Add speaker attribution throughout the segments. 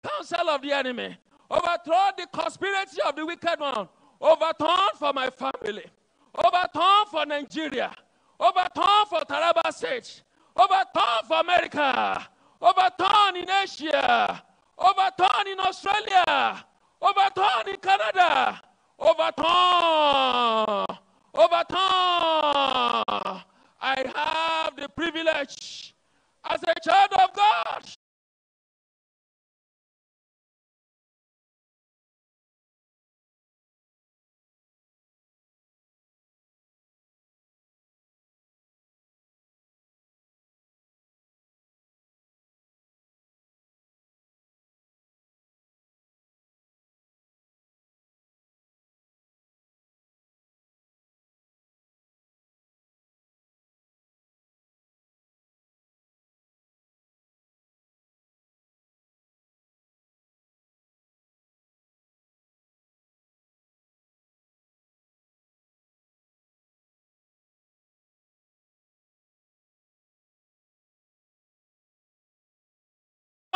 Speaker 1: counsel of the enemy. Overthrow the conspiracy of the wicked one. Overturn for my family. Overturn for Nigeria. Overturn for Taraba State. Overturn for America. Overturn in Asia. Overturn in Australia. Overturn in Canada. Overturn. Overturn. I have the privilege as a child of God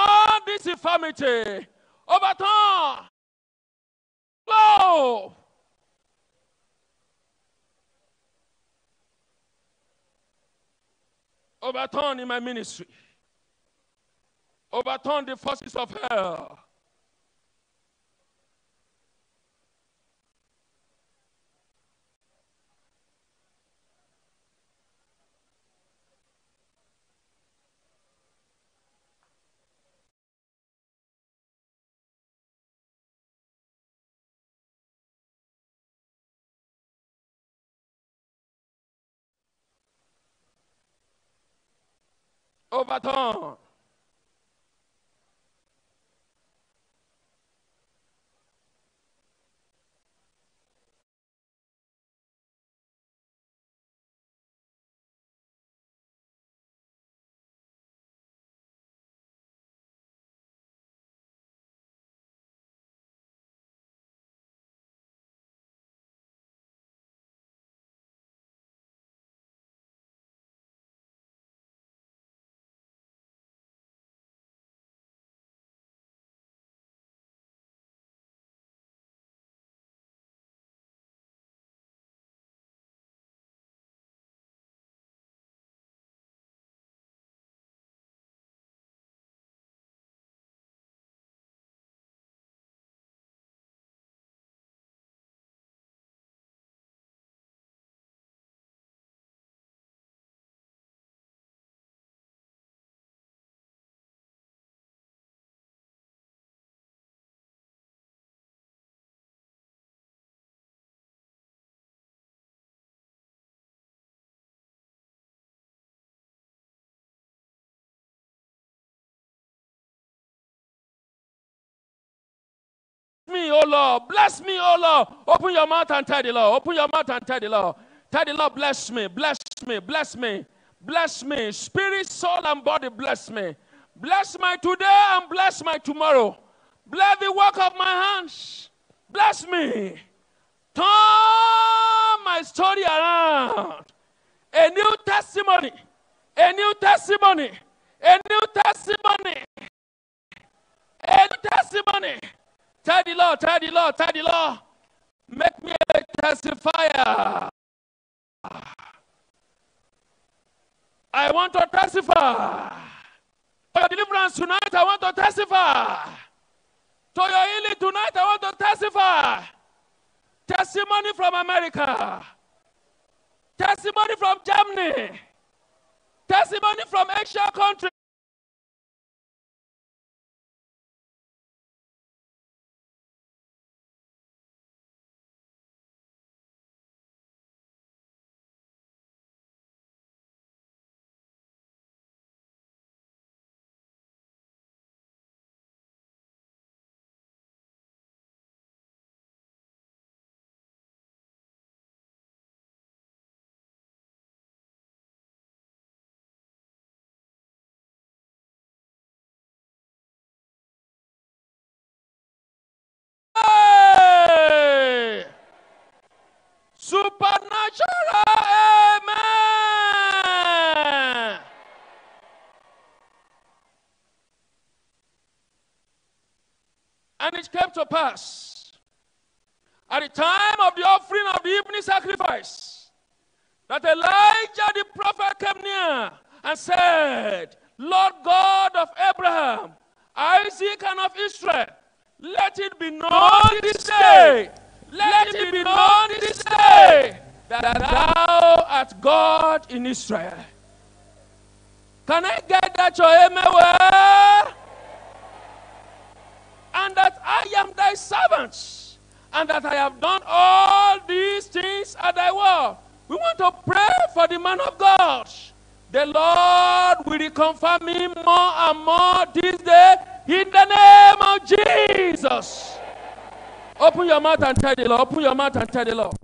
Speaker 1: on this infirmity. Overturn. Flow. Overturn in my ministry. Overturn the forces of hell. Overturn. Me, oh Lord, bless me, oh Lord. Open your mouth and tell the Lord. Open your mouth and tell the Lord. Tell the Lord, bless me, bless me, bless me, bless me. Spirit, soul, and body, bless me. Bless my today and bless my tomorrow. Bless the work of my hands. Bless me. Turn my story around. A new testimony. A new testimony. A new testimony. A new testimony. Tell the Lord, tell the Lord, tell the Lord. Make me a testifier. I want to testify. For your deliverance tonight, I want to testify. To your healing tonight, I want to testify. Testimony from America. Testimony from Germany. Testimony from Asia country. Supernatural, amen. came to pass at the time of the offering of the evening sacrifice that Elijah the prophet came near and said, Lord God of Abraham, Isaac, and of Israel, let it be known this day, let it be known this day, that thou art God in Israel. Can I get that your amen word? And that I am thy servant, and that I have done all these things at thy word. We want to pray for the man of God. The Lord will reconfirm him more and more this day in the name of Jesus. Open your mouth and tell the Lord. Open your mouth and tell the Lord.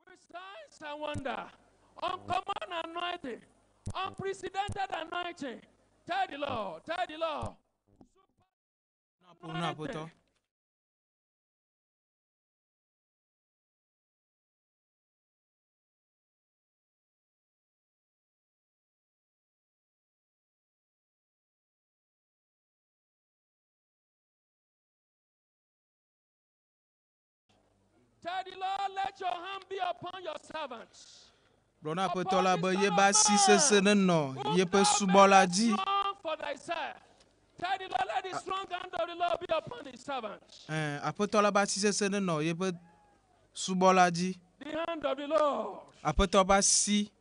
Speaker 1: With signs and wonder, uncommon anointing, unprecedented anointing. Tell the Lord. Tell the Lord. Tell the Lord, let your hand be upon your servants.
Speaker 2: Brona petola ba ye ba si se no ye pe subola di.
Speaker 1: Tell the Lord, let the strong hand of the Lord be upon his servants.
Speaker 2: Apetola ba si se no ye pe subola di.
Speaker 1: The hand of the Lord.
Speaker 2: Apetola ba si.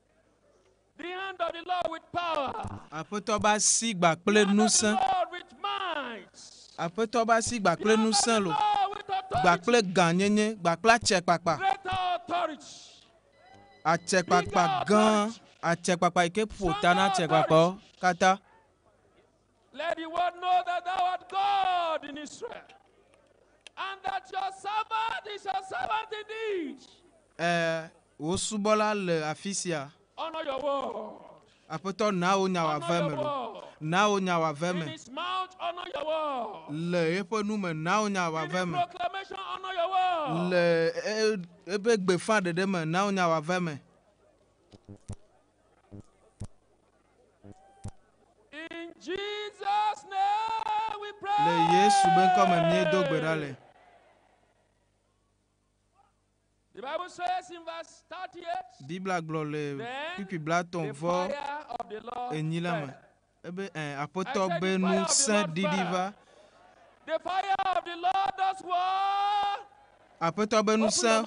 Speaker 1: The hand of the Lord with power.
Speaker 2: Apetola ba si gba ple nu san.
Speaker 1: With might.
Speaker 2: Apetola ba si gba ple nu san lo. Gba ple ganyenye, gba ple chekpakpa.
Speaker 1: Greater authority.
Speaker 2: A chekpakpa gan, a chekpakpa ike potana chekpakpa kata.
Speaker 1: Let the world know that thou art God in Israel, and that your servant is your servant indeed.
Speaker 2: O subola le afisia.
Speaker 1: Honor your word.
Speaker 2: Apoto na o nya wa veme lo. Na o nya wa veme.
Speaker 1: In his mouth, honor your word.
Speaker 2: Le epo nume na o nya wa veme.
Speaker 1: In proclamation, honor your word.
Speaker 2: Le EÚEGBE fan de me na o nya wa veme.
Speaker 1: In Jesus' name we pray.
Speaker 2: Le Yesu ben comme mie do gbedale.
Speaker 1: The Bible says in verse 38.
Speaker 2: Bible glo le pipi bla ton vo enyilama. Ebe apoto benu saint didiva.
Speaker 1: The fire of the Lord does what?
Speaker 2: Apoto benu saint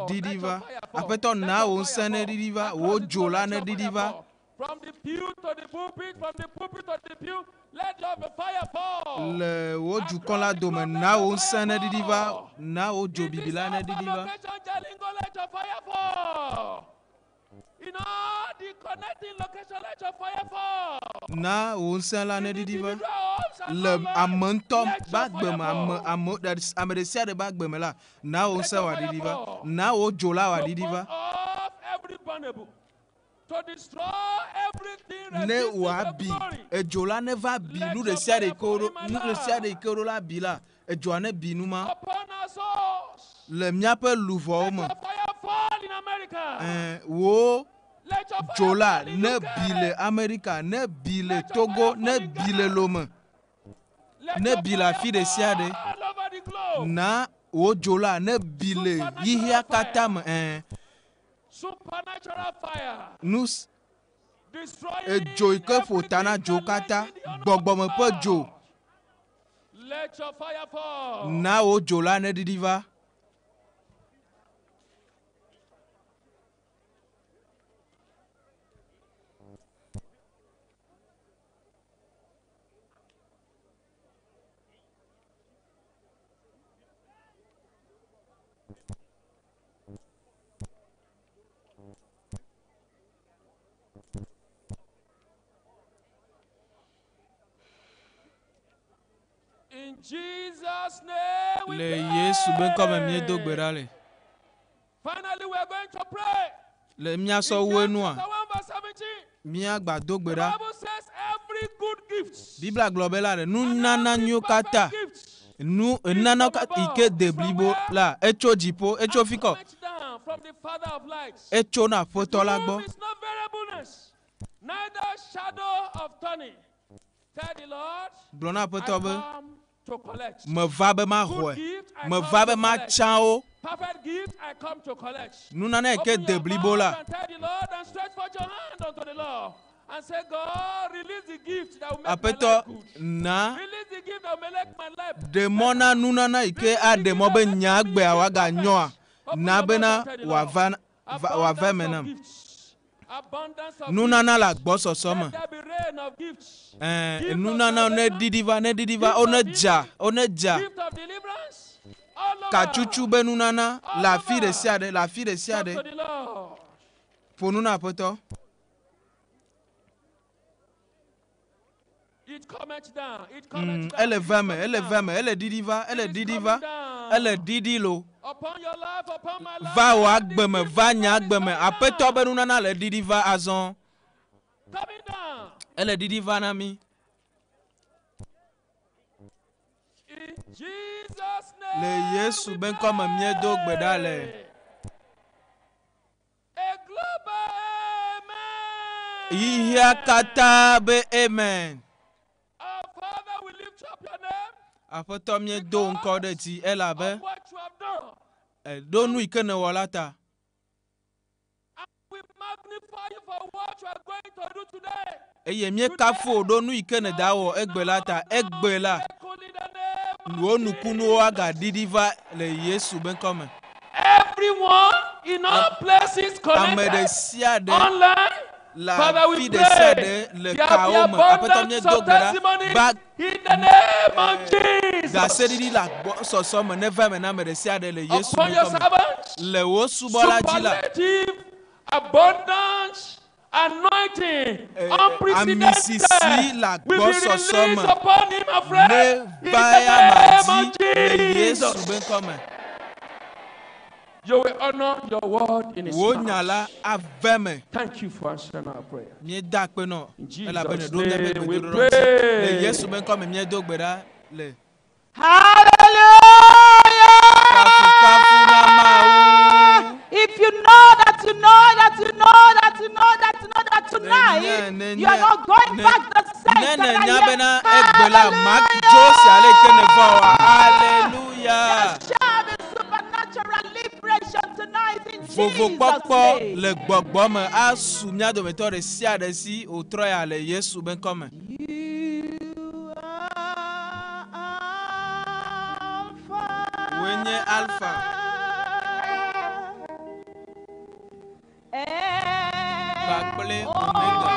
Speaker 2: didiva. Apoto na o saint ne didiva, o jola ne didiva.
Speaker 1: From the pew to the pulpit, from the pulpit to the pew, let your fire fall.
Speaker 2: Le o jukon la dome na o saint ne didiva, na o jo bibila ne didiva.
Speaker 1: Let your fire fall. In all the connecting location, let your fire fall.
Speaker 2: Na o saint la ne didiva. Le amontom bagbem amedesia de bagbem la. Na o saint wa didiva. Na o jola wa didiva.
Speaker 1: Every vulnerable. To destroy everything
Speaker 2: ne wabi ejola ne va bi nu de sia de koro la bi la ejoa ne bi nu ma le miape luvo me wo jola ne bi le America ne bi le Togo ne bi le Lome ne bi la fi de sia de na wo jola ne bi le yihia kata me
Speaker 1: supernatural fire.
Speaker 2: Nous ejo ike fotana jo kata gbogbome pe jo.
Speaker 1: Let your fire fall.
Speaker 2: Na o jola ne didiva.
Speaker 1: In Jesus' name we
Speaker 2: Le
Speaker 1: pray.
Speaker 2: Yesu ben comme mie do gbedale.
Speaker 1: Finally, we are going to pray.
Speaker 2: Le mia so wenua.
Speaker 1: Chapter 1 verse 17.
Speaker 2: Mia gba do
Speaker 1: The
Speaker 2: gbeda.
Speaker 1: Bible says every good gift.
Speaker 2: Bibla globela de nu nana nyo kata. Nous nana ike deblibo la echo jipo echo fiko echo na photo la gbo.
Speaker 1: Neither shadow of turning. Tell the Lord,
Speaker 2: Blona photo be
Speaker 1: to collect.
Speaker 2: me va be ma hoe me va be ma chao.
Speaker 1: Perfect gift I come to collect.
Speaker 2: Nous nana ike deblibo la.
Speaker 1: Tell the Lord and stretch forth your hand unto the Lord. And say, God, release the gift that will make my life good.
Speaker 2: Na
Speaker 1: Release the gift that will make my life good.
Speaker 2: demona nunana ike a demo be nyagbe awaga nyoa na bena wava menam. Nunana la gbo sosoma. Nunana ne didiva oneja. Kachuchu be nunana la fille de siade. Pour nous na poto. Elle est veme, elle est didiva, elle est didilo. Va o agbeme, va nyagbeme. Apeto be nunana le didiva azon. Elle est didiva nami. Le Yesu ben comme miedo gbedale. Iya katabe amen. Apoto miedo encore de ti elabe. Do nous ikene walata.
Speaker 1: We magnify you for what you are going to do today.
Speaker 2: Eye mie kafo do nous ikene dawo egbelata egbela. Nuo nukunu aga didiva le Yesu ben comme.
Speaker 1: Everyone in all places connected online. Father, we pray there will be abundance of testimony in the name of Jesus. Upon your servants, superlative, abundance, anointing, unprecedented, will be released upon him afresh in the name of Jesus. You will honor your word in his mouth. Thank you for answering our prayer. In Jesus' name we pray.
Speaker 3: Hallelujah! If you know that tonight you are not going back the same.
Speaker 2: Hallelujah!
Speaker 3: Supernatural liberation tonight in
Speaker 2: Vovo
Speaker 3: Jesus'
Speaker 2: KPỌKPỌ
Speaker 3: name.
Speaker 2: le gbogbo me asu mia do meto de sia de si o troya le Yesu ben comme.
Speaker 3: You are Alpha.
Speaker 2: Wenye Alpha. Bakple Omega.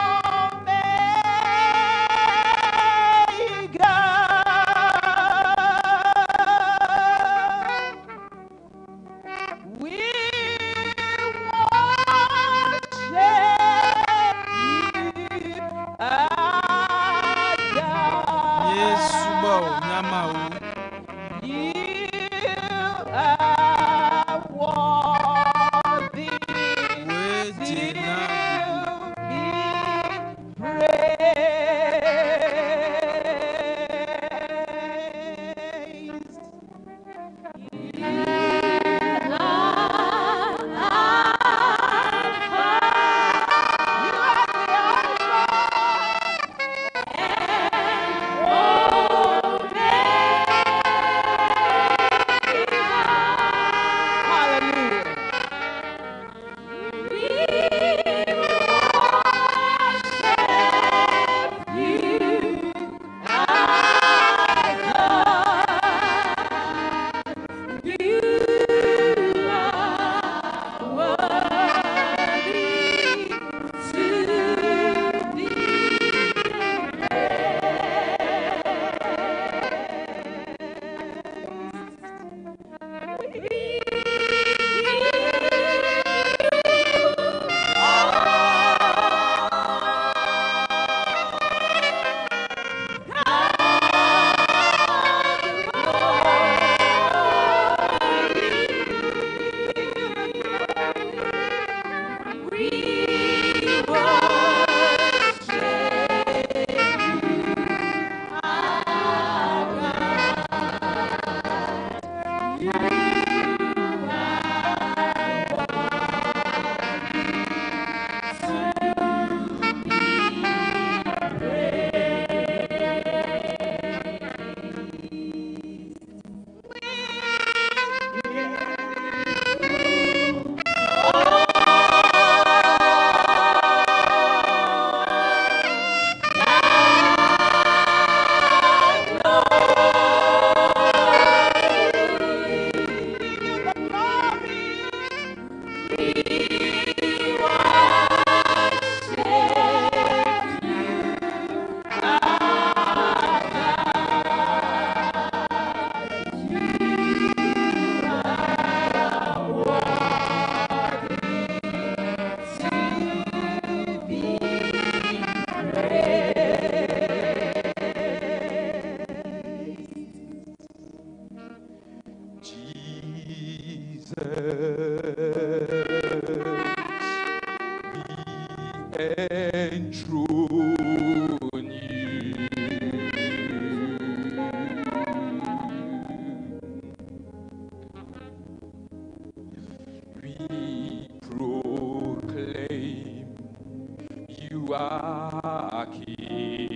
Speaker 1: are King,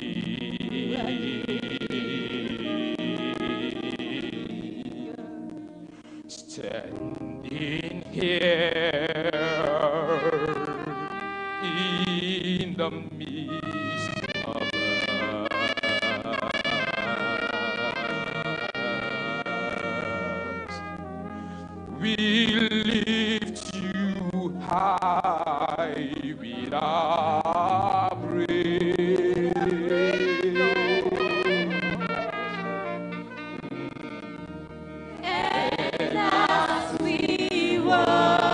Speaker 1: standing here in the midst of us. We lift you high with our praise.
Speaker 3: And as we worship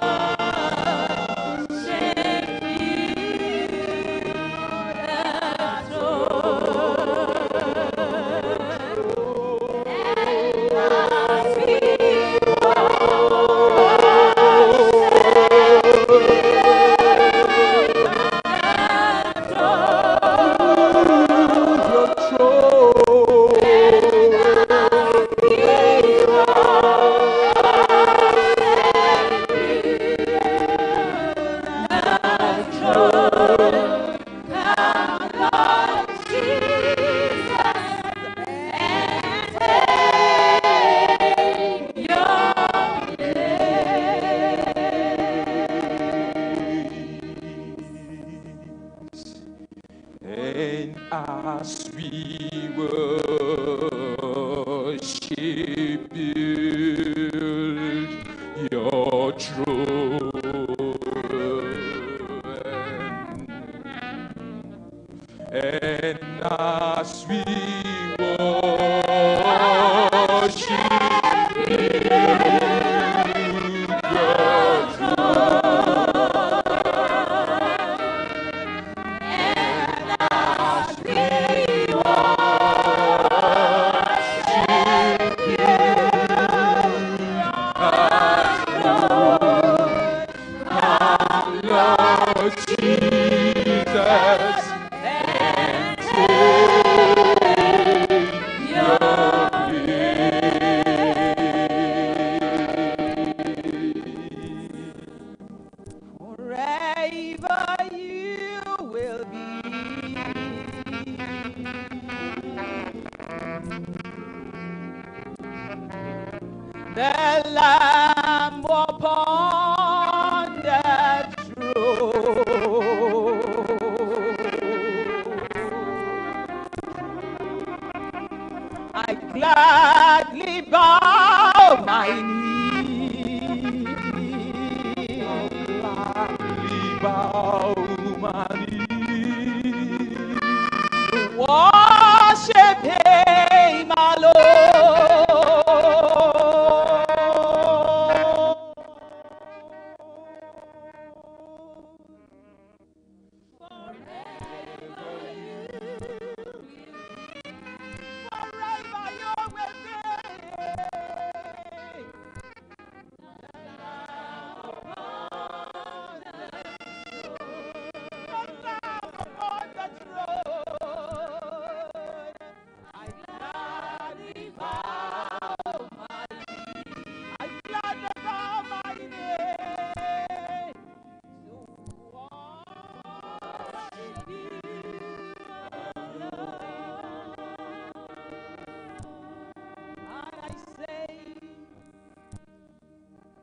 Speaker 1: And as we worship, build your throne. And as we worship, build your Lord Jesus, and take your
Speaker 3: wherever you will be. The Lamb upon the throne. I gladly bow my knee.
Speaker 1: gladly bow my knee.
Speaker 3: Worship Him, my Lord. Forever you will be.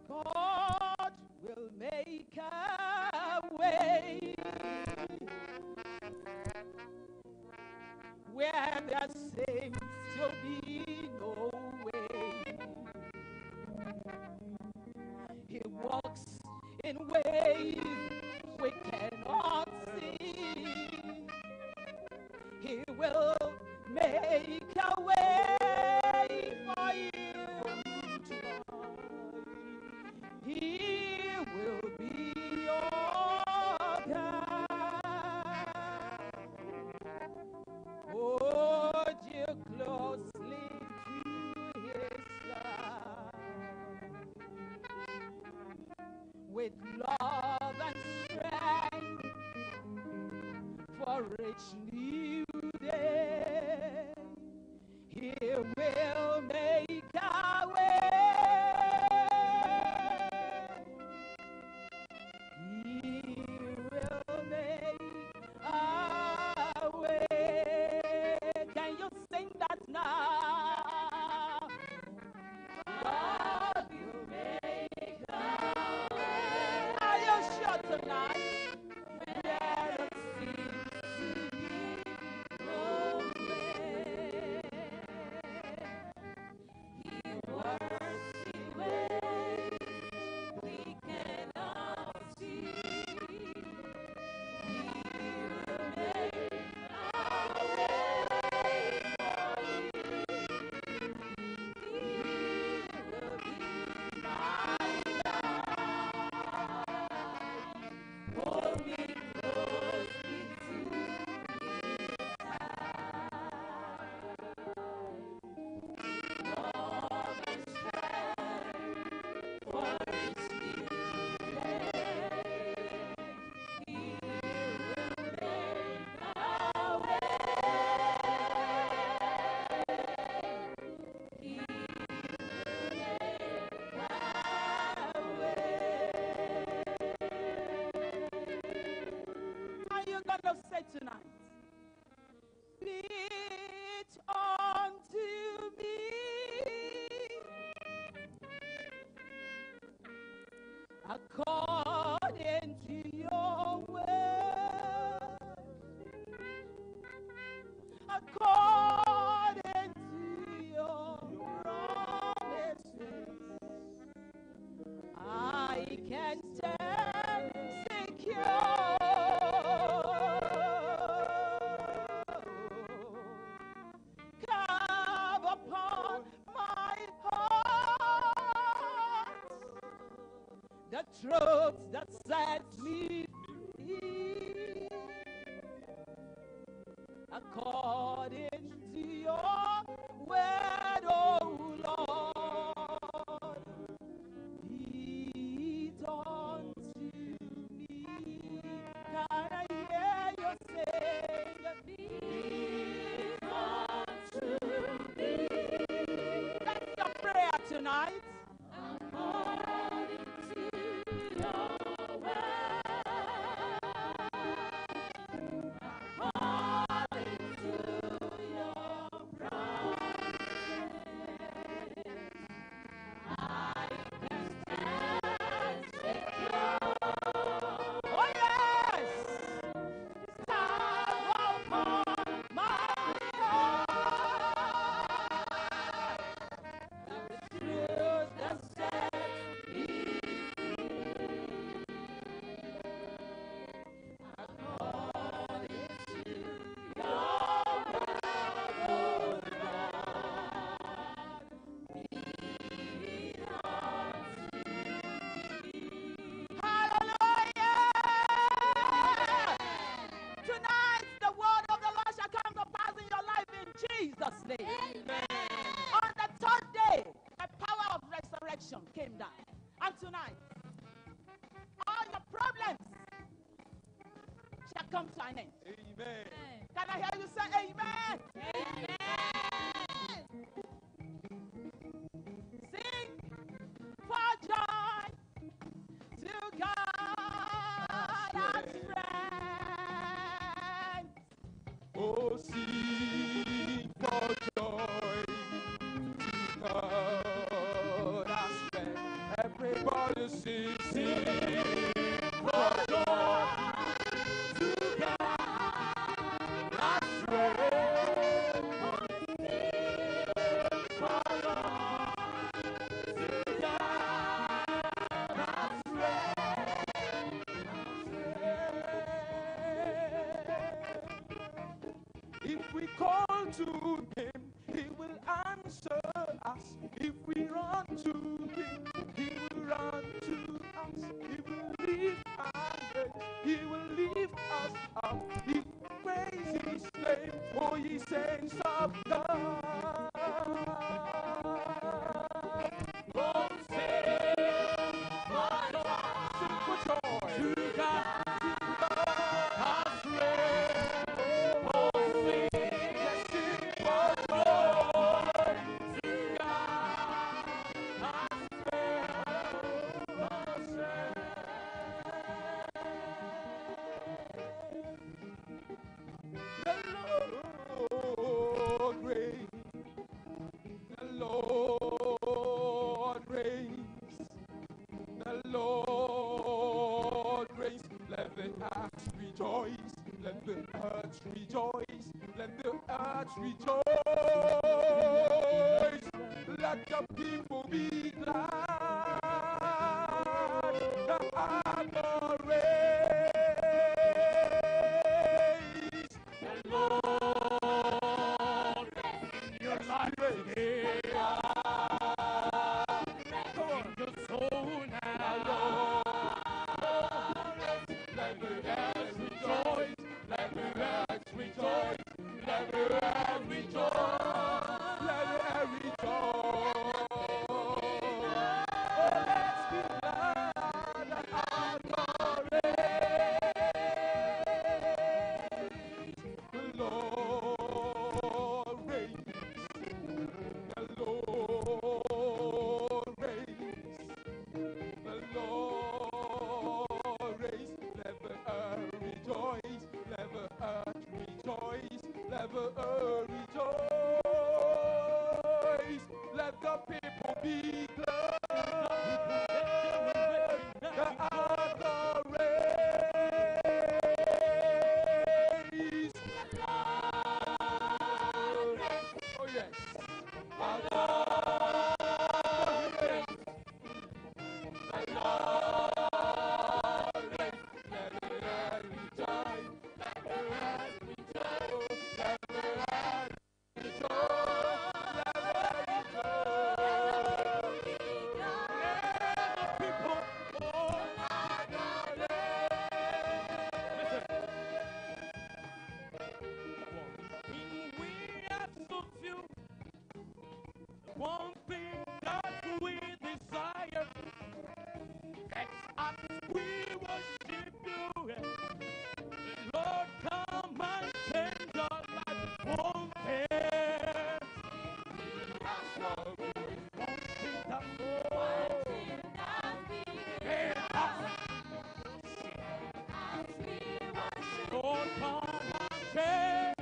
Speaker 3: God will make a way where there seems to be no way. He walks in ways we cannot see. He will make a way for you to find. He will be your guide. Hold you closely to His side with love and strength for each new day. He will make a way. He will make a according to your word, according to your promises, I can stand secure. Come upon my heart the truth that sets me free, according to your word, oh Lord, be it unto me. Can I hear you sing? Be it unto me. That's your prayer tonight. According to your word, according to your promises, I can stand secure. Oh yes, stand upon my heart, the truth that sets me according to your word, oh Lord, be it unto me. Hallelujah! Tonight, the word of the Lord shall come to pass in your life in Jesus' name. Amen. On the third day, the power of resurrection came down. And tonight, all your problems shall come to an end.
Speaker 1: Amen.
Speaker 3: Can I hear you say amen? Amen. Sing for joy to God our strength.
Speaker 1: Oh, sing for joy to God our strength. Everybody sing, sing for joy to God our strength. For God to God our strength. If we call to him, he will answer us. If we run to him, he will run to us. He will lift our head, he will lift us up. If we praise his name, oh ye saints of God. Oh, sing for joy to God our strength. Oh, sing, yes, sing for joy to God our strength. Our strength. The Lord reigns. The Lord reigns. The Lord reigns. Let the earth rejoice. Let the earth rejoice. Let the earth rejoice. Let the people be glad. The harbor reigns. The Lord reigns. Your life reigns. Your soul now. Let the earth rejoice. Let the earth rejoice. Let the earth rejoice. Let the earth rejoice. Oh, let's be glad. worship you. Lord, come and change our life. One thing. One thing that Lord, come and change.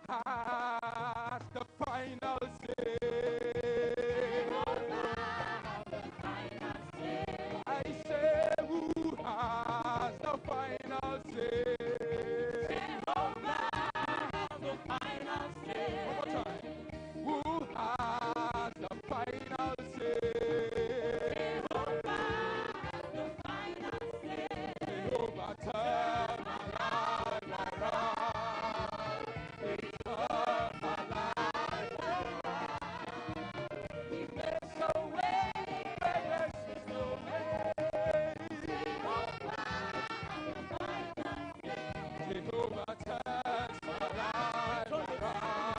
Speaker 1: Has the final say. I say, who has the final say? The final say. One more time. Who has the final say? The final say. Jehovah, turn my life around. Turn my life around. He makes a way. Makes a way. Jehovah, turns my life around.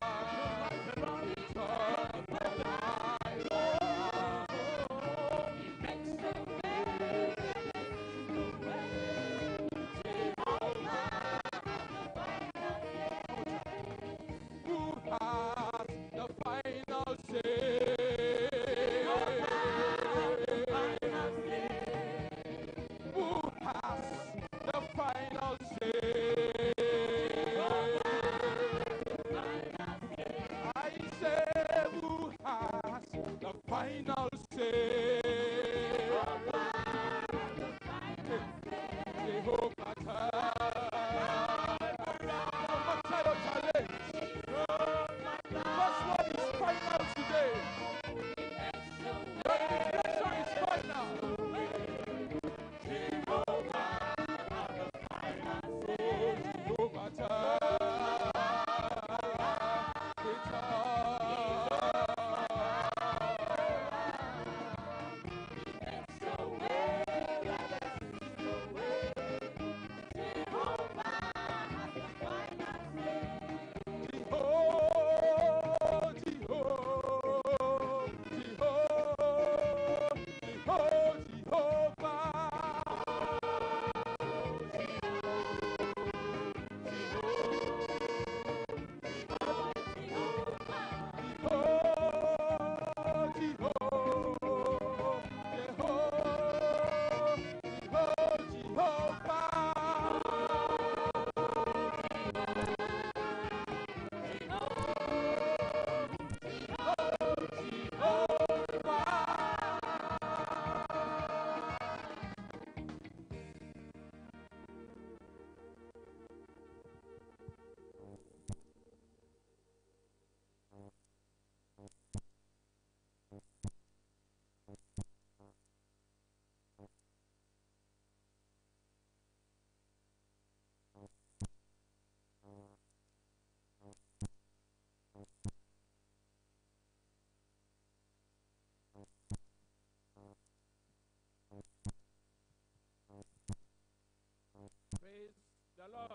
Speaker 1: the Lord.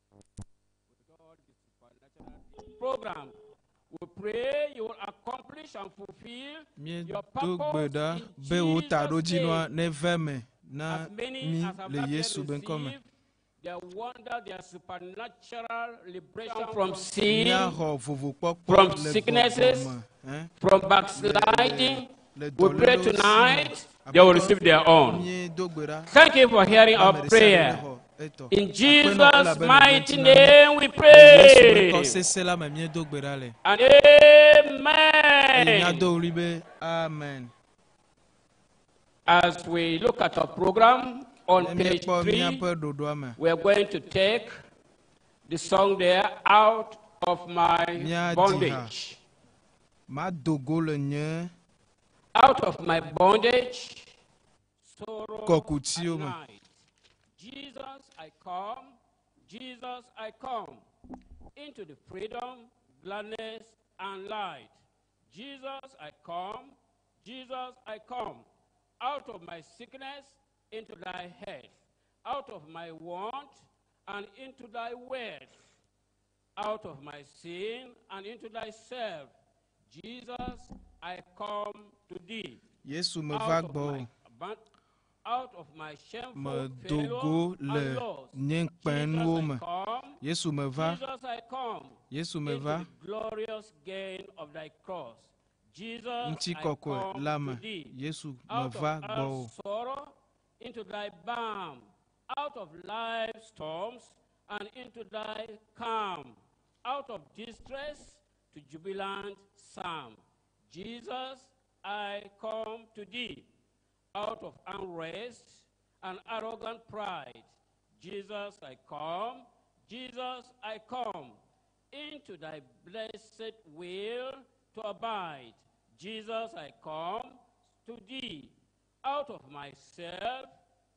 Speaker 1: With all the supernatural program, we pray you will accomplish and fulfill your purpose in Jesus' name. As many as have not yet received their wonder, their supernatural liberation from sin, from sicknesses, from backsliding, we pray tonight they will receive their own. Thank you for hearing our prayer. In Jesus' mighty name we pray. And amen. As we look at our program on page 3, we are going to take the song there, Out of My Bondage. Out of my bondage, sorrow and night. Jesus, I come. Jesus, I come into the freedom, gladness, and light. Jesus, I come. Jesus, I come out of my sickness into thy health, out of my want and into thy wealth, out of my sin and into thyself. Jesus, I come to thee. Out of my shameful failure and loss. Jesus, I come. Into the glorious gain of thy cross. Jesus, I come to thee. Out of our sorrow into thy balm, out of life's storms and into thy calm, out of distress to jubilant psalm. Jesus, I come to thee. Out of unrest and arrogant pride. Jesus, I come. Jesus, I come into thy blessed will to abide. Jesus, I come to thee. Out of myself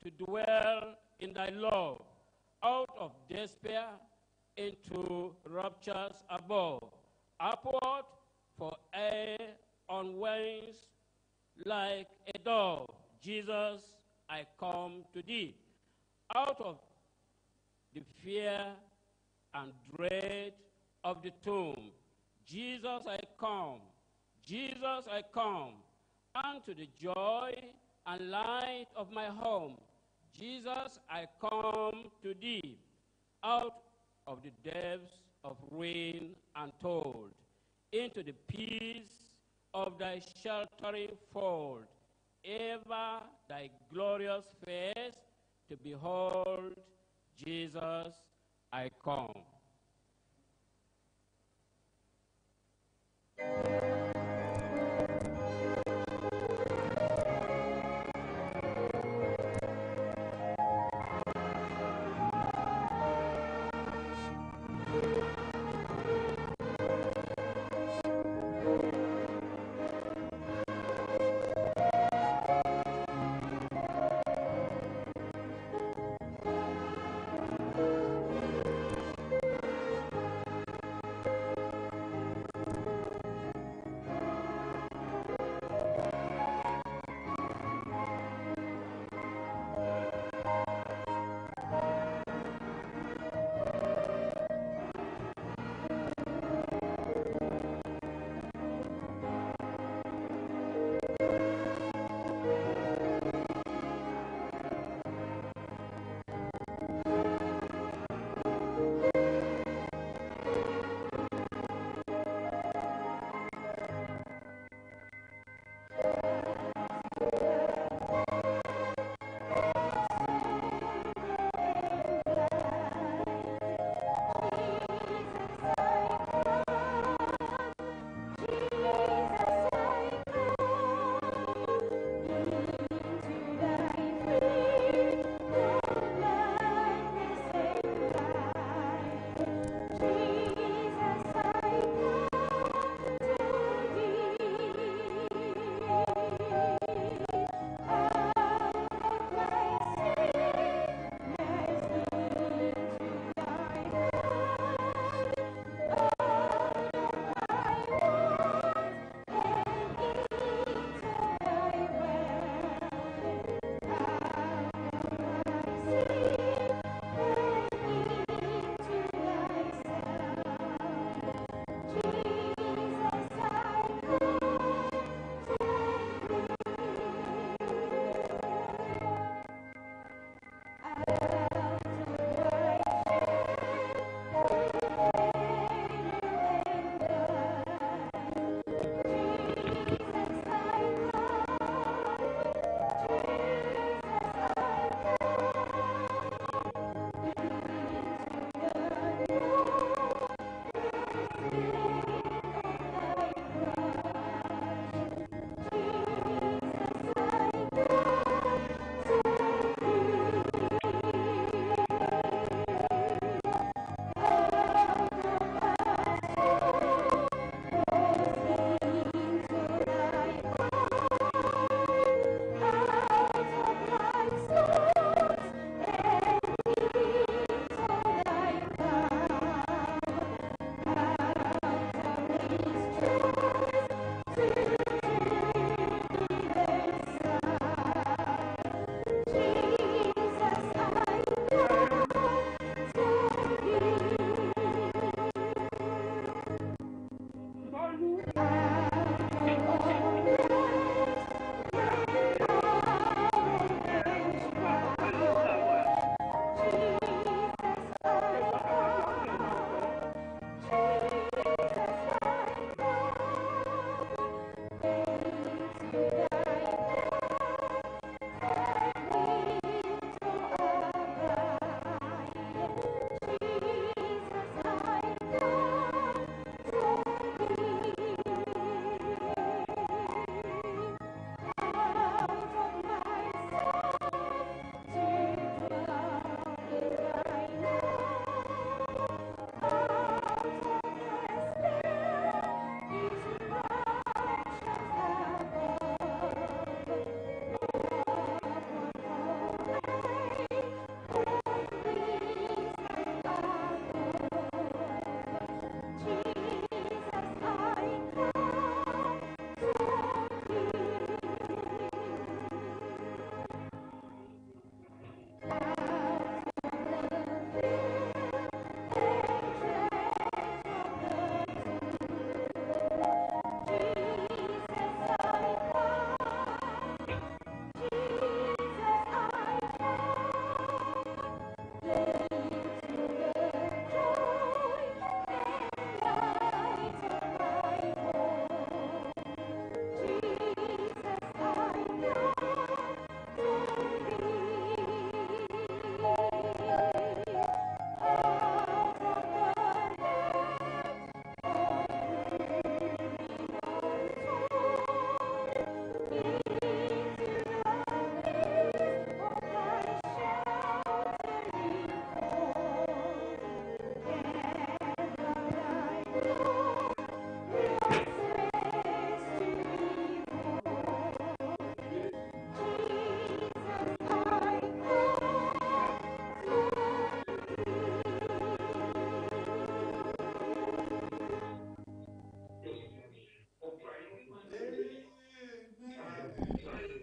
Speaker 1: to dwell in thy love. Out of despair into raptures above. Upward for air on wings like a dove. Jesus, I come to thee. Out of the fear and dread of the tomb. Jesus, I come. Jesus, I come. Unto the joy and light of my home. Jesus, I come to thee. Out of the depths of ruin untold. Into the peace of thy sheltering fold. Ever thy glorious face to behold. Jesus, I come.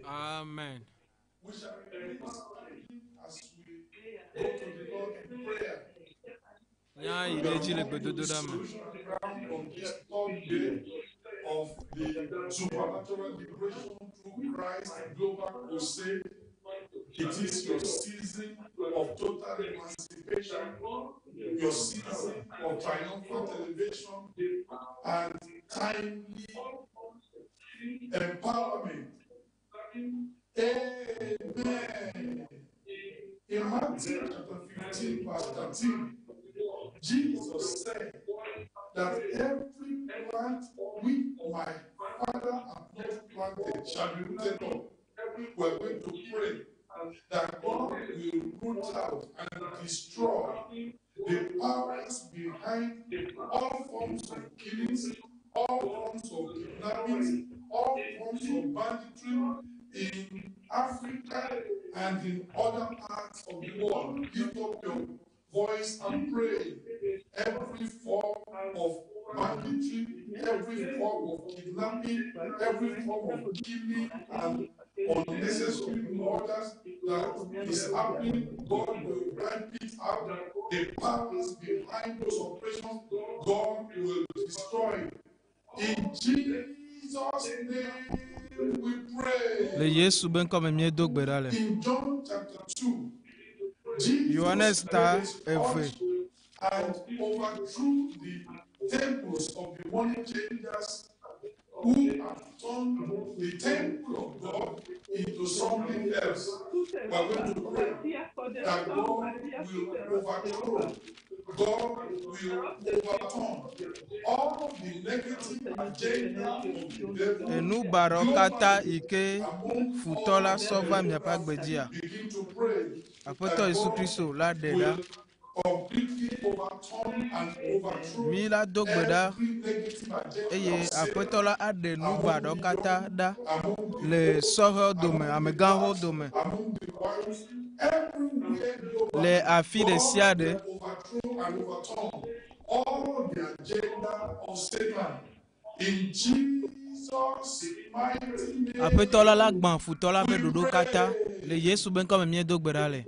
Speaker 2: Amen.
Speaker 4: We shall remain standing as we go to the Lord in prayer. We are coming to the solution ground on this third day of the supernatural liberation through Christ Global Crusade. It is your season of total emancipation, your season of triumphant elevation and timely empowerment. Amen. In Matthew chapter 15, verse 13, Jesus said that every plant which my Father has not planted shall be rooted up. We're going to pray that God will root out and destroy the powers behind all forms of killings, all forms of kidnappings, all forms of banditry in Africa and in other parts of the world. Lift up your voice and pray. Every form of banditry, every form of kidnapping, every form of killing and unnecessary murders that is happening, God will wipe it out. The powers behind those operations, God will destroy. In Jesus' name we pray. In John chapter 2, Jesus purged and overthrew the temples of the money changers who have turned the temple of God into something else. We are going to pray that God will overthrow, God will overturn all the negative agenda of the devil.
Speaker 2: Enu barokata ike futola sova miapa gbedia.
Speaker 4: Begin to pray
Speaker 2: Apoto Yesu Kristo la deda.
Speaker 4: Completely overturn and overthrow
Speaker 2: Mila dogbeda.
Speaker 4: every negative agenda
Speaker 2: Eye
Speaker 4: of Satan
Speaker 2: apoto la ade nu
Speaker 4: among the
Speaker 2: barokata
Speaker 4: young,
Speaker 2: da.
Speaker 4: among the
Speaker 2: Le
Speaker 4: old,
Speaker 2: soho dome,
Speaker 4: among the
Speaker 2: ameganho
Speaker 4: blacks,
Speaker 2: dome.
Speaker 4: among the whites, everywhere
Speaker 2: Le
Speaker 4: globally.
Speaker 2: afi de
Speaker 4: God
Speaker 2: siade.
Speaker 4: will overthrow and overturn all the agenda of Satan. In Jesus' mighty name,
Speaker 2: Apetola la gban futola be
Speaker 4: we
Speaker 2: dodo kata. Le
Speaker 4: pray.
Speaker 2: Yesu ben kome mie dogbeda le.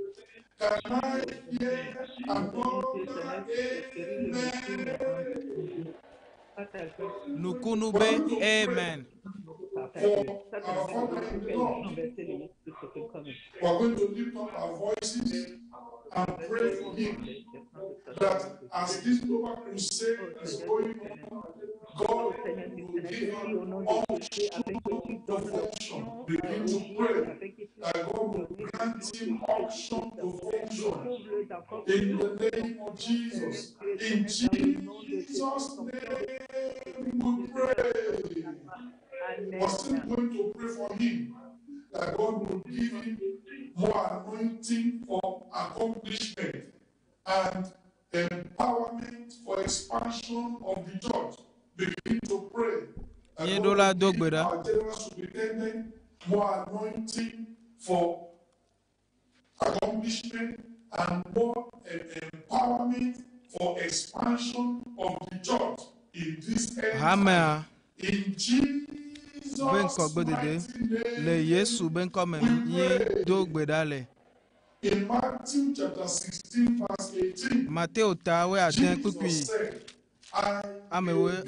Speaker 4: Can I hear another amen?
Speaker 2: Nukunu
Speaker 4: We're
Speaker 2: be
Speaker 4: going to pray
Speaker 2: amen.
Speaker 4: for our Father in the Lord. We're going to lift up our voices and pray for him that as this global crusade is going on, God will give him unction to function. Begin to pray that God will grant him unction to function in the name of Jesus. In Jesus' name we pray. We're still going to pray for him that God will give him more anointing for accomplishment and empowerment for expansion of the church. Begin to pray that God will give our general superintendent more anointing for accomplishment and more empowerment for expansion of the church in this end time. In Jesus' mighty name, we pray. In Matthew chapter 16, verse 18, Jesus said, I will build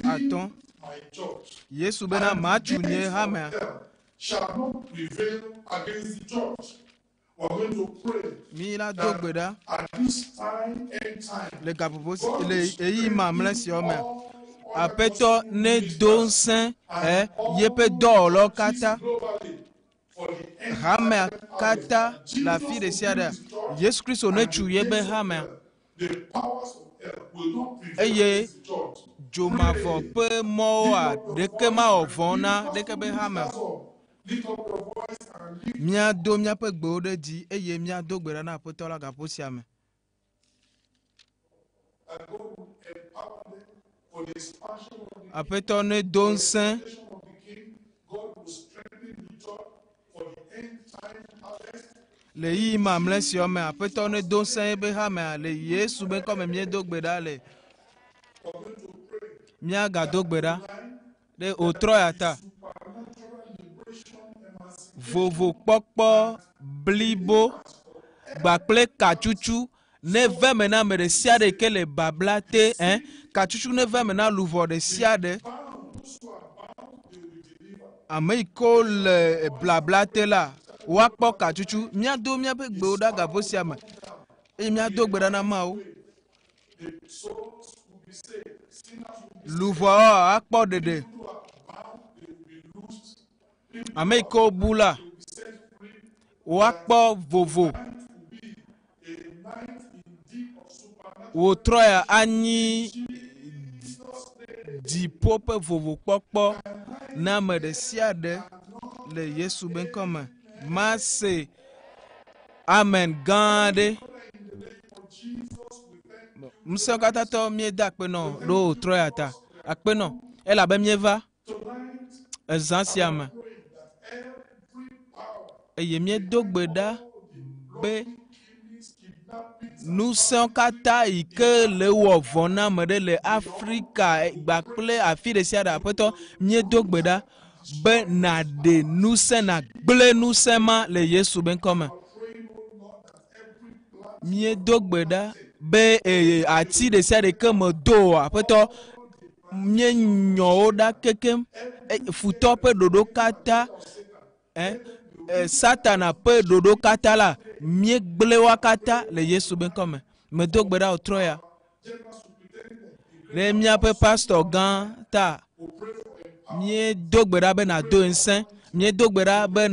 Speaker 4: my church, and the gates of hell shall not prevail against the church. We're going to pray that at this time and time, God is strengthening all
Speaker 2: Apeto ne donsen yepe dolo kata. Hame kata la fi de siada. Yesu Kristo ne chu yebe hame. Eye jomavo pe moa deke ma ovona deke be hame. Mia do mia pe gbo de di eye mia do gbera na apeto la gapo siame.
Speaker 4: And God will empower them for
Speaker 2: Aƒetɔ ne do ŋusẽ. Le yi mamlɛ siwo me aƒetɔ ne do ŋusẽ ebe hame le Yesu be ŋkɔ me míedo gbe ɖa le míagado gbe ɖa ɖe wòtrɔ ya ta. Vovokpɔkpɔ blibo gbakple katsutsu ne ve me na ame ɖe sia ɖe ke le babla te, katsutsu ne ve me na luvɔ ɖe sia ɖe. Ame yi ke le blabla te la, woakpɔ katsutsu. Míado míaƒe gbewo ɖa gabo sia me eye míado gbe ɖa na Mawu. Luvɔ akpɔ ɖeɖe. Ame yi ke wobu la, woakpɔ vovo. Wòtrɔ ya anyi dziƒo ƒe vovokpɔkpɔ na ame ɖe sia ɖe le Yesu be ŋkɔ me. Mase amen gã aɖe. Ŋusẽ katã tɔ míeda akpenɔ ɖo wòtrɔ ya ta. Akpenɔ elabe míeva ezã sia me eye míedo gbe ɖa be ŋusẽwo katã yi ke le wɔ vɔ na ame ɖe le Afrika gbakple afi ɖe sia ɖe, aƒetɔ míedo gbe ɖa be naɖe ŋusẽ nagblẽ ŋusẽ ma le Yesu be ŋkɔ me. Míedo gbe ɖa be ati ɖe sia ɖe ke me do aƒetɔ míenyɔ wo ɖa kekem. Futɔ ƒe ɖoɖo katã, Satana ƒe ɖoɖo katã la, míegblẽ wa katã le Yesu be ŋkɔ me. Medo gbe ɖa wòtrɔ ya ɖe míaƒe pastor gã ta. Míedo gbe ɖa be nàdo ŋusẽ. Míedo gbe ɖa be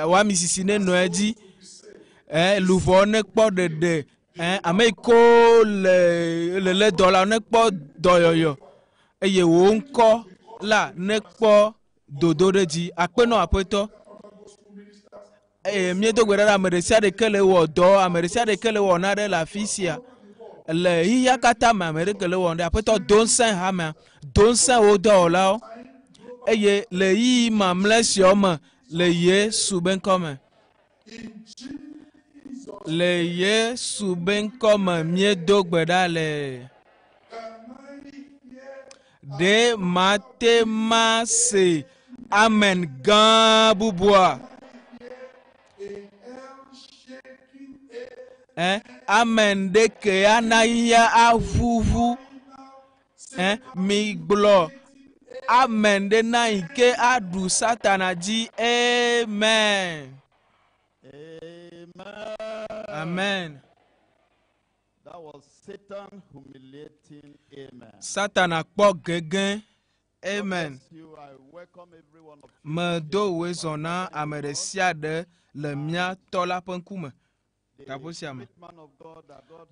Speaker 2: wami sisi ne nɔ edzi. Luvɔ ne kpɔ ɖeɖe. Ame yi ke le dɔ la ne kpɔ dɔyɔyɔ eye wò ŋkɔ la ne kpɔ dodo ɖe dzi. Akpenɔ aƒetɔ. Míedo gbe ɖa ɖe ame ɖe sia ɖe ke le wɔ dɔ, ame ɖe sia ɖe ke le wɔ na ɖe le afi sia. Le xixia katã me ame ɖe ke le wɔ ɖe aƒetɔ do ŋusẽ hamea, do ŋusẽ wo dɔwɔlawo eye le yi mamlɛ siwo me le Yesu be ŋkɔ me. Le Yesu be ŋkɔ me míedo gbe ɖa le. Ɖe mate ma se amen gã bubua. Amen ɖeke ana ya avuvu. Mi gblɔ amen ɖe na yi ke aɖu Satana dzi. Amen. Amen.
Speaker 5: That was Satan humiliating. Amen.
Speaker 2: Satana kpɔ gegẽ. Amen.
Speaker 5: I welcome every one of you.
Speaker 2: Medo woe zɔna ame ɖe sia ɖe le míatɔ la ƒe ŋkume. Taƒo sia me.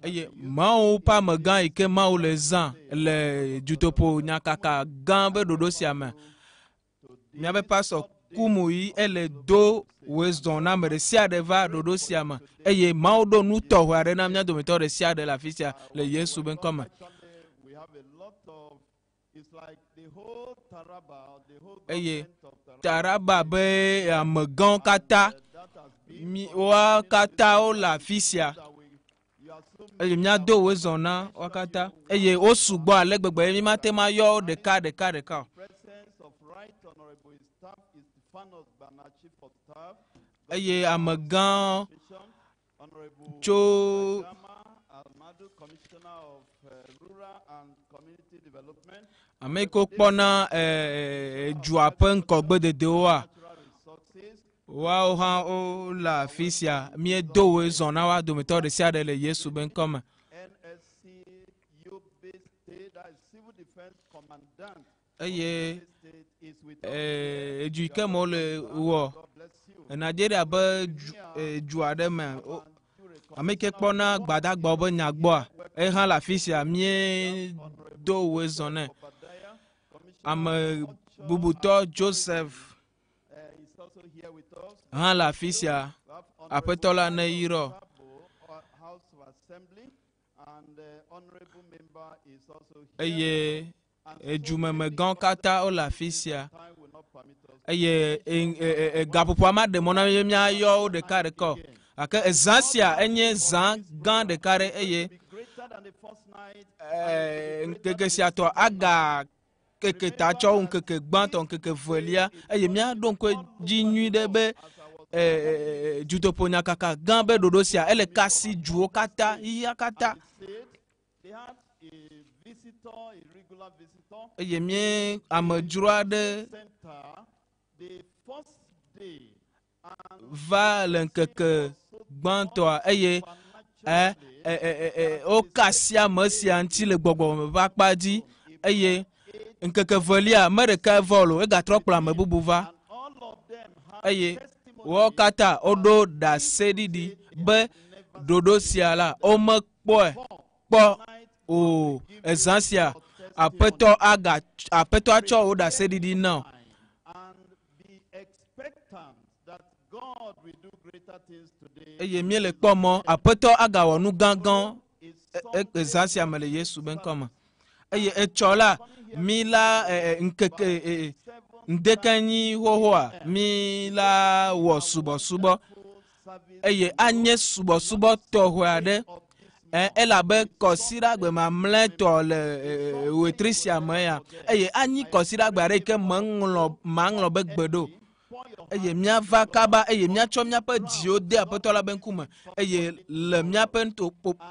Speaker 2: Eye Mawu ƒe amegã yi ke Mawu le zã le DUTOƒO nyakaka gã be ɖoɖo sia me. Míaƒe pastor kumu yi ele do woe zɔ na ame ɖe sia ɖe va ɖoɖo sia me. Eye Mawu ɖo nu tɔxɛ aɖe na mía dometɔ ɖe sia ɖe le afi sia le Yesu be ŋkɔ me. Eye Taraba be amegãwo katã wa katã wo le afi sia eye míado woe zɔ na wa katã eye wo sugbɔ ale gbegbe mí mate ma yɔ wo ɖeka o. Eye amegã tso ame yi ke kpɔna dua ƒe ŋkɔgbededewoa, woawo hã wo le afi sia. Míedo woe zɔ na wa dometɔ ɖe sia ɖe le Yesu be ŋkɔ me. Eye edu yi ke me wole wɔ Nigeria be du aɖe me, ame yi ke kpɔna gbadagbawo be nya gbɔa, ehã le afi sia. Míedo woe zɔ nɛ. Ame bubutɔ Joseph hã le afi sia. Aƒetɔ la ne yirɔ. Eye Edzumeme gã kata o la afi sia.
Speaker 5: Time will not permit us.
Speaker 2: Eye gaƒoƒoa ma ɖe mɔ na mi mía yɔ wo ɖeka ɖeka o. Gake zã sia enye zã gã ɖeka ɖe eye
Speaker 5: Be greater than the first night.
Speaker 2: ŋkeke sia tɔ aga keke ta tsɔ wo ŋkeke gbãtɔ ŋkeke velia eye mía ɖo ŋkue dzi nyui ɖe be dutoƒo nyakaka gã be ɖoɖo sia ele kasi duwo katã yia katã.
Speaker 5: They had a visitor, a regular visitor.
Speaker 2: Eye mie amedzro aɖe
Speaker 5: Center, the first day, and
Speaker 2: va le ŋkeke gbãtɔa eye wo kasi ame sia ŋuti le gbɔgbɔ ƒe akpa dzi eye ŋkeke velia ame ɖeka vɔ lo egatrɔ kplɔ ame bubu va
Speaker 5: all of them had
Speaker 2: eye wo katã woɖo ɖaseɖiɖi be ɖoɖo sia la womekpɔe kpɔ o. Ezã sia aƒetɔ atsɔ wo ɖaseɖiɖi na o.
Speaker 5: and be expectant that God will do greater things today.
Speaker 2: Eye mie le kpɔ mɔ aƒetɔ agawɔ nu gãgã ezã sia me le Yesu be ŋkɔ me. Eye etsɔ la mi la ŋkeke ŋdekenyi xoxoa mi la wɔ subɔsubɔ eye anye subɔsubɔ tɔxɛ aɖe elabe kɔsiɖagbe mamlɛtɔ le wetri sia me ya eye anyi kɔsiɖagbe aɖe yi ke maŋlɔ be gbe ɖo eye míava kaba eye míatsɔ míaƒe dziwo de aƒetɔ la be ŋkume eye le míaƒe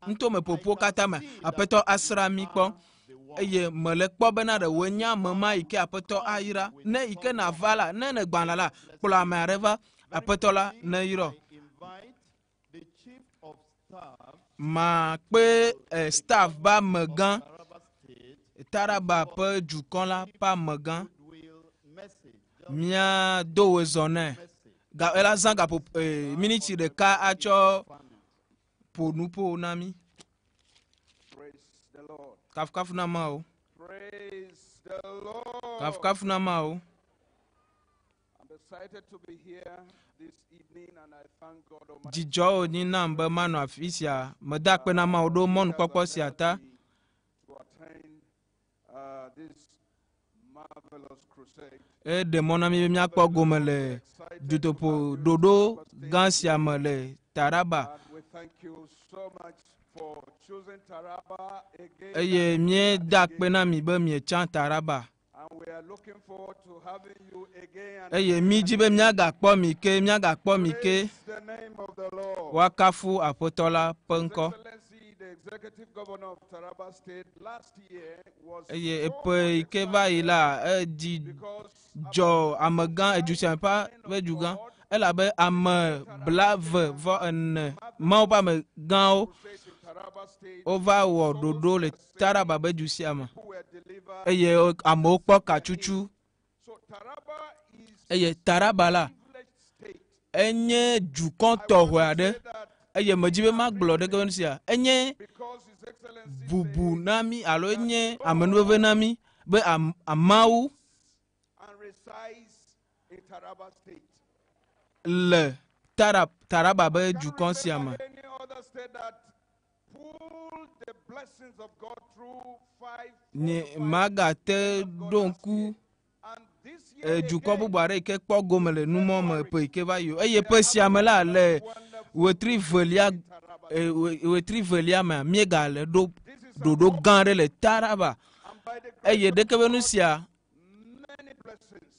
Speaker 2: ntome ƒoƒuwo katã me aƒetɔ asra mi kpɔ eye mele kpɔ bena ɖewoe nye ame ma yi ke aƒetɔ ayra ne yi ke nava la ne ne gbãna la kplɔ ame aɖe va aƒetɔ la ne yrɔ.
Speaker 5: Invite the chief of staff
Speaker 2: Ma kpe staff ba megã
Speaker 5: Taraba State
Speaker 2: Taraba ƒe dukɔ la ƒe amegã
Speaker 5: will message.
Speaker 2: mía do wo zɔ nɛ ela zã gaƒo miniti ɖeka atsɔ ƒo nuƒo na mi.
Speaker 1: Praise the Lord.
Speaker 2: Kafukafu na ma o.
Speaker 1: Praise the Lord.
Speaker 2: Kafukafu na ma o.
Speaker 1: I'm excited to be here this evening and I thank God Almighty
Speaker 2: Dzidzɔ wo nyi nam be manɔ afi sia meda akpe na ma o ɖo mɔnukpɔkpɔ sia ta.
Speaker 1: to attend this marvelous crusade.
Speaker 2: Eɖe mɔ na mi be míakpɔ gome le dutoƒo ɖoɖo gã sia me le Taraba
Speaker 1: And we thank you so much for choosing Taraba again.
Speaker 2: eye míeda akpe na mi be mietsã Taraba.
Speaker 1: And we are looking forward to having you again. And
Speaker 2: Eye mi dzi be míagakpɔ mi ke
Speaker 1: praise the name of the Lord.
Speaker 2: woakafu aƒetɔ la ƒe
Speaker 1: His
Speaker 2: ŋkɔ.
Speaker 1: Excellency, the Executive Governor of Taraba State last year was
Speaker 2: Eye
Speaker 1: so
Speaker 2: eƒe yi ke va yi la edzi
Speaker 1: because
Speaker 2: dzɔ amegã edu sia ƒe ƒe du gã elabe ame blavevɔ-ene mawo ƒe amegãwo
Speaker 1: crusade in Taraba State
Speaker 2: wova wɔ ɖoɖo le Taraba ƒe du sia me
Speaker 1: who were delivered.
Speaker 2: eye amewo kpɔ katsutsu
Speaker 1: So Taraba is
Speaker 2: eye Taraba la
Speaker 1: a privileged state.
Speaker 2: enye dukɔ tɔxɛ aɖe
Speaker 1: Say that
Speaker 2: eye medzi be magblɔ ɖe ke sia enye
Speaker 1: because His Excellency
Speaker 2: bubu na mi alo enye amenuveve na mi be amawu
Speaker 1: and resides in Taraba State.
Speaker 2: le Taraba be
Speaker 1: Can't
Speaker 2: dukɔ sia me.
Speaker 1: remember any other state that pulled the blessings of God through
Speaker 2: Nye magate ɖo ŋku
Speaker 1: and this year
Speaker 2: dukɔ
Speaker 1: again,
Speaker 2: bubu aɖe yi ke kpɔ gome le numɔ me ƒe yi ke va yi o eye ƒe sia me la le wetri velia mea míegale ɖo ɖoɖo gã aɖe le Taraba
Speaker 1: and by the grace
Speaker 2: eye ɖeke be nu sia
Speaker 1: many blessings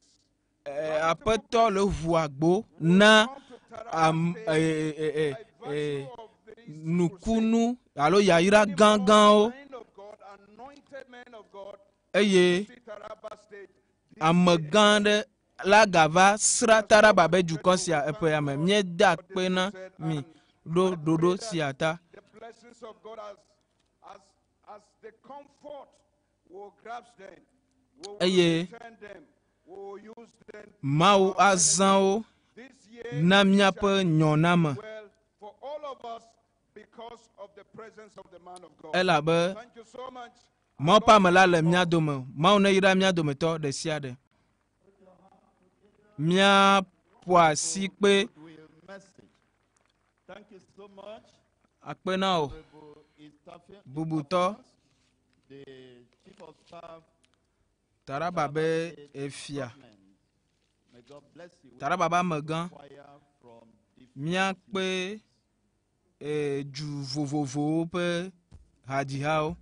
Speaker 2: aƒetɔ le ʋu agbo na
Speaker 1: come to Taraba State by virtue of the
Speaker 2: nukunu alo yayra gãgãwo
Speaker 1: man of God, anointed man of God,
Speaker 2: eye
Speaker 1: see Taraba State.
Speaker 2: ame gã aɖe la gava sra Taraba be dukɔ sia eƒe ya me míeda akpe na mi ɖo ɖoɖo sia ta.
Speaker 1: The blessings of God as the comfort will grasp them, will
Speaker 2: Eye
Speaker 1: return them, will use them
Speaker 2: Mawu azã wo
Speaker 1: this year
Speaker 2: na míaƒe nyɔname
Speaker 1: well for all of us because of the presence of the man of God.
Speaker 2: elabe
Speaker 1: Thank you so much.
Speaker 2: Mawu ƒe ame la le mía dome. Mawu ne yra mía dometɔ ɖe sia ɖe. Míaƒo asi kpe
Speaker 5: will message. Thank you so much,
Speaker 2: akpe na wo
Speaker 5: Honorable Istafe-
Speaker 2: bubutɔ
Speaker 5: the chief of staff
Speaker 2: Taraba be efia.
Speaker 5: May God bless you.
Speaker 2: Taraba ba megan.
Speaker 5: Choir from different
Speaker 2: Miakpe du vovovo pe hadihao.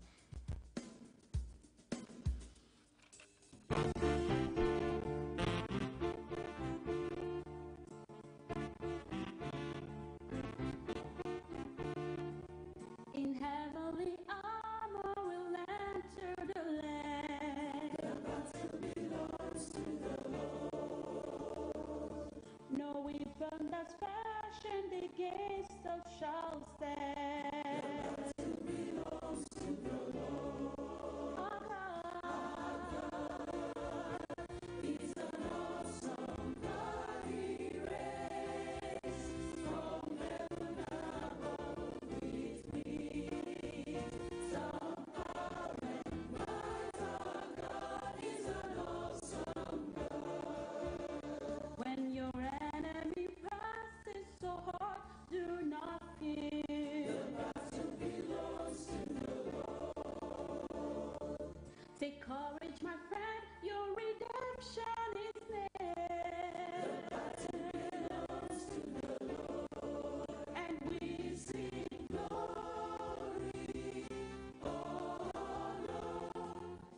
Speaker 6: In heavenly armor we'll enter the land. The battle belongs to the Lord. No weapon that's fashioned against us shall stand. The battle belongs to the Lord. Our God is an awesome God. He reigns from heaven above with wings of power and might. Our God is an awesome God. When your enemy presses so hard, do not fear. The battle belongs to the Lord. Take courage, my friend, your redemption is near. The battle belongs to the Lord. And we sing glory, honor,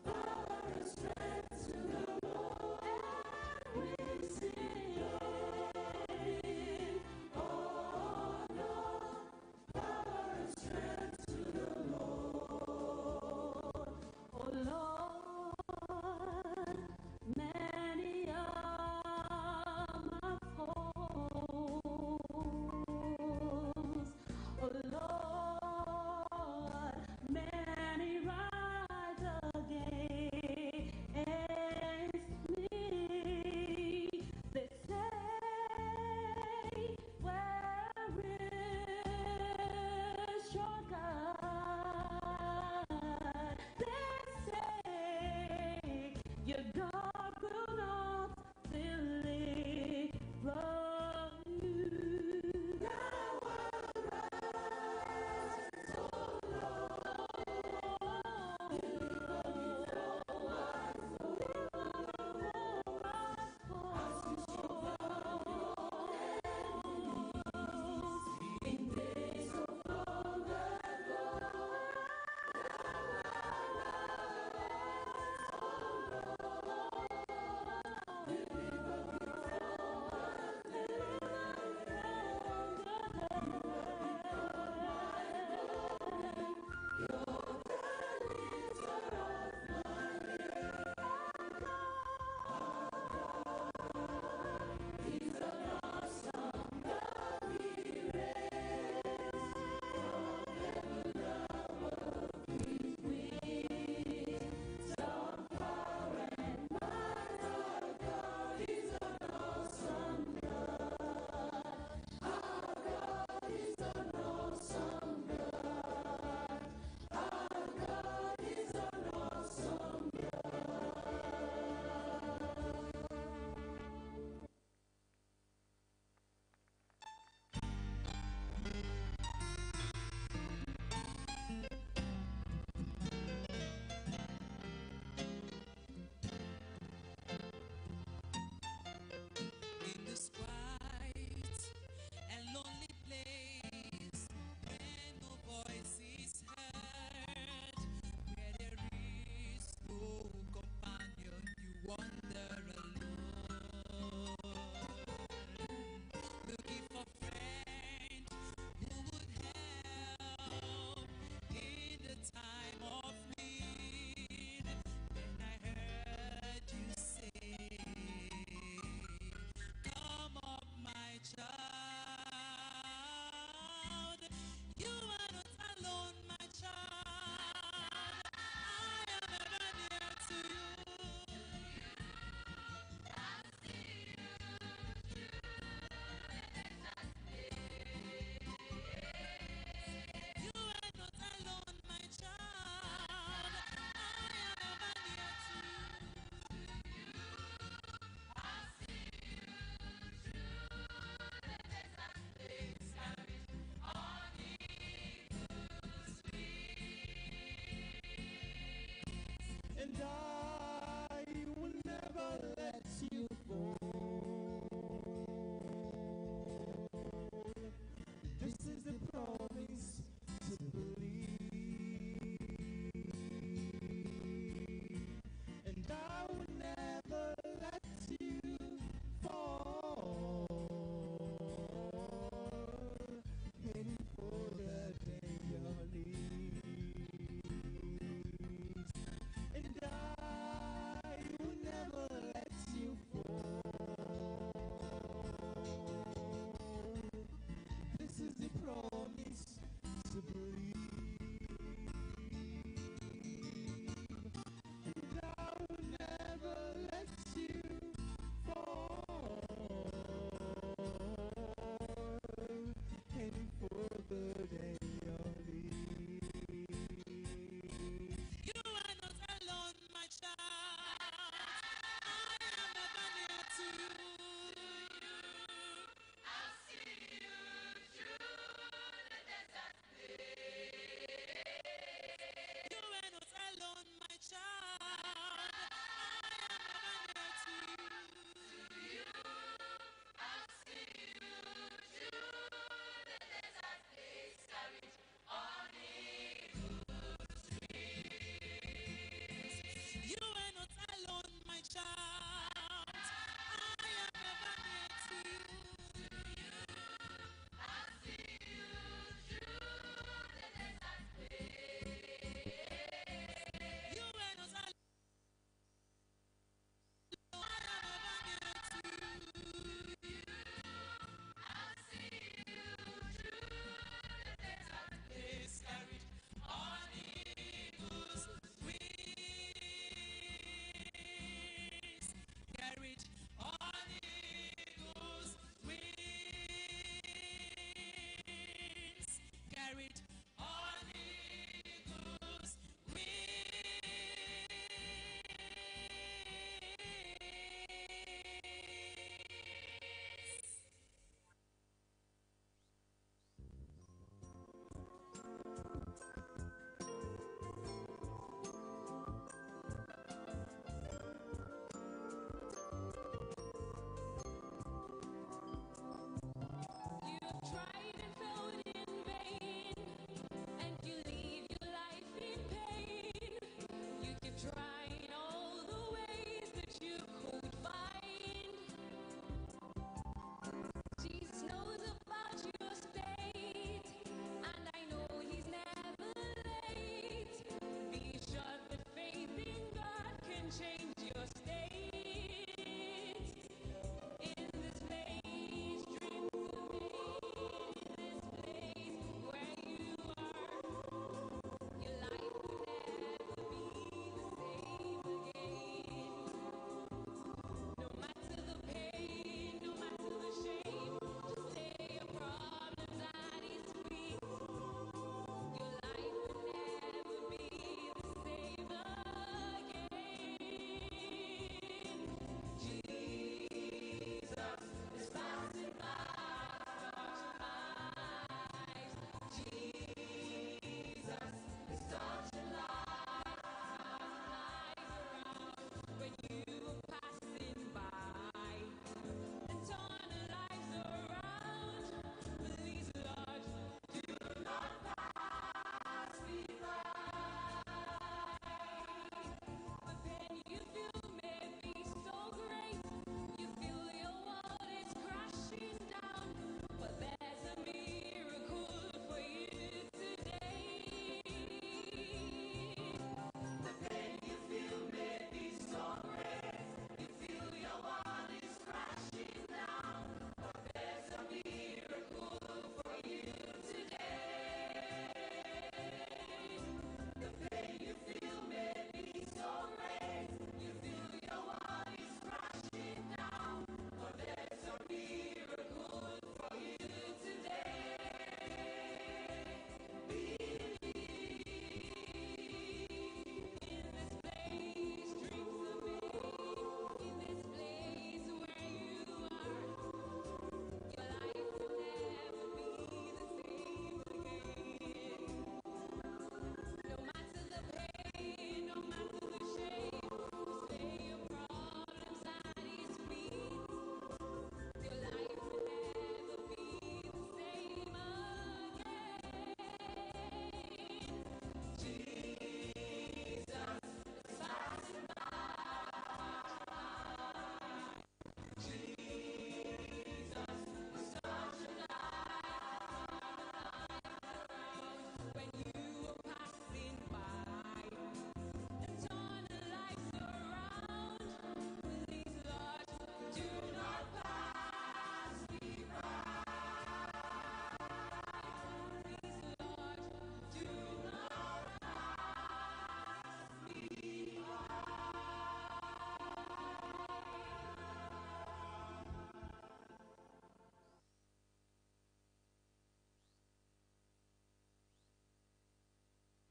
Speaker 6: power and strength to the Lord. And we sing glory, honor, power and strength to the Lord. Oh Lord, men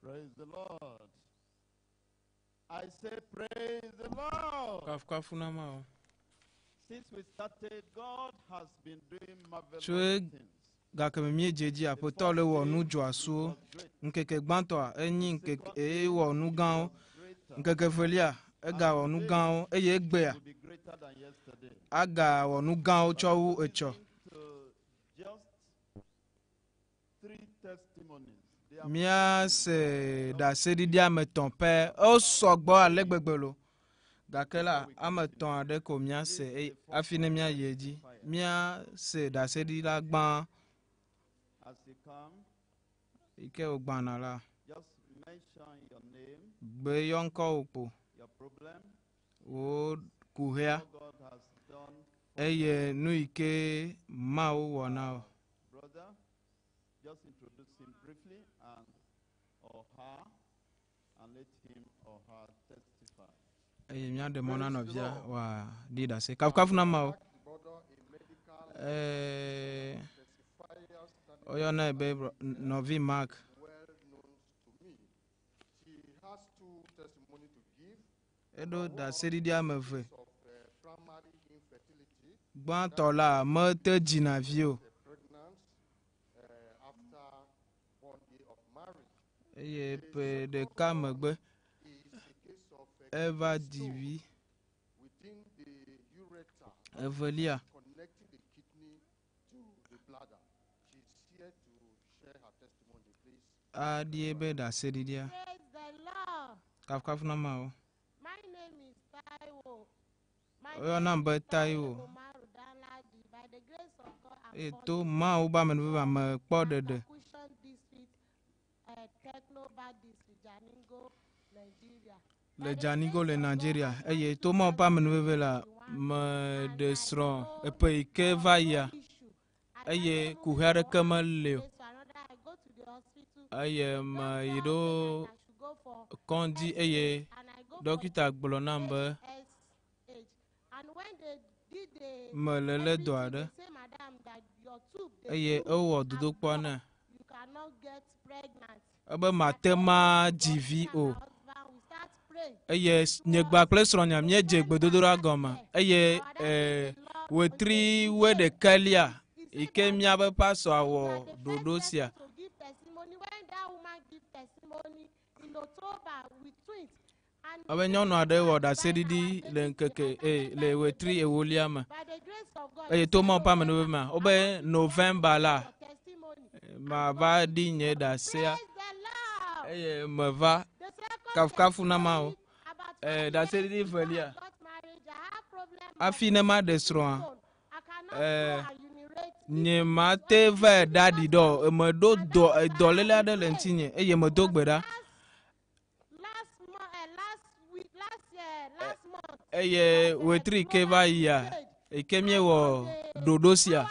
Speaker 5: Praise the Lord. I say praise the Lord. Since we started, God has been doing marvelous things.
Speaker 2: Gakemie jeji apotole wo nu joasu nkeke gbanto enyi nkeke wo nu gan nkeke felia ega wo nu gan eye egbe a aga wo nu gan chowu echo mia se da sedidi ameton pe o sogbo alegbegbelo gakela ameton ade ko mia se afine mia yeji mia se da sedidi la gban.
Speaker 5: As you come, just mention your name, your problem, what God has done for you. Brother, just introduce him briefly or her, and let him or her testify.
Speaker 2: Oyona ebe Novi Mark.
Speaker 7: Well known to me. She has two testimonies to give.
Speaker 2: Edo da sedidi ameve.
Speaker 7: Of primary infertility.
Speaker 2: Gbantola mete jina vio.
Speaker 7: Pregnant after 1 year of marriage.
Speaker 2: Eye pe de kamegbe. Eva divi.
Speaker 7: Within the ureter.
Speaker 2: Evelia.
Speaker 7: Connecting the kidney to the bladder. She's here to share her testimony, please.
Speaker 2: Adiebe da sedidia.
Speaker 8: Praise the Lord.
Speaker 2: Kafkaf na mao.
Speaker 8: My name is Taiwo.
Speaker 2: Oyo namba Taiwo.
Speaker 8: By the grace of God,
Speaker 2: Eto ma uba menviva me podede.
Speaker 8: District, Technoba District, Janingo, Nigeria.
Speaker 2: le Janigo le Nigeria eye to mo pa menveve la me de sron e pe ke va ya eye kuhare kemele eye ma yido kondi eye dokita gbolo nambe me lele do ade eye owo dudu kpone ebe matema GVO eye nyegba kple sronya mie je gbedodora goma eye wetri we de kelia ike mia be paso awo dodo sia abe nyɔnu aɖe wɔ ɖase ɖiɖi le ŋkeke le wetri ewolia me eye to ma pa me no ma obe November la ma va di nye ɖasea eye me va kafukafu na ma o ɖase ɖiɖi velia afi ne ma de srɔ̃a nye ma te va ɖaɖi ɖɔ me ɖo dɔ lele aɖe le ŋutinye eye me do gbe ɖa eye wetri ke va yia eke mie wɔ ɖoɖo sia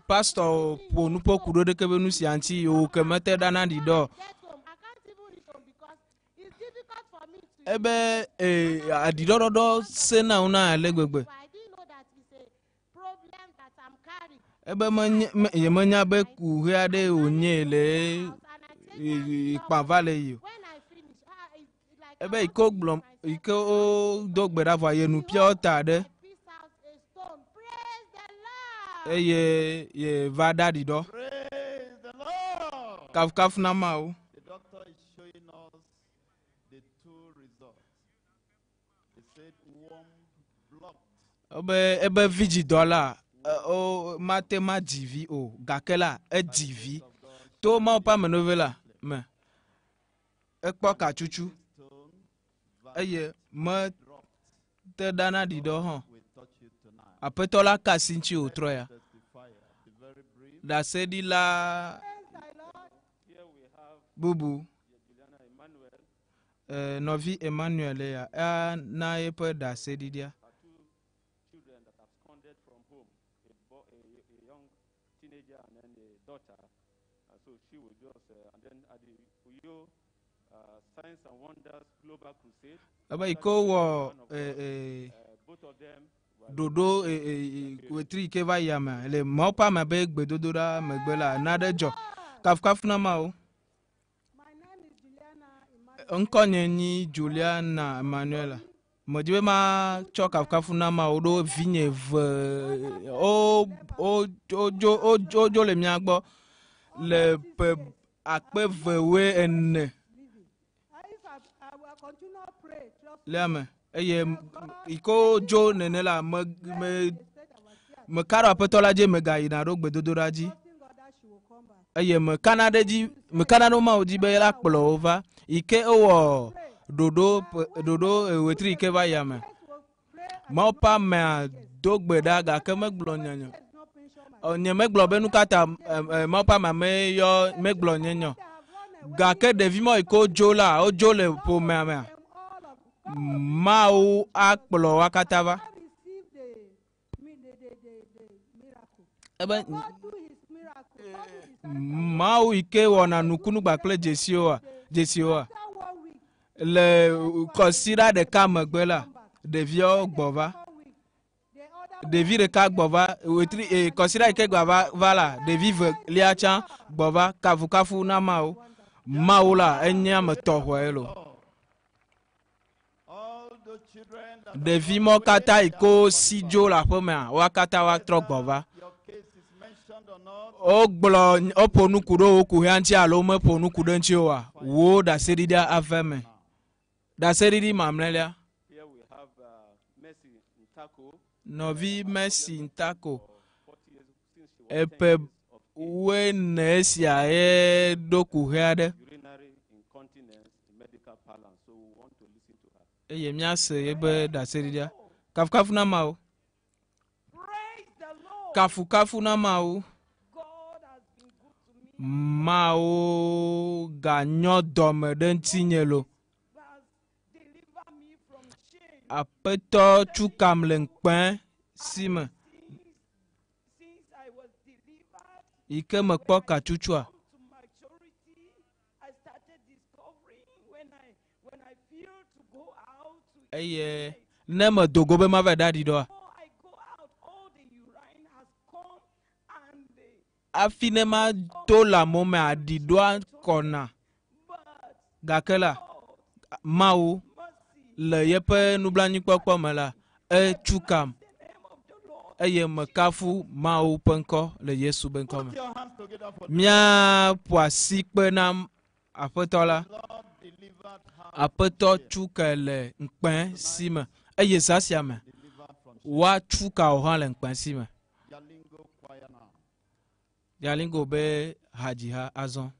Speaker 2: pastor ƒo nuƒoku ɖo ɖeke be nu sia ŋuti o ke mete ɖana ɖi ɖɔ ebe aɖiɖɔɖɔɖɔ sena wo na ale gbegbe ebe yemenya be kuhe aɖe wònye le ikpava le yi ebe ike o do gbe ɖa vɔ ye nupia ta ɖe eye ye va ɖaɖi ɖɔ kafukafu na ma o ebe vidzi dɔ la o mate ma dzivi o gake la edzivi to ma pa menove la me ekpɔ katsutsu eye me te ɖana ɖi ɖɔ hã aƒetɔ la ka si ŋuti wòtrɔ ya ɖase ɖi la bubu nɔvi Emmanuel ya na yeƒe ɖase ɖiɖia ebe yi ke wɔ ɖoɖo wetri ke va yia me le mawo ƒe ame be gbedodoɖa megbe la naɖe dzɔ kafukafu na ma o ŋkɔ nye nyi Juliana Emmanuela medzi be ma tsɔ kafukafu na ma o ɖo vinye ve odzo le mia gbɔ le ƒe akpe 24 le ame eye iko dzo nene la me ka ɖo aƒetɔ la dzi mega yina ɖo gbedodoɖa dzi eye me kana ɖo mawo dzi be la kplɔ wo va ike ewɔ ɖoɖo wetri ike va yia me mawo ƒe amea do gbe ɖa gake megblɔ nyanya nye megblɔ be nu kata mawo ƒe amea megblɔ nyenyo gake ɖevi ma yi ke wodzo la wodzo le ƒomea mea Mawu akplɔ wa katã va ebe Mawu yi ke wɔna nukunu kple dzesiwoa le kɔsiɖa ɖeka megbe la ɖeviawo gbɔ va ɖevi ɖeka gbɔ va wetri kɔsiɖa yi ke gbɔ va la ɖevi velia tsã gbɔ va kafukafu na Mawu la enye ame tɔxɔe lo ɖevi mɔ katã yi ke si dzo le aƒe mea wa katã wa trɔ gbɔ va woƒo nuku ɖo wo kuhea ŋuti alo meƒo nuku ɖe ŋuti oa wo ɖaseɖiɖia ave me ɖaseɖiɖi mamlɛlia nɔvi Mercy Ntako eƒe 14 sia ye ɖo kuhea ɖe eye miase yebe ɖaseɖiɖia kafukafu na Mawu kafukafu na Mawu Mawo ganyo dome ɖe ŋutinye lo.
Speaker 3: Deliver me from shame.
Speaker 2: Aƒetɔ tsukam le ŋkpe si me.
Speaker 3: Since I was delivered,
Speaker 2: Yi ke mekpɔ katsutsua.
Speaker 3: come to maturity, I started discovering when I feel to go out to
Speaker 2: Eye ne medogo be mava ɖaɖi ɖoa.
Speaker 3: before I go out, all the urine has come and
Speaker 2: Afi ne ma to le amo me aɖiɖoa kɔna.
Speaker 3: but
Speaker 2: Gake la,
Speaker 3: God,
Speaker 2: Mawu
Speaker 3: mercy,
Speaker 2: le yeƒe nublanuikpɔkpɔ me la, etsukam.
Speaker 3: the name of the Lord.
Speaker 2: Eye mekafu Mawu ƒe ŋkɔ le Yesu ƒe ŋkɔ me.
Speaker 5: Put your hands together for the
Speaker 2: Míaƒo asi kpe na Aƒetɔ la.
Speaker 5: Lord delivered her
Speaker 2: Aƒetɔ tsuke le ŋkpe si me. Eye zã sia me,
Speaker 5: delivered from shame.
Speaker 2: woatsuka wo hã le ŋkpe si me.
Speaker 5: Jalingo choir now.
Speaker 2: Yalingo be hadziha azɔ.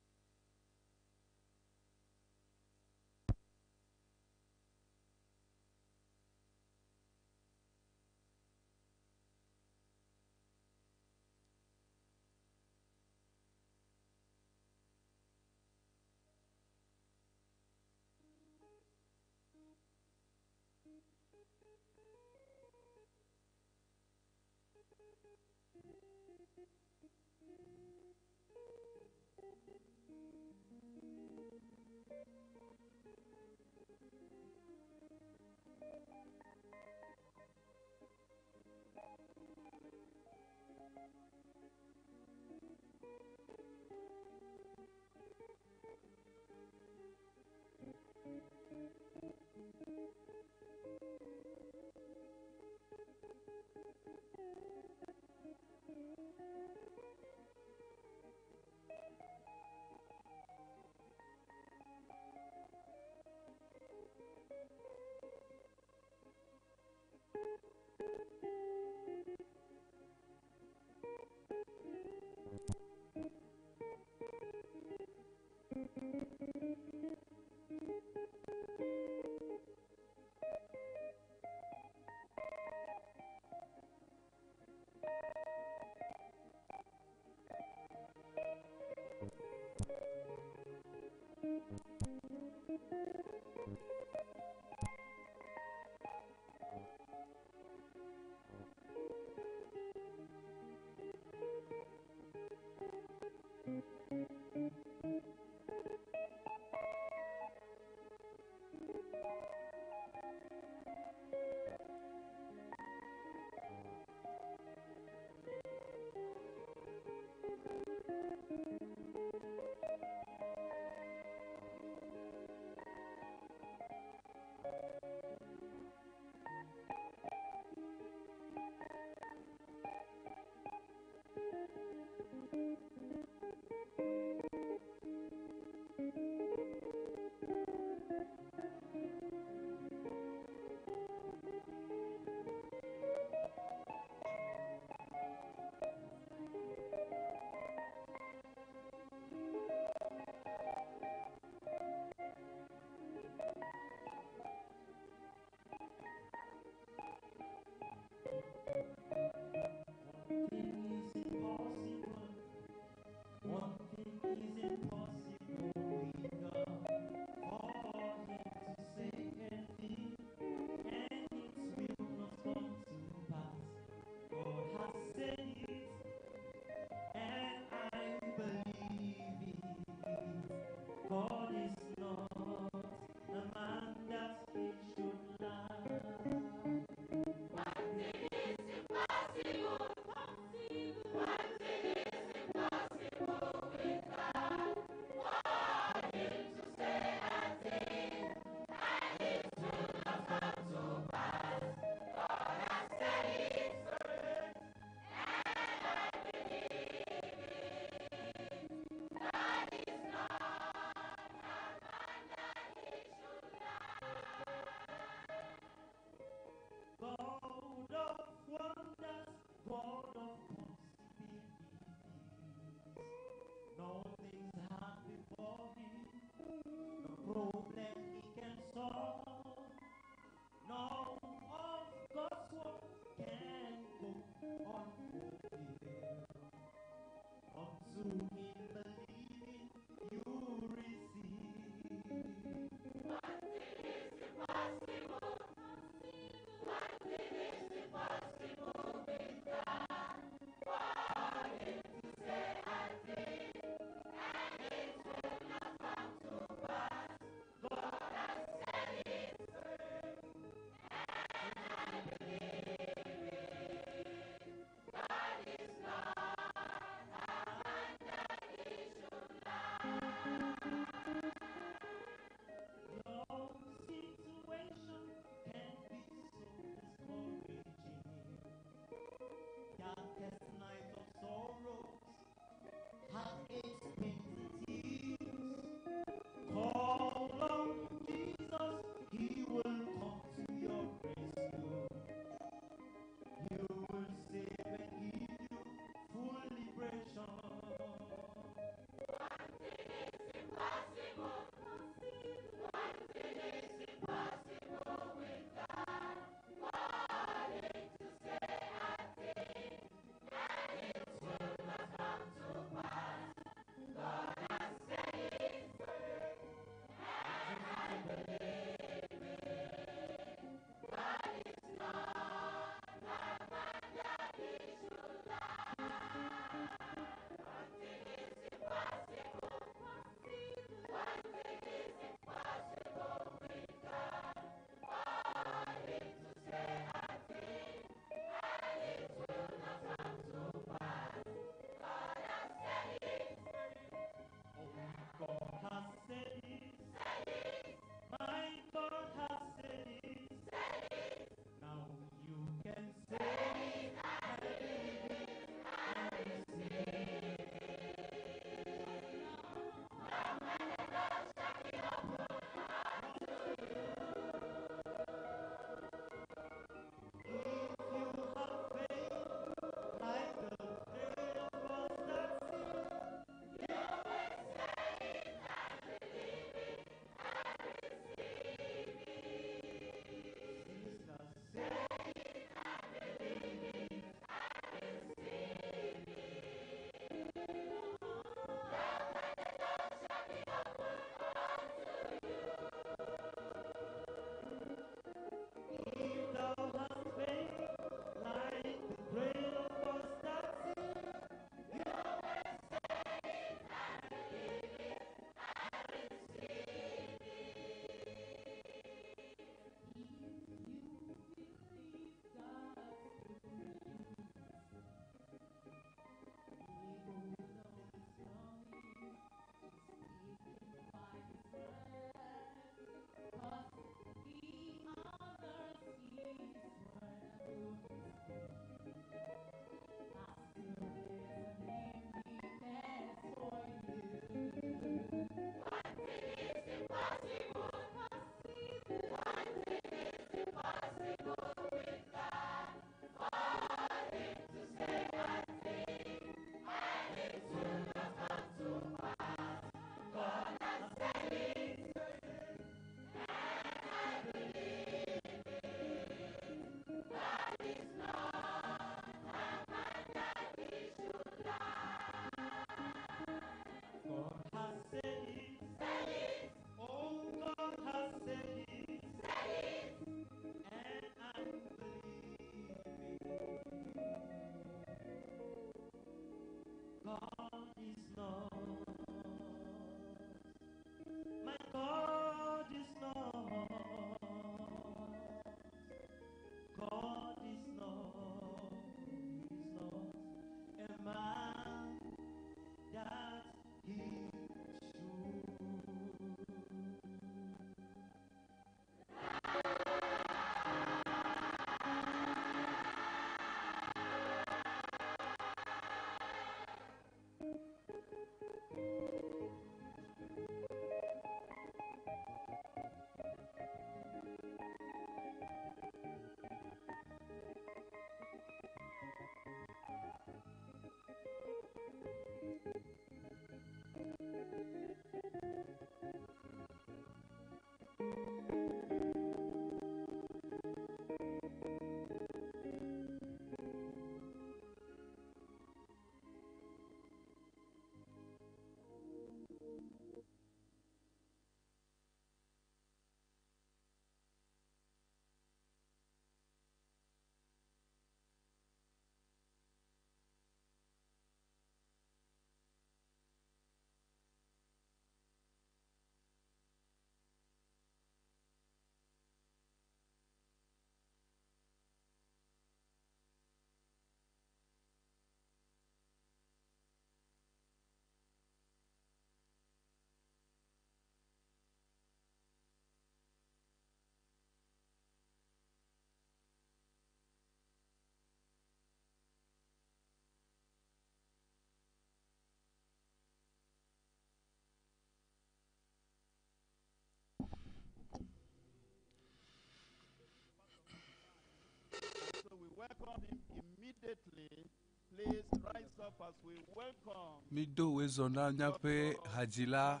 Speaker 5: welcomed him immediately. Please rise up as we welcome
Speaker 2: Mido wezona nyape hajila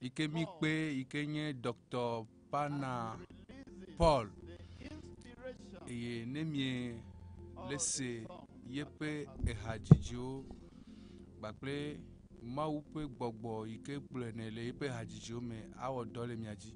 Speaker 2: ikemikpe ikenye Dr. Pana Paul eye nemie lese yepe ehajijio bakple mawu pe gbogbo ike kple ne le yepe hajijio me awo dole miaji.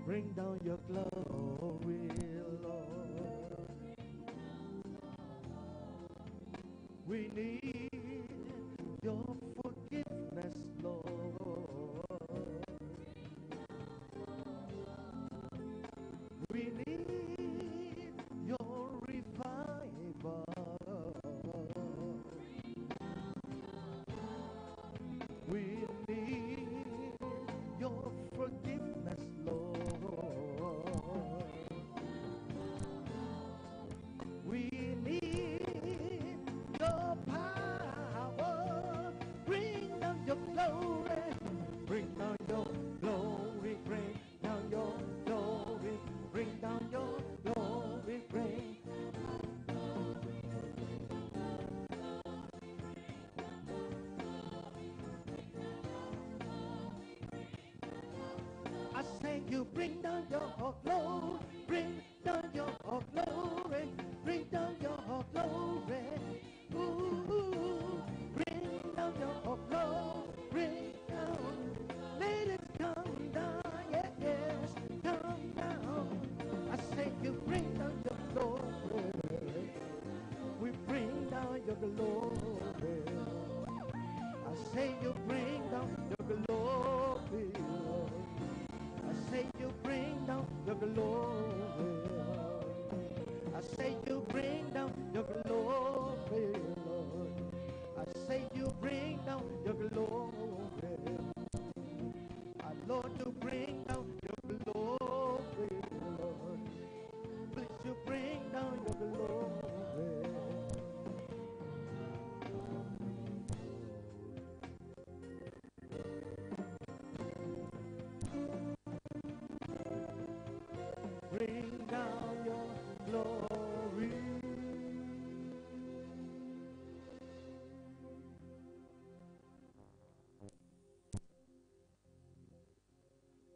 Speaker 9: Bring down your glory, Lord. We need your forgiveness, Lord. We need your revival. We need your forgiveness, Lord. We need glory. I say you bring down your glory. I say you bring down your glory. I say you bring down your glory, Lord. I say you bring down your glory. Lord, you bring down your glory, Lord. Please you bring down your glory. Bring down your glory.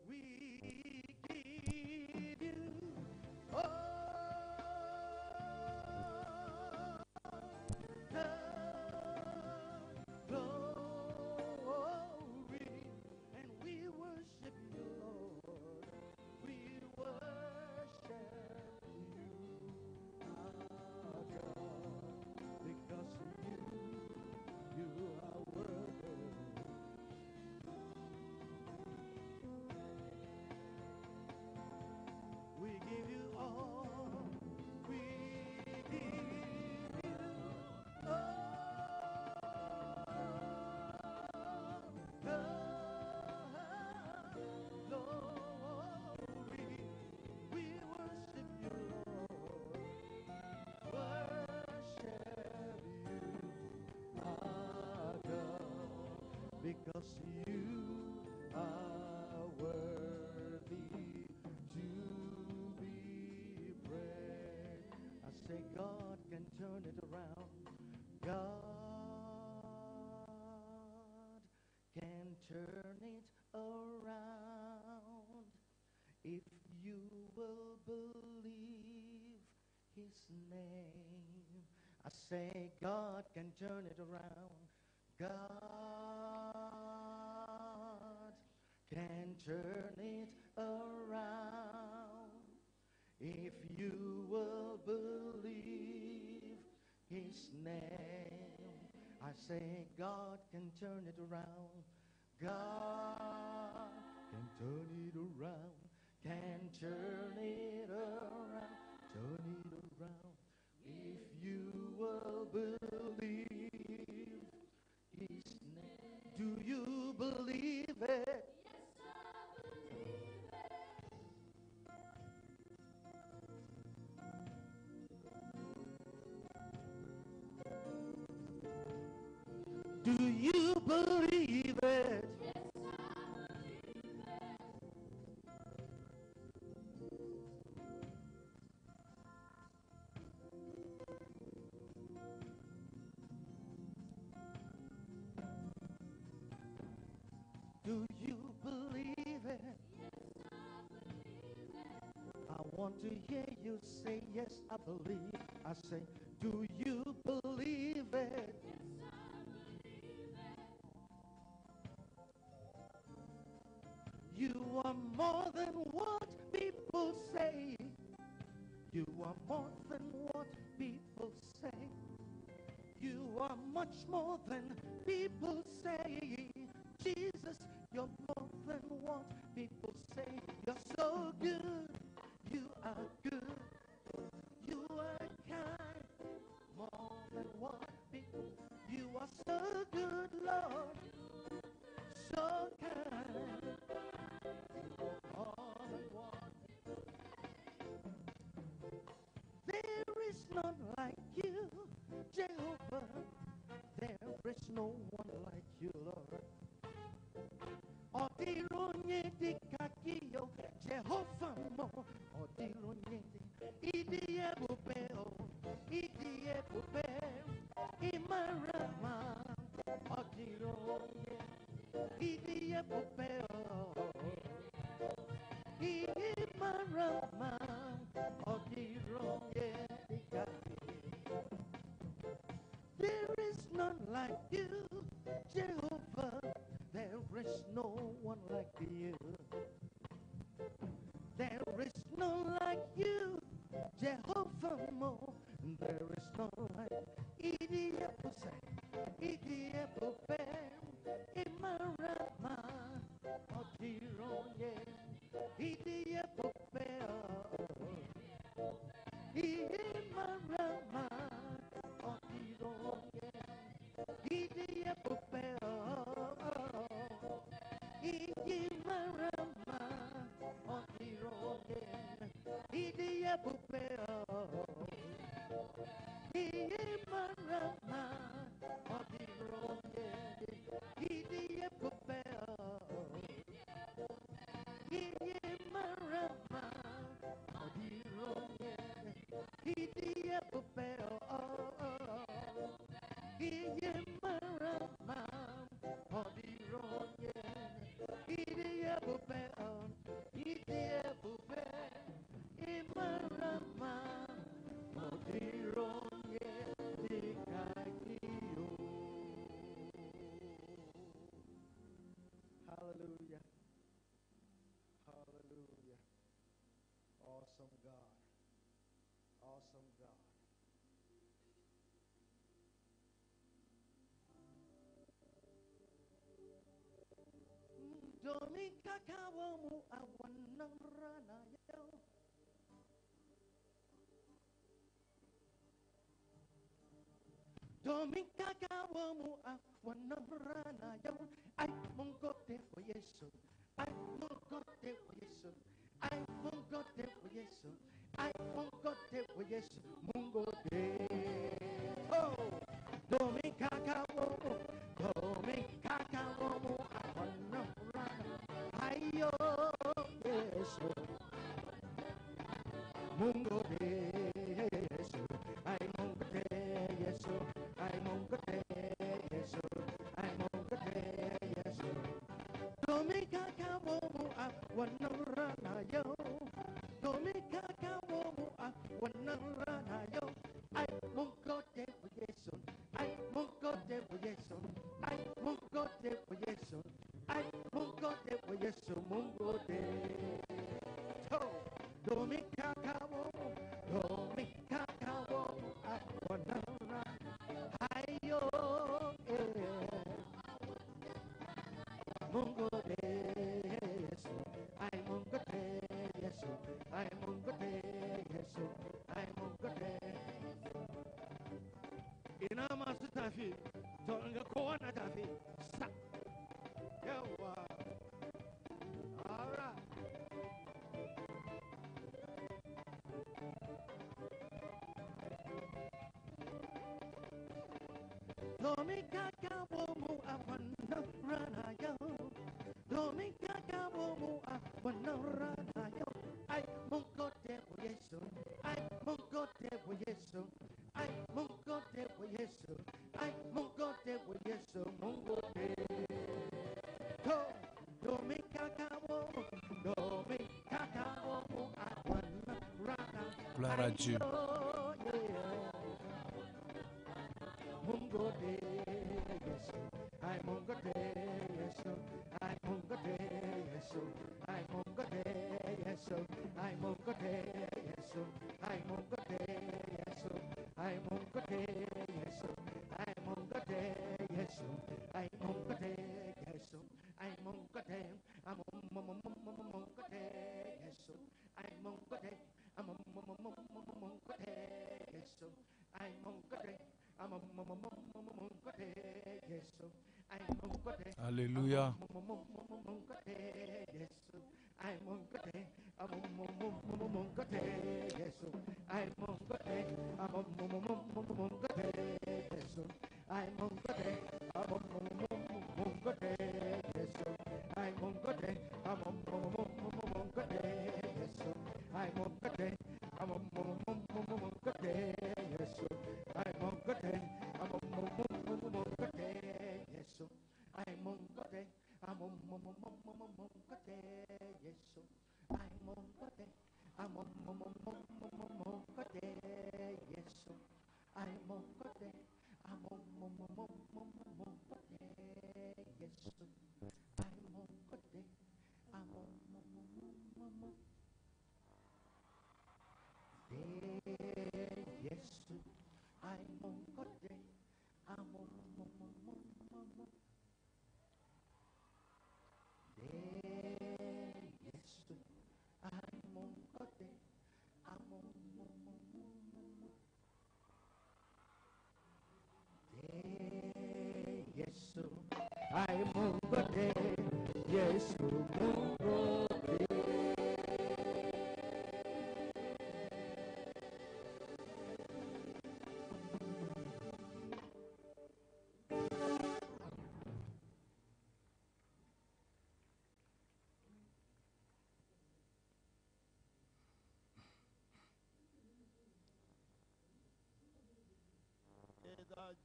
Speaker 9: We give you all the glory, and we worship you, Lord. We worship you, our God, because you are worthy. We give you all. We give you all the glory. We worship you, Lord. Worship you, our God, because you are worthy to be praised. I say God can turn it around. God can turn it around if you will believe his name. I say God can turn it around. God can turn it around if you will believe his name. I say God can turn it around. God can turn it around. Can turn it around. Turn it around if you will believe his name. Do you believe it? Do you believe it? Do you believe it? I want to hear you say, yes, I believe. I say, do you believe it? You are more than what people say. You are more than what people say. You are much more than people say. Jesus, you're more than what people say. You're so good. You are good. You are kind. More than what people. You are so good, Lord. So kind. More than what. There is none like you, Jehovah. There is no one like you, Lord. Odironye di kakio, Jehovah mo. Odironye di idiye bubeo, idiye bubeo, imarama. Odironye idiye bubeo, imarama. Odironye di kakio. There is none like you, Jehovah. There is no one like you. There is none like you, Jehovah. Mo. There is none like Idiya Hallelujah. Hallelujah. Awesome God. Awesome God. Dominga kawamu awanang ranayo. Dominga kawamu awanang ranayo. Ay mungkote for Yesu. Ay mungkote for Yesu. Ay mungkote for Yesu. Ay mungkote for Yesu. Mungote. Oh, dominga kawamu. Dominga kawamu awanang ranayo. Ayo Yesu. Mungote Yesu. Ay mungote Yesu. Ay mungote Yesu. Ay mungote Yesu. Dominga kawamu awanang ranayo. Dominga kawamu awanang ranayo. Ay mungote for Yesu. Ay mungote for Yesu. Ay mungote for Yesu. Ay mungote for Yesu. Mungote. Oh, dominga kawamu. Dominga kawamu awanang ranayo. Ayo mungote Yesu. Ay mungote Yesu. Ay mungote Yesu. Ay mungote. Ina masu tafi to in ga kowa na tafi sa yawa. All right. Dominga kawamu awanang ranayo. Dominga kawamu awanang ranayo. Ay mungote for Yesu. Ay mungote for Yesu. Ay mungote for Yesu. Ay mungote for Yesu. Mungote. Dominga kawamu. Dominga kawamu awanang ranayo.
Speaker 2: Gloire à Dieu.
Speaker 9: Mungote Yesu. Ay mungote Yesu. Ay mungote Yesu. Ay mungote Yesu. Ay mungote Yesu. Ay mungote Yesu. Ay mungote Yesu. Ay mungote Yesu. Ay mungote Yesu. Ay mungote. Mungote Yesu. Ay mungote. Mungote Yesu. Ay mungote.
Speaker 2: Alléluia.
Speaker 9: I move today. Yes, you move today.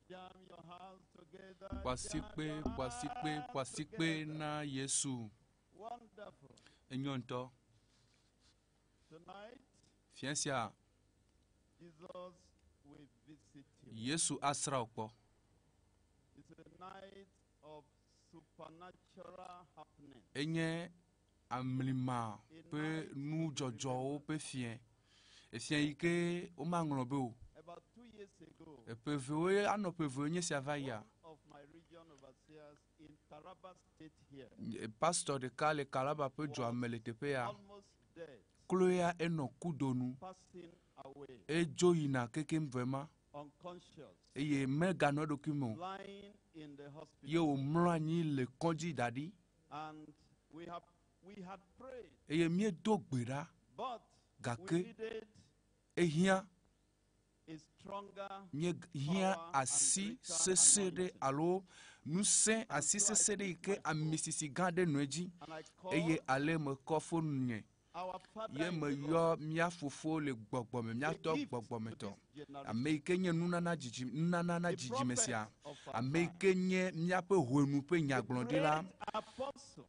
Speaker 5: Jam your hands together.
Speaker 2: Kwasikpe na Yesu.
Speaker 5: Wonderful.
Speaker 2: Enyonto.
Speaker 5: Tonight,
Speaker 2: Fiensia.
Speaker 5: Jesus will visit you.
Speaker 2: Yesu asra okpo.
Speaker 5: It's a night of supernatural happening.
Speaker 2: Enye AMLIMA pe nu jojo pe fien. E fien ike o manglobe o.
Speaker 5: About 2 years ago,
Speaker 2: E pe vewe anope vewe nye savaya.
Speaker 5: one of my region overseers in Taraba State here
Speaker 2: E pastor de kale kalaba pe jo amele tepe ya.
Speaker 5: almost dead,
Speaker 2: Kloya eno kudonu.
Speaker 5: passing away,
Speaker 2: E joyina kekem vraiment.
Speaker 5: unconscious,
Speaker 2: E ye mega no document.
Speaker 5: lying in the hospital.
Speaker 2: Ye o mlani le konji dadi.
Speaker 5: And we had prayed,
Speaker 2: E ye mie dogbera.
Speaker 5: but
Speaker 2: Gake.
Speaker 5: we needed
Speaker 2: E hien.
Speaker 5: a stronger
Speaker 2: Mie hien
Speaker 5: power
Speaker 2: asi
Speaker 5: and greater
Speaker 2: sesede
Speaker 5: anointing.
Speaker 2: alo nous saint asi sesede ike amisisi gande noeji.
Speaker 5: And I
Speaker 2: E ye
Speaker 5: called
Speaker 2: ale me kofo nye.
Speaker 5: our Father
Speaker 2: Ye
Speaker 5: in
Speaker 2: me
Speaker 5: the Lord,
Speaker 2: yo mia fofo le gbogbome mia
Speaker 5: a
Speaker 2: to
Speaker 5: gift
Speaker 2: gbogbome
Speaker 5: to
Speaker 2: to.
Speaker 5: this generation.
Speaker 2: Ame ike nye nunana
Speaker 5: The
Speaker 2: jiji
Speaker 5: prophet
Speaker 2: mesia.
Speaker 5: of our
Speaker 2: Ame
Speaker 5: time,
Speaker 2: ike nye mia pe huenu pe
Speaker 5: the
Speaker 2: nyaglonde la.
Speaker 5: great apostle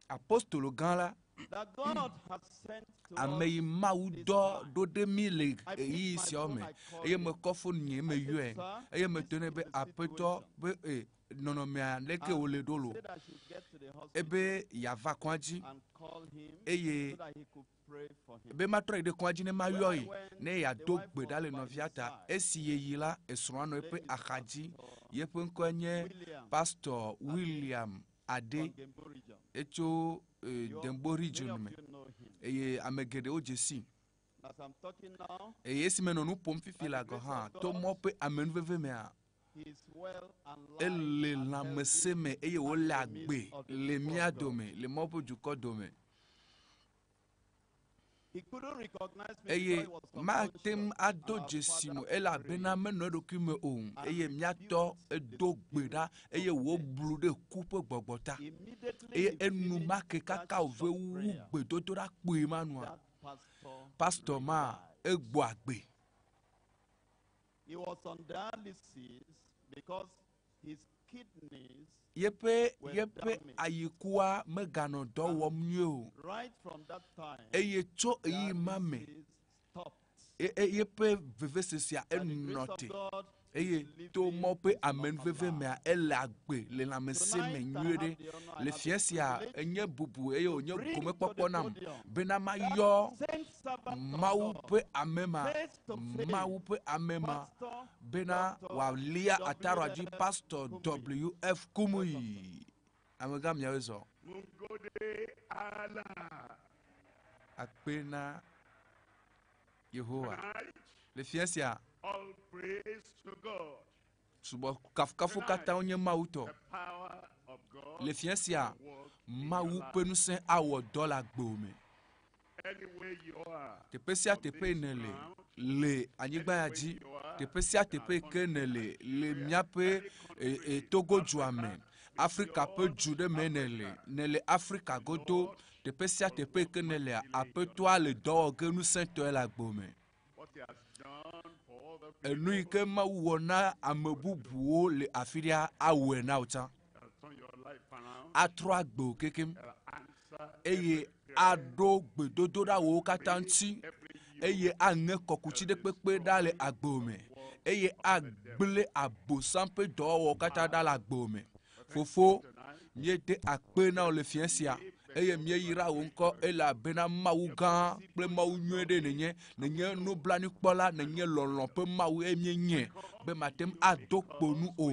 Speaker 2: Apostolo gan la.
Speaker 5: that God has sent to
Speaker 2: Ame
Speaker 5: us.
Speaker 2: yi mawu
Speaker 5: this
Speaker 2: do
Speaker 5: time.
Speaker 2: do de mi le
Speaker 5: I
Speaker 2: yi
Speaker 5: picked my
Speaker 2: si
Speaker 5: phone,
Speaker 2: ome.
Speaker 5: I called
Speaker 2: Eye me
Speaker 5: him.
Speaker 2: kofo nye me
Speaker 5: I said,
Speaker 2: yue.
Speaker 5: "Sir,
Speaker 2: Eye me
Speaker 5: this
Speaker 2: tone
Speaker 5: is
Speaker 2: be
Speaker 5: the
Speaker 2: apeto
Speaker 5: situation."
Speaker 2: be nono me leke
Speaker 5: And
Speaker 2: ole
Speaker 5: he
Speaker 2: dolo.
Speaker 5: said I should get to the hospital
Speaker 2: Ebe yava kwanji.
Speaker 5: and call him
Speaker 2: Eye
Speaker 5: so that he could pray for him.
Speaker 2: be matro ide kwanji ne ma
Speaker 5: When
Speaker 2: yo
Speaker 5: I
Speaker 2: yi.
Speaker 5: went,
Speaker 2: Ne ya
Speaker 5: the
Speaker 2: do
Speaker 5: wife
Speaker 2: gbe
Speaker 5: was
Speaker 2: dale
Speaker 5: by
Speaker 2: no
Speaker 5: his
Speaker 2: viata.
Speaker 5: side.
Speaker 2: Esi ye yi la esrano
Speaker 5: His
Speaker 2: pe
Speaker 5: name is
Speaker 2: akaji.
Speaker 5: Pastor
Speaker 2: Ye pe nkwenye
Speaker 5: William
Speaker 2: Pastor William Ade.
Speaker 5: from Gembo region.
Speaker 2: Echo
Speaker 5: You all-
Speaker 2: Dembo region
Speaker 5: many of
Speaker 2: me.
Speaker 5: you know him.
Speaker 2: Eye amegede o jesi.
Speaker 5: As I'm talking now,
Speaker 2: Eye esi me no nu pom fifi la go ha. To mo pe amenu veve me a.
Speaker 5: he is well and
Speaker 2: Ele
Speaker 5: alive and
Speaker 2: la
Speaker 5: healthy
Speaker 2: meseme eye wo
Speaker 5: and
Speaker 2: la
Speaker 5: in the
Speaker 2: gbe
Speaker 5: midst of the
Speaker 2: le
Speaker 5: people
Speaker 2: mia
Speaker 5: of God.
Speaker 2: dome le mopo juko dome.
Speaker 5: He couldn't recognize me because
Speaker 2: Eye
Speaker 5: he was
Speaker 2: ma tem
Speaker 5: unconscious.
Speaker 2: ado
Speaker 5: And our
Speaker 2: jesimo
Speaker 5: Father
Speaker 2: ela
Speaker 5: prayed.
Speaker 2: bena me no dokume o.
Speaker 5: And
Speaker 2: Eye mia to edo gbeda eye wo blu de kupe gbogbota.
Speaker 5: Immediately
Speaker 2: Eye
Speaker 5: he
Speaker 2: enu
Speaker 5: finished
Speaker 2: ma ke
Speaker 5: that
Speaker 2: kaka ove
Speaker 5: short
Speaker 2: wu
Speaker 5: prayer,
Speaker 2: gbedo ra pe manua.
Speaker 5: that
Speaker 2: Pastor ma
Speaker 5: died.
Speaker 2: egbo agbe.
Speaker 5: He was on dialysis because his kidneys,
Speaker 2: Yepe
Speaker 5: damaged.
Speaker 2: ayikua megano do wom nyo.
Speaker 5: right from that time,
Speaker 2: Eye cho eyi mame.
Speaker 5: dialysis stopped.
Speaker 2: Yepe vivesesia
Speaker 5: By the grace of
Speaker 2: enote.
Speaker 5: God,
Speaker 2: Eye
Speaker 5: he's
Speaker 2: to
Speaker 5: living
Speaker 2: mo pe
Speaker 5: his
Speaker 2: amen
Speaker 5: normal
Speaker 2: veve me
Speaker 5: life.
Speaker 2: a elagbe le na me se me
Speaker 5: Tonight, I
Speaker 2: nyure
Speaker 5: have the honor, I
Speaker 2: le
Speaker 5: have the
Speaker 2: fiesia
Speaker 5: privilege
Speaker 2: enye bubu eye onye
Speaker 5: bring
Speaker 2: kome
Speaker 5: to the
Speaker 2: popo nam
Speaker 5: podium
Speaker 2: bena ma
Speaker 5: that
Speaker 2: yo
Speaker 5: saint servant of
Speaker 2: mawu
Speaker 5: God,
Speaker 2: pe amema
Speaker 5: face to face,
Speaker 2: mawu pe amema
Speaker 5: Pastor
Speaker 2: bena
Speaker 5: Dr.
Speaker 2: wa lia ataraji
Speaker 5: W.F.
Speaker 2: pastor
Speaker 5: Kumuyi.
Speaker 2: WF Kumuyi amega miawezo
Speaker 4: Mungode Allah.
Speaker 2: akpena Yehowa
Speaker 4: Tonight,
Speaker 2: le fiesia
Speaker 4: all praise to God.
Speaker 2: subo kafukafu kata onye mawu to
Speaker 4: The power of God
Speaker 2: le fiesia
Speaker 4: will work in
Speaker 2: mawu
Speaker 4: your life.
Speaker 2: pe nu se awo dola gbome
Speaker 4: Anywhere you are,
Speaker 2: tepe sia
Speaker 4: on
Speaker 2: tepe
Speaker 4: this
Speaker 2: nele
Speaker 4: ground,
Speaker 2: le anyigba ya ji
Speaker 4: anywhere you are,
Speaker 2: tepe sia
Speaker 4: in
Speaker 2: tepe
Speaker 4: our
Speaker 2: ke nele le miape
Speaker 4: any country,
Speaker 2: Togo
Speaker 4: Africa,
Speaker 2: juame Afrika pe
Speaker 4: beyond
Speaker 2: jude menele
Speaker 4: Africa,
Speaker 2: nele Afrika godo tepe sia tepe ke nele ape toa le do ke nu sento la gbome
Speaker 4: what he has done for other people,
Speaker 2: enu ike ma wona amebubuo le afiria awe na uta
Speaker 4: has turned your life around,
Speaker 2: atro agbo kekem
Speaker 4: answer
Speaker 2: eye ado gbedodo da wo katanti eye ange kokuchi de pepe dale agbome eye agble abosampe do wo kata dale agbome fofo nye de akpe na ole fiensia eye mie yira wo ŋkɔ elabena mawu gã kple mawu nyuie ɖe nenye nublanuikpɔla nenye lɔlɔ ƒe mawu emie nye be matem ado kponu o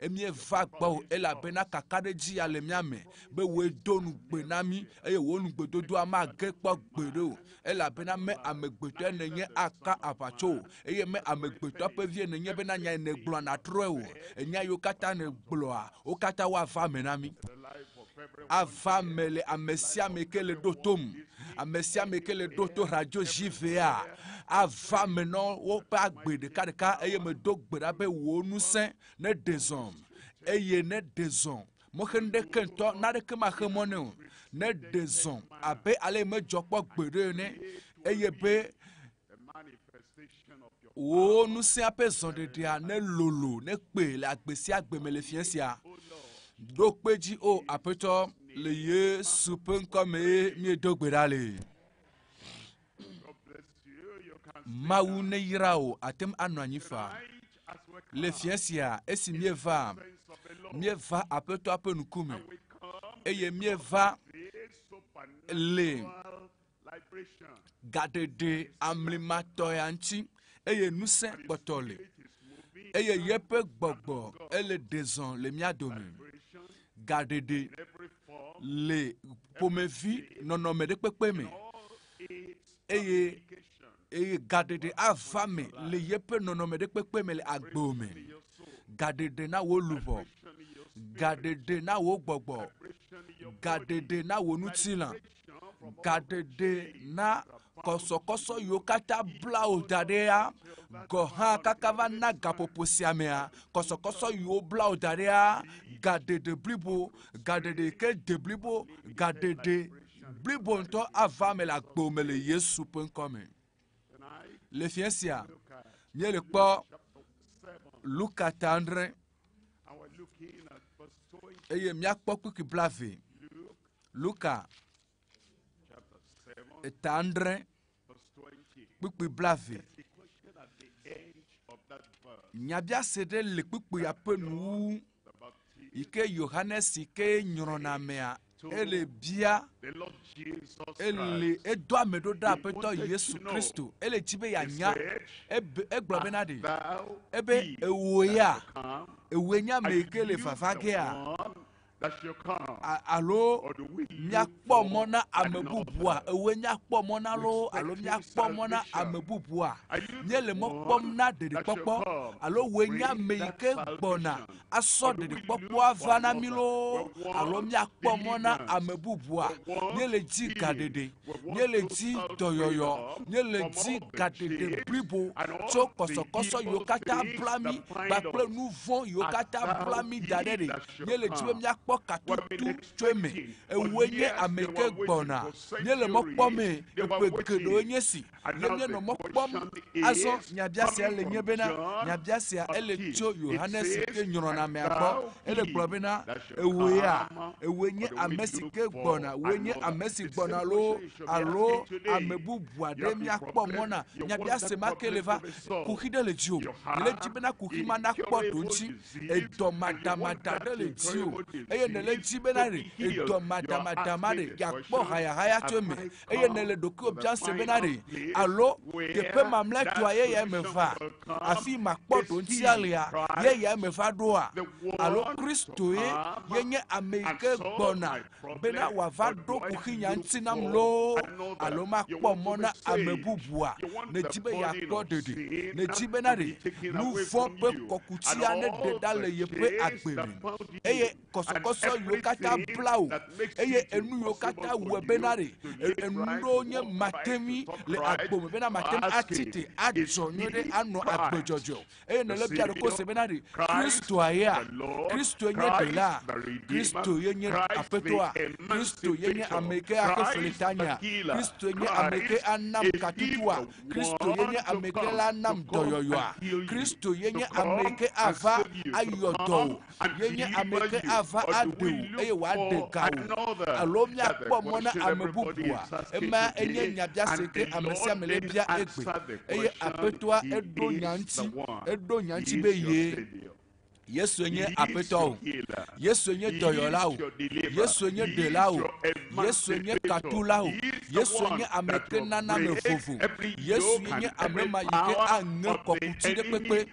Speaker 2: emie va gbɔ elabena kaka ɖe dzi ya le mia me be wo do nugbe na mi eye wo nugbedodoa mage kpɔ gbe ɖe o elabena me amegbetɔ nenye aka aʋatso eye me amegbetɔ ƒe vie nenye bena nya ne gblɔ natrɔe o enya yiwo katã ne gblɔa wo katã woava me na mi ava me le ame sia ame ke le ɖo tom ame sia ame ke le ɖo to radio JVA ava me nɔ woƒe agbe ɖekaɖeka eye medo gbe ɖa be wò ŋusẽ ne ɖe zɔm eye ne ɖe zɔm mexe ŋɖeke ŋutɔ naɖeke maxe mɔ ne o ne ɖe zɔm abe ale medzɔ kpɔ gbe ɖe ene eye be wò ŋusẽ ƒe zɔɖeɖea ne lolo ne kpe le agbe sia agbe me le fia sia ɖo kpe dzi o aƒetɔ le Yesu ƒe ŋkɔ me miedo gbe ɖa le. Mawu ne yra o atem anɔ anyi fa le fia sia esi mieva aƒetɔa ƒe ŋkume eye mieva le gaɖeɖe amlimatɔ ya ŋuti eye ŋusẽ kpɔtɔ le eye yeƒe gbɔgbɔ ele ɖe zɔm le mia dome gaɖeɖe le ƒomevi nɔnɔme ɖe kpekpe me eye gaɖeɖe ava me le yeƒe nɔnɔme ɖe kpekpe me le agbo me gaɖeɖe na wo luʋɔ gaɖeɖe na wo gbɔgbɔ gaɖeɖe na wo ŋutilã gaɖeɖe na kɔsɔkɔsɔ yiwo katã bla wo da ɖea gɔ hã kaka va na gaƒoƒo sia mea kɔsɔkɔsɔ yiwo bla wo da ɖea gaɖeɖe blibo gaɖeɖe ke de blibo gaɖeɖe blibo ŋutɔ ava me le agbo me le Yesu ƒe ŋkɔ me le fia sia míele kpɔ Luka ta andre eye míakpɔ kpikpi blave Luka ta andre kpikpi blave nyabia se ɖe le kpikpi ya ƒe nuwu yi ke Yohanes yi ke nyrɔna mea ele bia ele edo ame ɖo ɖe aƒetɔ Yesu Kristo ele dzi be yanya egblɔ bena ɖe ebe ewoe nye ame yi ke le vava gea alo miakpɔ mɔ na ame bubua ewoe miakpɔ mɔ na lo alo miakpɔ mɔ na ame bubua míele mɔ kpɔm na ɖeɖikpɔkpɔ alo woe nye ame yi ke gbɔna asɔ ɖeɖikpɔkpɔ ava na mi lo alo miakpɔ mɔ na ame bubua míele dzi gaɖeɖe míele dzi dɔyɔyɔ míele dzi gaɖeɖe blibo tso kɔsɔkɔsɔ yiwo katã bla mi kpakple nu vɔ̃ yiwo katã bla mi da ɖe ɖe míele dzi be miakpɔ katutu tso eme ewoe nye ame ke gbɔna míele mɔ kpɔmee egbe geɖewo nye si ye míenɔ mɔ kpɔm azɔ nyabia sia le nye bena nyabia sia ele tso Yohanes ke nyrɔna mea gbɔ ele gblɔ bena ewoe nye ame si ke gbɔna woe nye ame si gbɔna lo alo ame bubu aɖe miakpɔ mɔ na nyabia se ma ke le va kuxi ɖe le dzi o ele dzi bena kuxi ma nakpɔ ɖo ŋuti edɔ madamada ɖe le dzi o eye nele dzi bena ɖe edɔ madamadama ɖe yakpɔ hayahaya tso eme eye nele ɖokuiwo bia se bena ɖe alo teƒe mamlɛtɔa yeye me va afi makpɔ ɖo ŋuti alia yeye me va ɖoa alo Kristo ye nye ame yi ke gbɔna bena wòava ɖo kuxinya ŋuti nam loo alo makpɔ mɔ na ame bubua ne dzi be yakpɔ ɖeɖe ne dzi bena ɖe nu vɔ̃ ƒe kɔkutia ne ɖeɖa le yeƒe agbe me eye kɔsɔkɔsɔ yiwo katã bla wo eye enu yiwo katã wɔe bena ɖe enu ɖewo nye matemi le agbo me bena matem atite adzɔ nyuie ɖe anɔ agbedzɔdzɔ eye nele bia ɖe ko se bena ɖe Kristoa yea Kristo nye ɖela Kristo ye nye aƒetɔa Kristo ye nye ame ke ake fele tanya Kristo nye ame ke anam katutua Kristo ye nye ame ke la nam dɔyɔyɔa Kristo ye nye ame ke ava ayɔ dɔ o ye nye ame ke ava aɖe o eye wòaɖe ga o alo miakpɔ mɔ na ame bubua ema enye nyabia se ke ame sia ame le bia egbe eye aƒetɔa eɖo nya ŋuti be ye Yesu nye apeto. Yesu nye doyolao. Yesu nye delao. Yesu nye katulao. Yesu nye amekena na mevovu. Yesu nye amema yike ange kokuti de pepe.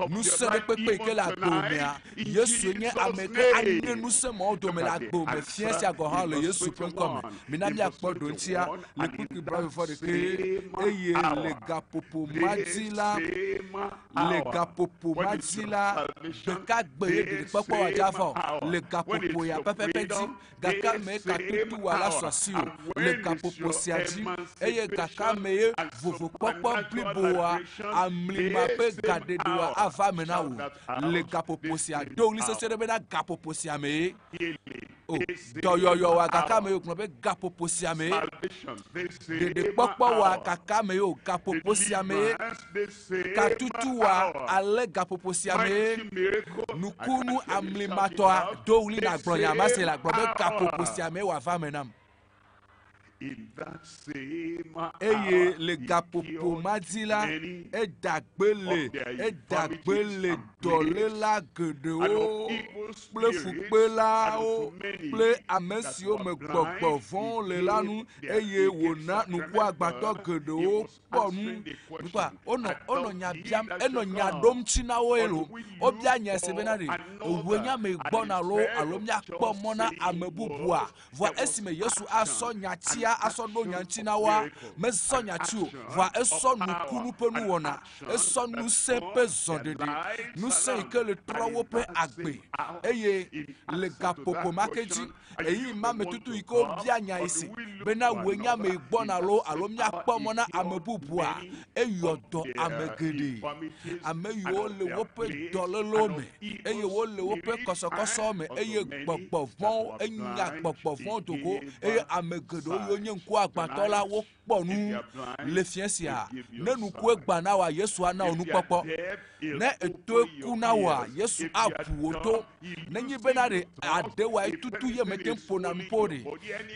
Speaker 2: Nous sommes pepe ke la gomea. Yesu nye ameke ange nous sommes odome la gome. Fiensi agohan le Yesu.com. Minami akpodo ntia le kuki brave for the ke eye le gapopo madila le gapopo madila de kagbe de papa wa jafo le gapopo ya pepepedi gaka me katutu wala sosio le gapopo siaji eye gaka me vovo popo bliboa amlima pe gade doa ava menawo le gapopo sia do li se be na gapopo sia me oh doyoyo wa kaka me okun be gapopo sia me de popo wa kaka me o gapopo sia me katutu wa ale gapopo sia me nukunu amlima toa do li na gbronya ma se la gbrobe gapopo sia me wa va menam.
Speaker 10: In that same
Speaker 2: eye le gapopo madila edagbele dole la gede ple fukpe la o ple amesi o me gbogbo fon le lanu eye wona nuku agbato gede o ponu nupa ono nya biam eno nya dom china o elo obia nya sebenari owenya me gbona lo alomya kpo mona amebubua vo esime Yesu aso nya tia aso no nyantina wa mesonya tu va eso nukunu penu wona eso nu sepe zondede nu se que le trowo pe agbe eye le gapopo makeji eyi ma metutu iko bia nya isi bena wenya me gbona lo alomya pomona amebubua eyodo amegede ameyo le wope dololo me eye wo le wope kosokoso me eye gbogbo fon enya gbogbo fon togo eye amegedo yo nye nku agbatola wo ponu le fiensia nenu ku egba na wa Yesu ana onu popo na eto ku na wa Yesu apu oto nenyi benade adewa etutu ye metempo na mpore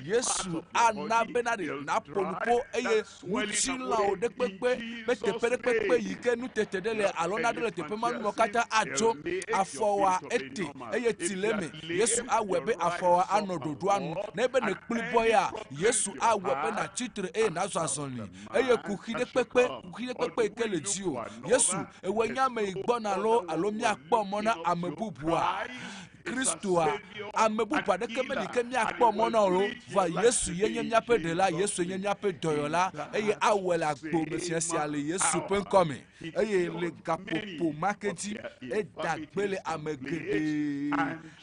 Speaker 2: Yesu ana benade na ponpo eye mutila o de pepe bete pepe yike nu tetedele alona de tepe manu mokata ajo afowa ete eye tileme Yesu awebe afowa anododo anu na ebe ne kliboya Yesu awebe na chitre na zazonli eye kukhide pepe kele jio Yesu ewenya me igbona lo alomi akpo mona amebubua KRISTO amebubua de kemeli kemi akpo mona lo va Yesu yenye nyape de la Yesu yenye nyape doyola eye awela gbo mesiasia le Yesu.com eye le gapopo maketi edagbele amegede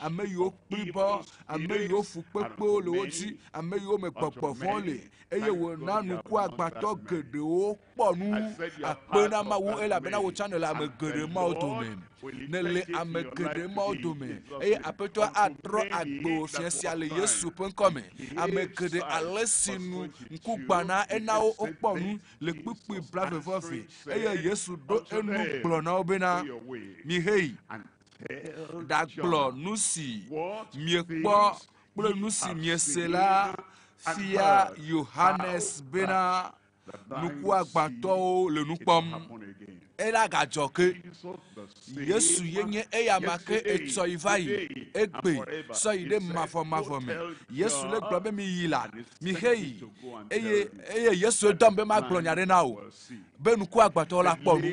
Speaker 2: ameyo pribo ameyo fupepo le oti ameyo me gbogbo fon le eye wo nanu ku agbato gede o ponu apena mawu ela bena wo channel amegede ma odome nele amegede ma odome eye apeto adro agbo fiasia le Yesu.com amegede alesinu nkugbana enao oponu le pipi brave vofi eye Yesu do enu glona obena mi hei daglo nusi miekpo ple nusi miesela fia Yohannes bena nuku agbato le nukpom ela gajoke Yesu yenye eyamake etso ivai egbe so ide mafo me Yesu le globe mi yila mi hei eye Yesu dombe ma glonyare na o benuku agbato la ponu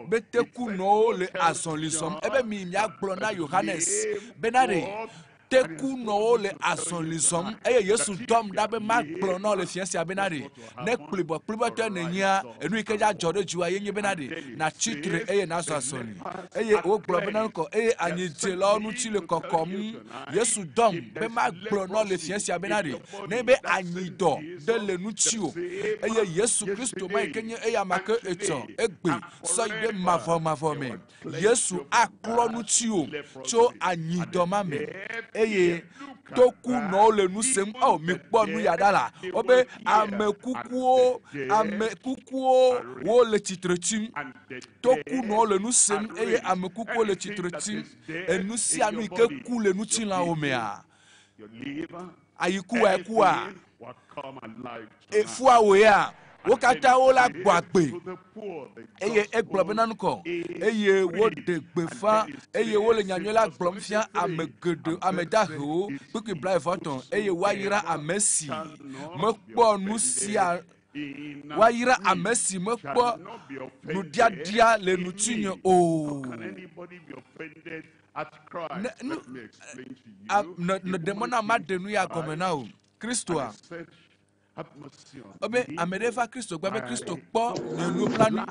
Speaker 2: beteku no le azonlisom ebe mi aglona Yohannes benare teku no le azonlisom eye Yesu dom dabe ma glona le fiancia benare ne plibo te nenya enu ikeja jode juwa yenye benare na chitre eye na azonli eye o globe na ko eye anyite lo nu chile kokom Yesu dom be ma glona le fiancia benare ne be anyido de le nu chio eye Yesu Kristo ma ikenye eye amake eto egbe so ide mavo me Yesu aklo nu chio cho anyido ma me eye toku no le nu sem mi ponu yadala obe amekukuo wo le titretim toku no le nu sem eye amekukuo le titretim enu si anu ike ku le nu tin la omea ayikuwa efuawe ya Wokata wola gbagbe. Eye egblobe nanuko. Eye wo de gbefa. Eye wole nyanyola glomfia amegedo amedaho. Buki blai voton. Eye wayira amesi. Mekpo nusia. Wayira amesi mekpo nudiadia le nutinyo o. No demona madenu ya gomenao. Kristo a. Obe amedefa Kristo gbabe Kristo kpo nenu plani.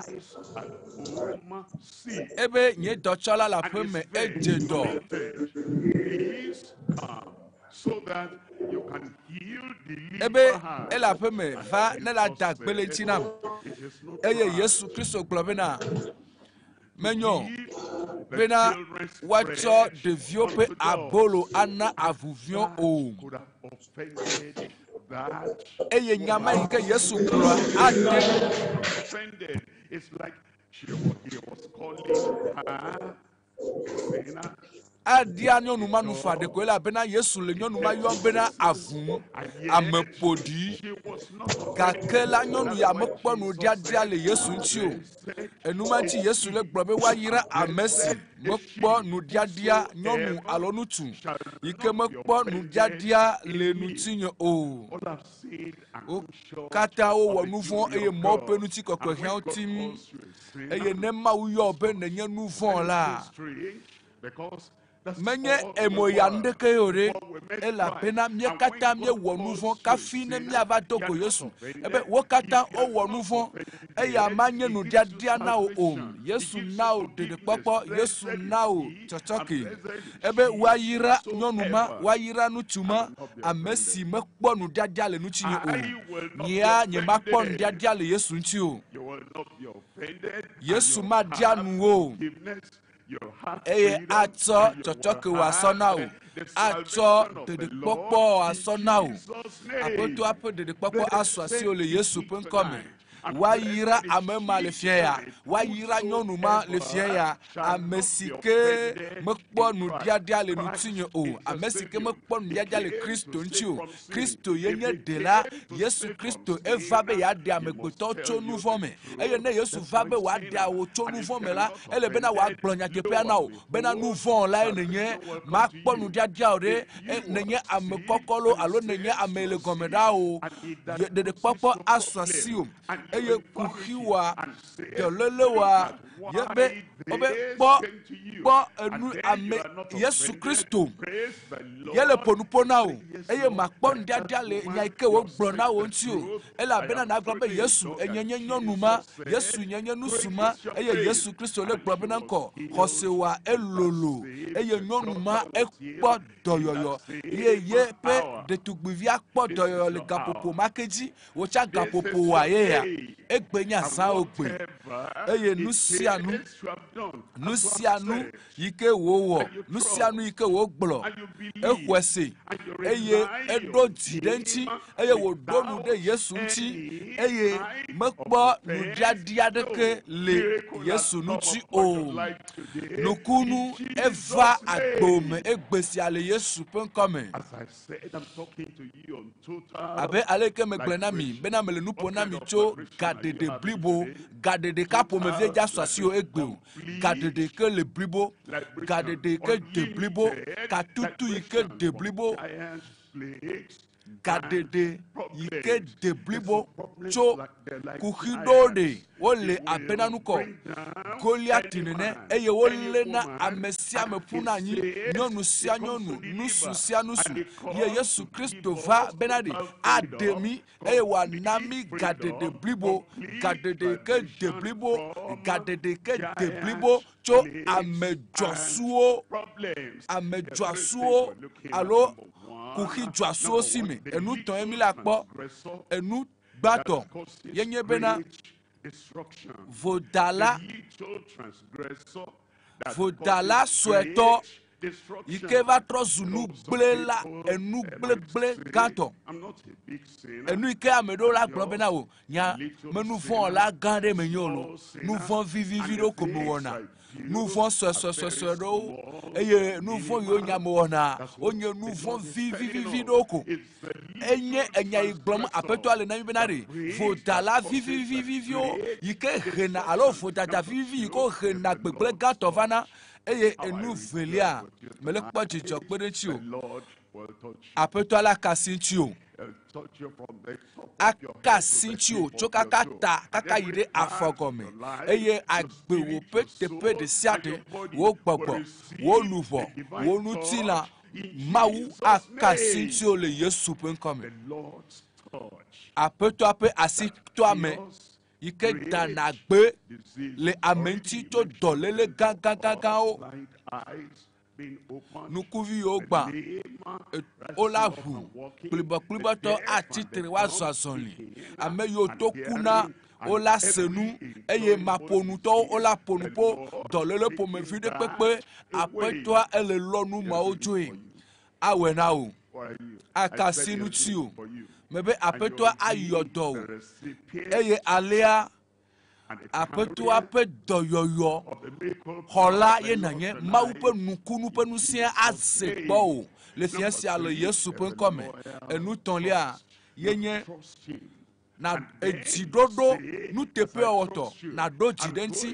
Speaker 2: Ebe nye dochola la peme ejedo.
Speaker 10: So that you can heal, deliver
Speaker 2: Ebe
Speaker 10: her.
Speaker 2: ela peme va ne la dagbele tinam. Eye Yesu Kristo globena. Menyo bena wacho deviope abolo ana avuvion o. Eye nyama ike Yesu kura ade.
Speaker 10: It's like he was calling her sinner.
Speaker 2: Adia nyonu manu fade ko ela bena Yesu le nyonu ma yo bena avun amepodi kakela nyonu ya mekpo nu dia le Yesu nti o enuma nti Yesu le gbobe wa yira amesi mekpo nu dia nyonu alonutu ike mekpo nu dia le nutinyo o kata o wonuvon eye mo pe nuti kokko hian tim eye nema uyo be nenye nuvon la menye emoya ndeke yore ela pena mie kata mie wonuvon kafi ne mie ava doko Yesu ebe wo kata o wonuvon eya manye nu dia na o Yesu na o de kpokpo Yesu na o chochoki ebe wayira nyonuma wayira nutuma amesi mekpo nu dia le nutinye o nya nye makpo nu dia le Yesu nti o Yesu ma dia nu o eye ato chochoke wa sona o ato de kpokpo asona o apoto apo de kpokpo aswasi o le Yesu pen come wayira amema le fie ya wayira nyonuma le fie ya amesike mekpo nu dia le nutinye o amesike mekpo nu dia le Kristo nti o Kristo yenye de la Yesu Kristo eva be ya de amegboto cho nouveau me eye ne Yesu va be wa de awo cho nouveau me la ele bena wa gblonya kepe na o bena nouveau la enye makpo nu dia o de nenye amekokolo alo nenye amele gomeda o de kpokpo aswasi o eye kuhiwa delelewa yebe obe kpo enu ame Yesu Kristo yele ponupona o eye makpo ndiadia le nyaike wo gblona wo nti o ela bena na glo be Yesu enyenye nyonuma Yesu nyenye nusuma eye Yesu Kristo le glo bena nko hosewa elolo eye nyonuma ekpo doyoyo ye pe de tugbivia kpo doyoyo le gapopo makeji wo cha gapopo wa ye ya egbenya san ogbe eye nusianu yike wo nusianu yike wo gblo ekwese eye edo didenti eye wo donu de Yesu nti eye mekpo nudiadia deke le Yesu nuti o nukunu eva agbome egbesi ale Yesu pen come abe aleke meglena mi bena mele nupona mi cho gadede blibo gadede kapo me vie ja swasi o egbe o gadede ke le blibo gadede ke de blibo katutu ike de blibo gadede ike de blibo cho kuhidode wole abenanuko Goliath nene eye wole na amesia mepuna anyi nyonu sia nyonu nusu sia nusu ye Yesu Kristo va benadi ademi eye wa nami gadede blibo gadede ke de blibo gadede ke de blibo cho amedjosuo alo kuhi djoasuo sime enu ton emi la kpo enu gbato yenye bena vodala sueto ike va trɔ zu nu gble la enu gble gãtɔ enu ike ame ɖewo la gblɔ bena o nya me nu vɔ la gã ɖe me nye o lo nu vɔ vivivi ɖewo ko me wɔna nu vɔ sɔsɔsɔsɔ ɖewo eye nu vɔ yiwo nya me wɔna wonye nu vɔ vivivi ɖewo ko enye enya yi gblɔm aƒetɔa le na mi bena ɖe vodala viviviviwo yi ke hena alo vodada vivivi yi ke hena gbegble gãtɔ vana eye enu velia mele kpɔ dzidzɔ kpe ɖe ŋuti o aƒetɔa la kasi ŋuti o akasi ŋuti o tso kaka ta kaka yi ɖe afɔ gɔme eye agbe wo ƒe teƒe ɖe sia ɖe wo gbɔgbɔ wo luʋɔ wo ŋutilã Mawu akasi ŋuti o le Yesu ƒe ŋkɔ me aƒetɔa ƒe asi tɔ ame yi ke dana gbe le ame ŋuti tso dɔléle gãgãgãgãwo nukuvi yiwo gbã wola ʋu kplibɔkplibɔtɔ atitre woazɔ azɔli ame yiwo to kuna wola senu eye maƒonutɔwo wola ƒonu ƒo dɔléle ƒomevi ɖe kpekpe aƒetɔa ele lɔnu mawo dzoe awɔe na wo akasi ŋuti o mebe aƒetɔa ayɔ dɔ o eye alea aƒetɔa ƒe dɔyɔyɔ xɔla ye nanye Mawu ƒe nukunu ƒe ŋusẽ aze gbɔ o le fia sia le Yesu ƒe ŋkɔ me enutɔlia yenye na edziɖoɖo nuteƒe wɔwɔtɔ na ɖo dzi ɖe ŋuti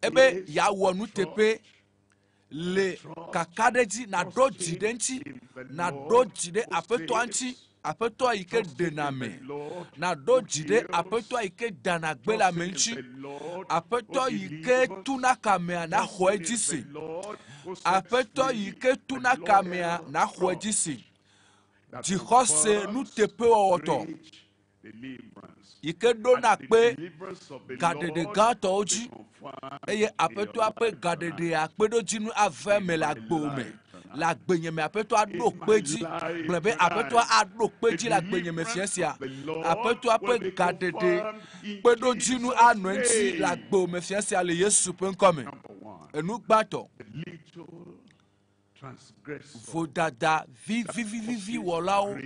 Speaker 2: ebe yeawɔ nuteƒe le kaka ɖe dzi na ɖo dzi ɖe ŋuti na ɖo dzi ɖe aƒetɔa ŋuti aƒetɔa yi ke ɖena me na ɖo dzi ɖe aƒetɔa yi ke dana gbe le ame ŋuti aƒetɔ yi ke tuna kamea na xɔ edzi se aƒetɔ yi ke tuna kamea na xɔ edzi se dzixɔse nuteƒe wɔwɔtɔ yi ke ɖona kpe gaɖeɖe gãtɔwo dzi eye aƒetɔa ƒe gaɖeɖea kpeɖodzinu ave me le agbewo me le agbenye me aƒetɔa ɖo kpe dzi gblɔ be aƒetɔa aɖo kpe dzi le agbenye me fia sia aƒetɔa ƒe gaɖeɖe kpeɖodzinu anɔ eŋuti le agbewo me fia sia le Yesu ƒe ŋkɔ me enu gbãtɔ vodada vivivivi wɔlawo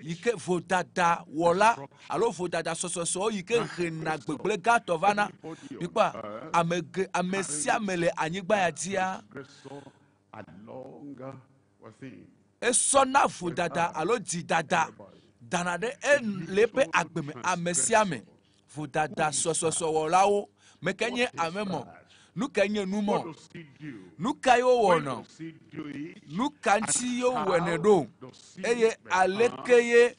Speaker 2: yi ke vodada wɔla alo vodada sɔsɔsɔwo yi ke hena gbegble gãtɔ vana mikpɔ ame sia ame le anyigba ya dzia esɔna vodada alo dzidada dana ɖe ele eƒe agbe me ame sia ame vodada sɔsɔsɔ wɔlawo meke nye ame mɔ nu ka nye nu mɔ nu ka yewo wɔnɔ nu ka ŋuti yewo wɔnɛ ɖo eye aleke ye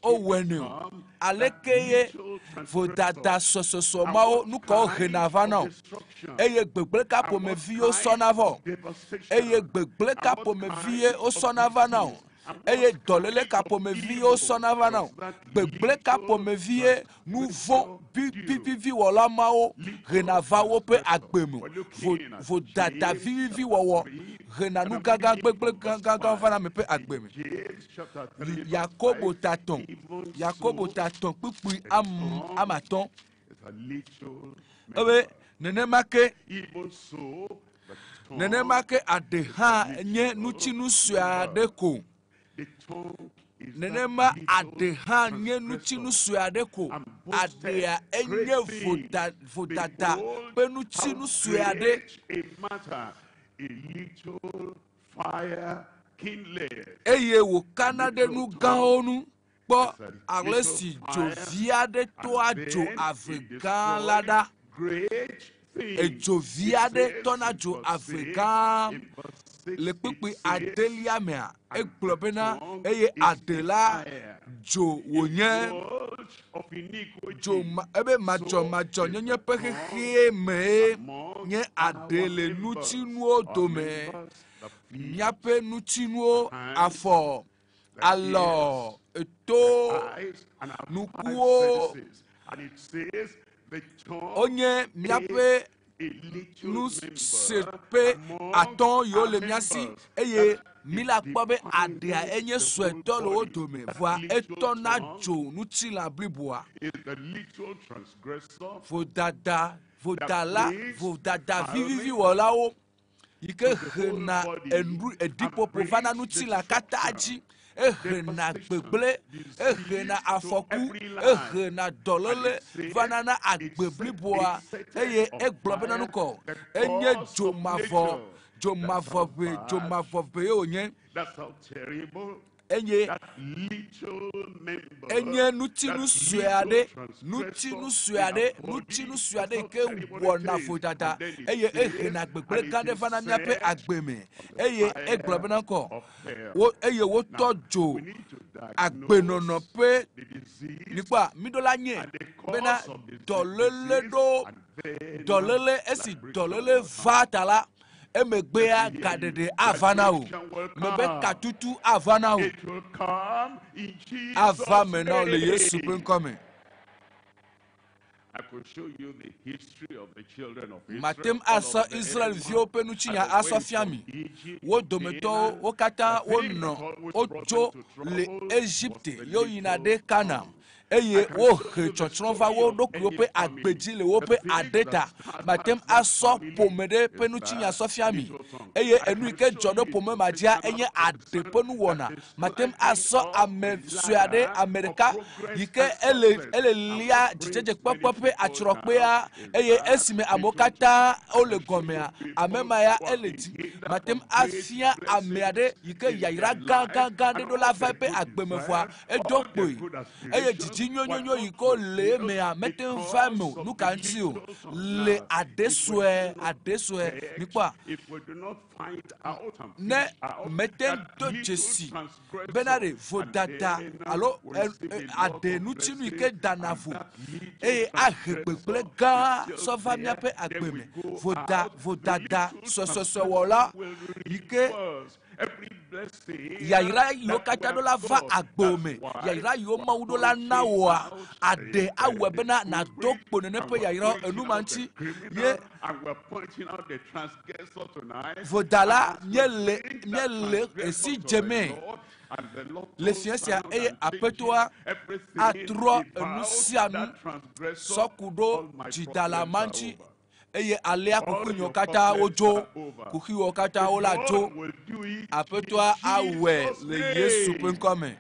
Speaker 2: wowɔnɛ o aleke ye vodada sɔsɔsɔ mawo nu ka wo hena va na o eye gbegbleka ƒomeviwo sɔna vɔ eye gbegbleka ƒomeviwo sɔna va na o eye dɔléle ka ƒomeviwo sɔna va na o gbegbleka ƒomevie nu vɔ vivivi wɔla mawo hena va woƒe agbe me vodada vivivi wɔwɔ hena nu gãgã gbegble gãgã va na me ƒe agbe me Yakobo tatɔn kpukpui amatɔn ebe nenema ke aɖe hã nye nutinu sue aɖe ko nenema aɖe hã nye nutinu sue aɖe ko aɖea enye vodada ƒe nutinu sue aɖe eye wòkana ɖe nu gãwo nu kpɔ ale si dzovi aɖe toa dzo ave gã la ɖa edzovi aɖe tɔna dzo ave gã le kpukpui adelia mea egblɔ bena eye adela dzo wònye dzo ebe madzɔmadzɔ nyenye ƒe xexie mee nye ade le nutinuwo dome míaƒe nutinuwo afɔ alɔ eto nukuwo wonye míaƒe nous sepe aton yo le miasi eye mila kpobe adia enye sweto lo dome voa etona jo nuti la bliboa vodada vivi wala o ike hena enru edipo povana nuti la kataji ehena gbegble ehena afoku ehena dolole vanana agbebliboa eye eglobena nuko enye jomavove onye
Speaker 10: That's how terrible
Speaker 2: enye
Speaker 10: that little member.
Speaker 2: enye nutinu suade ke wona fodada eye ehena gbegble gande vana miape agbeme eye eglobena ko wo eye wo tojo agbenono pe nipa midola nye bena dolele esi dolele vatala emegbea gadede avana o mebe katutu avana o
Speaker 10: It will come in Jesus'
Speaker 2: ava maintenant le
Speaker 10: name.
Speaker 2: Yesu peut come
Speaker 10: I could show you the history of the children of Israel.
Speaker 2: matem
Speaker 10: all
Speaker 2: asa
Speaker 10: of the
Speaker 2: Israel
Speaker 10: elements
Speaker 2: vio pe nuchinya
Speaker 10: and the
Speaker 2: asa
Speaker 10: way
Speaker 2: fiami
Speaker 10: from Egypt
Speaker 2: wo
Speaker 10: to
Speaker 2: dometo
Speaker 10: Canaan,
Speaker 2: wo kata
Speaker 10: the
Speaker 2: wo
Speaker 10: thing
Speaker 2: no
Speaker 10: that always
Speaker 2: o
Speaker 10: brought
Speaker 2: jo
Speaker 10: them to
Speaker 2: le
Speaker 10: trouble
Speaker 2: Egypte
Speaker 10: was the
Speaker 2: yo
Speaker 10: little
Speaker 2: yinade Canaan
Speaker 10: tongue.
Speaker 2: eye
Speaker 10: I can
Speaker 2: wo
Speaker 10: show you the
Speaker 2: chochron va
Speaker 10: story
Speaker 2: wo
Speaker 10: of
Speaker 2: dokuyo
Speaker 10: any
Speaker 2: pe
Speaker 10: family.
Speaker 2: agbeji le wo
Speaker 10: The
Speaker 2: pe
Speaker 10: thing
Speaker 2: adeta
Speaker 10: that starts
Speaker 2: matem
Speaker 10: that
Speaker 2: aso
Speaker 10: family
Speaker 2: pomede pe
Speaker 10: is
Speaker 2: nuchinya
Speaker 10: that
Speaker 2: so fiami
Speaker 10: little tongue.
Speaker 2: eye
Speaker 10: I
Speaker 2: enu
Speaker 10: can
Speaker 2: ike
Speaker 10: show
Speaker 2: jodo
Speaker 10: you
Speaker 2: pome
Speaker 10: a
Speaker 2: madia
Speaker 10: fictional
Speaker 2: enye ade
Speaker 10: person
Speaker 2: pe nu wona
Speaker 10: that is
Speaker 2: matem
Speaker 10: climbing
Speaker 2: aso
Speaker 10: up
Speaker 2: ame
Speaker 10: the
Speaker 2: suade
Speaker 10: ladder
Speaker 2: Amerika
Speaker 10: of progress
Speaker 2: yike
Speaker 10: and success.
Speaker 2: ele
Speaker 10: And
Speaker 2: lia
Speaker 10: what
Speaker 2: jeje
Speaker 10: brings many
Speaker 2: popope
Speaker 10: people down
Speaker 2: achirokpea
Speaker 10: is
Speaker 2: eye
Speaker 10: that
Speaker 2: esime
Speaker 10: little
Speaker 2: amokata
Speaker 10: tongue. I
Speaker 2: ole
Speaker 10: can show you
Speaker 2: gomea
Speaker 10: people
Speaker 2: amema ya
Speaker 10: who have been
Speaker 2: eleti
Speaker 10: hindered
Speaker 2: matem
Speaker 10: from great
Speaker 2: afia ameade
Speaker 10: blessings
Speaker 2: yike
Speaker 10: in
Speaker 2: yaira
Speaker 10: their life,
Speaker 2: gangan de
Speaker 10: and
Speaker 2: do la
Speaker 10: all their
Speaker 2: vibe
Speaker 10: good
Speaker 2: agbemevoa
Speaker 10: desires, all their
Speaker 2: edokpoi
Speaker 10: good
Speaker 2: eye
Speaker 10: aspirations
Speaker 2: jiji
Speaker 10: were
Speaker 2: nyonyonyo
Speaker 10: not
Speaker 2: yiko le
Speaker 10: fulfilled
Speaker 2: mea metem
Speaker 10: because
Speaker 2: vamo
Speaker 10: of the
Speaker 2: nukansio
Speaker 10: little tongue.
Speaker 2: le
Speaker 10: Now,
Speaker 2: adesue nikwa
Speaker 10: if we do not find out and
Speaker 2: ne
Speaker 10: fish out
Speaker 2: metem
Speaker 10: that
Speaker 2: do
Speaker 10: little
Speaker 2: jesi
Speaker 10: transgressor,
Speaker 2: benare
Speaker 10: and
Speaker 2: vodada
Speaker 10: then
Speaker 2: alo
Speaker 10: we receive a lot
Speaker 2: adenu
Speaker 10: of
Speaker 2: tinu
Speaker 10: blessing,
Speaker 2: ike
Speaker 10: and
Speaker 2: danavo
Speaker 10: that little
Speaker 2: eye ahegbegble
Speaker 10: transgressor
Speaker 2: ga
Speaker 10: is still
Speaker 2: sova
Speaker 10: there.
Speaker 2: miape
Speaker 10: Then we
Speaker 2: agbeme
Speaker 10: go
Speaker 2: vodada
Speaker 10: out, the little
Speaker 2: sososo
Speaker 10: transgressor
Speaker 2: wola
Speaker 10: will
Speaker 2: ike
Speaker 10: reverse every blessing
Speaker 2: yaira yo
Speaker 10: that we
Speaker 2: kata do
Speaker 10: have
Speaker 2: la va
Speaker 10: got. That's
Speaker 2: agbome
Speaker 10: why
Speaker 2: yaira yo
Speaker 10: we're
Speaker 2: maudo la
Speaker 10: pointing
Speaker 2: nawa
Speaker 10: out
Speaker 2: ade awe
Speaker 10: the
Speaker 2: bena na
Speaker 10: culprit,
Speaker 2: dokpo ne
Speaker 10: and
Speaker 2: pe
Speaker 10: we're
Speaker 2: yaira
Speaker 10: pointing out the
Speaker 2: enumanti ye
Speaker 10: criminal, and we're pointing out the transgressor tonight. And
Speaker 2: vodala
Speaker 10: as we bring that
Speaker 2: nyele
Speaker 10: transgressor
Speaker 2: esi
Speaker 10: to the
Speaker 2: jeme
Speaker 10: Lord, and the Lord
Speaker 2: le
Speaker 10: turns
Speaker 2: fiancia
Speaker 10: around
Speaker 2: eye
Speaker 10: and changes
Speaker 2: apetoa
Speaker 10: everything
Speaker 2: atro
Speaker 10: about
Speaker 2: enusianu
Speaker 10: that transgressor,
Speaker 2: sokudo
Speaker 10: all my
Speaker 2: jidala
Speaker 10: problems are
Speaker 2: manchi
Speaker 10: over.
Speaker 2: eye alea
Speaker 10: All
Speaker 2: kukunyo
Speaker 10: your
Speaker 2: kata
Speaker 10: problems
Speaker 2: ojo
Speaker 10: are over.
Speaker 2: kukiwo kata
Speaker 10: The
Speaker 2: ola jo
Speaker 10: Lord will do it in
Speaker 2: apetoa awe
Speaker 10: Jesus'
Speaker 2: le Yesu
Speaker 10: name.
Speaker 2: penkome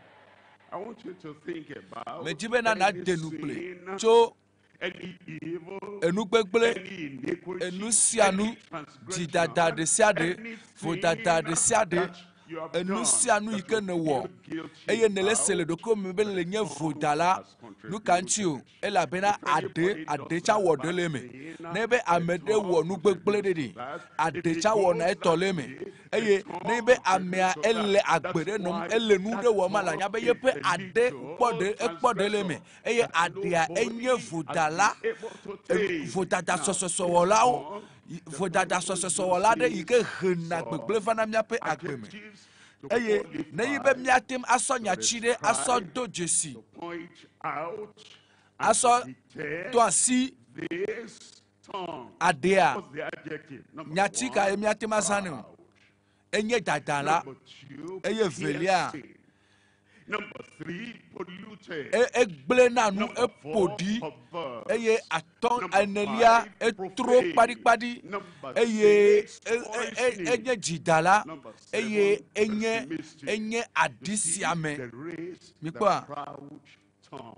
Speaker 10: I want you to think about
Speaker 2: mejibe na
Speaker 10: any
Speaker 2: denuple
Speaker 10: sin,
Speaker 2: jo
Speaker 10: any evil,
Speaker 2: enugbegbele
Speaker 10: any iniquity,
Speaker 2: enusianu
Speaker 10: any
Speaker 2: jidada de siade vodada
Speaker 10: anything
Speaker 2: de siade
Speaker 10: that you have done
Speaker 2: enusianu
Speaker 10: that
Speaker 2: ike
Speaker 10: you
Speaker 2: ne
Speaker 10: feel
Speaker 2: wo
Speaker 10: guilty
Speaker 2: eye nele sele
Speaker 10: about,
Speaker 2: doko mebe le nye
Speaker 10: the tongue
Speaker 2: vodala
Speaker 10: has
Speaker 2: nukanchi o
Speaker 10: contributed.
Speaker 2: ela bena
Speaker 10: If anybody does
Speaker 2: adecha
Speaker 10: that
Speaker 2: wo
Speaker 10: bad
Speaker 2: dele me
Speaker 10: thing,
Speaker 2: nebe
Speaker 10: the
Speaker 2: amede wo
Speaker 10: tongue
Speaker 2: nugbegbele
Speaker 10: contributes to
Speaker 2: dedi
Speaker 10: that. If he
Speaker 2: adecha wo na
Speaker 10: goes that
Speaker 2: etole me
Speaker 10: way, the
Speaker 2: eye
Speaker 10: tongue
Speaker 2: nebe amea
Speaker 10: contributes to that.
Speaker 2: ele
Speaker 10: That's
Speaker 2: agbere nom
Speaker 10: why
Speaker 2: ele nu de
Speaker 10: that
Speaker 2: wo mala
Speaker 10: tongue
Speaker 2: nyabe
Speaker 10: is
Speaker 2: yepe
Speaker 10: the
Speaker 2: ade
Speaker 10: little
Speaker 2: ekpodele me
Speaker 10: transgressor
Speaker 2: eye
Speaker 10: that
Speaker 2: adea enye
Speaker 10: nobody has been
Speaker 2: vodala
Speaker 10: able to tame.
Speaker 2: vodada
Speaker 10: Now,
Speaker 2: sososo
Speaker 10: this
Speaker 2: wola o
Speaker 10: tongue, the
Speaker 2: vodada
Speaker 10: Bible
Speaker 2: sososo wola de
Speaker 10: uses
Speaker 2: ike hena gbegble
Speaker 10: some
Speaker 2: vana miape agbeme
Speaker 10: adjectives to
Speaker 2: eye ne yibe
Speaker 10: qualify,
Speaker 2: miatem aso
Speaker 10: to
Speaker 2: nyachide aso
Speaker 10: describe,
Speaker 2: do jesi
Speaker 10: to point out, and to
Speaker 2: aso to
Speaker 10: detest
Speaker 2: asi
Speaker 10: this tongue.
Speaker 2: adea
Speaker 10: What's the adjective? Number
Speaker 2: nyachika
Speaker 10: one,
Speaker 2: emiatem asanu
Speaker 10: proud.
Speaker 2: enye dadala
Speaker 10: Number two,
Speaker 2: eye velia
Speaker 10: piercing. Number three, polluted.
Speaker 2: egble nanu
Speaker 10: Number four,
Speaker 2: epodi
Speaker 10: perverse.
Speaker 2: eye aton
Speaker 10: Number
Speaker 2: enelia
Speaker 10: five,
Speaker 2: etro
Speaker 10: profane.
Speaker 2: kpadikpadi
Speaker 10: Number
Speaker 2: eye
Speaker 10: six, poisoning.
Speaker 2: enye jidala
Speaker 10: Number
Speaker 2: eye
Speaker 10: seven, pessimistic.
Speaker 2: enye
Speaker 10: You see,
Speaker 2: adisiame
Speaker 10: there is the
Speaker 2: mikwa
Speaker 10: proud tongue.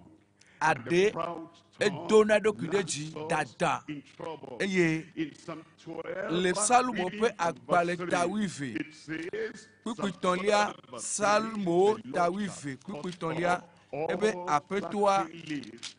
Speaker 10: And the
Speaker 2: ade
Speaker 10: proud
Speaker 2: edona
Speaker 10: tongue
Speaker 2: dokudeji
Speaker 10: lands us
Speaker 2: dada
Speaker 10: in trouble.
Speaker 2: eye
Speaker 10: In Psalm 12,
Speaker 2: le salmo
Speaker 10: reading
Speaker 2: pe
Speaker 10: from
Speaker 2: agbale
Speaker 10: verse 3,
Speaker 2: dawive
Speaker 10: it says, Psalm
Speaker 2: kpikpitonlia
Speaker 10: 12, verse 3,
Speaker 2: salmo
Speaker 10: the Lord
Speaker 2: dawive
Speaker 10: shall cut
Speaker 2: kpikpitonlia
Speaker 10: off
Speaker 2: ebe
Speaker 10: all
Speaker 2: apetoa
Speaker 10: flattering lips,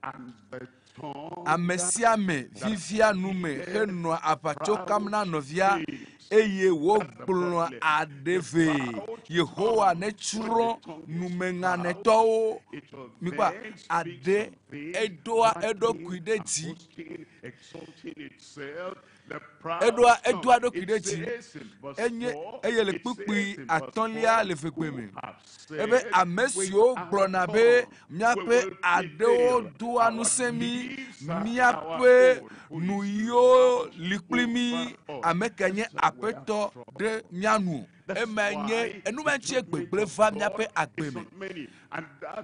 Speaker 10: and the tongue
Speaker 2: amesiame
Speaker 10: that
Speaker 2: vivia nume
Speaker 10: speaketh
Speaker 2: henua apachokam na
Speaker 10: proud
Speaker 2: novia
Speaker 10: things.
Speaker 2: eye wo
Speaker 10: That's the
Speaker 2: gblɔ
Speaker 10: problem.
Speaker 2: adeve
Speaker 10: proud
Speaker 2: yehowa
Speaker 10: tongue.
Speaker 2: ne
Speaker 10: When
Speaker 2: tsrɔ̃
Speaker 10: the tongue is
Speaker 2: numenganetɔwo
Speaker 10: it will
Speaker 2: mikpa
Speaker 10: then speak
Speaker 2: ade
Speaker 10: something,
Speaker 2: edoa
Speaker 10: bragging
Speaker 2: eɖokui ɖe
Speaker 10: and
Speaker 2: dzi
Speaker 10: boasting, exalting itself. The proud
Speaker 2: edoa
Speaker 10: tongue.
Speaker 2: eɖokui
Speaker 10: It
Speaker 2: ɖe dzi
Speaker 10: says in verse
Speaker 2: enye
Speaker 10: 4,
Speaker 2: eye le
Speaker 10: it
Speaker 2: kpukpui
Speaker 10: says in verse
Speaker 2: atɔ̃lia
Speaker 10: 4,
Speaker 2: le vegbe me
Speaker 10: who have
Speaker 2: ebe
Speaker 10: said,
Speaker 2: ame
Speaker 10: with
Speaker 2: siwo
Speaker 10: our
Speaker 2: gblɔna be
Speaker 10: tongue we
Speaker 2: míaƒe
Speaker 10: will
Speaker 2: aɖewo
Speaker 10: prevail.
Speaker 2: doa
Speaker 10: Our
Speaker 2: ŋusẽ mí
Speaker 10: lips
Speaker 2: miape nuyo liklimi amekenye apeto de mianu emenye enumanchi egbegble va miape agbeme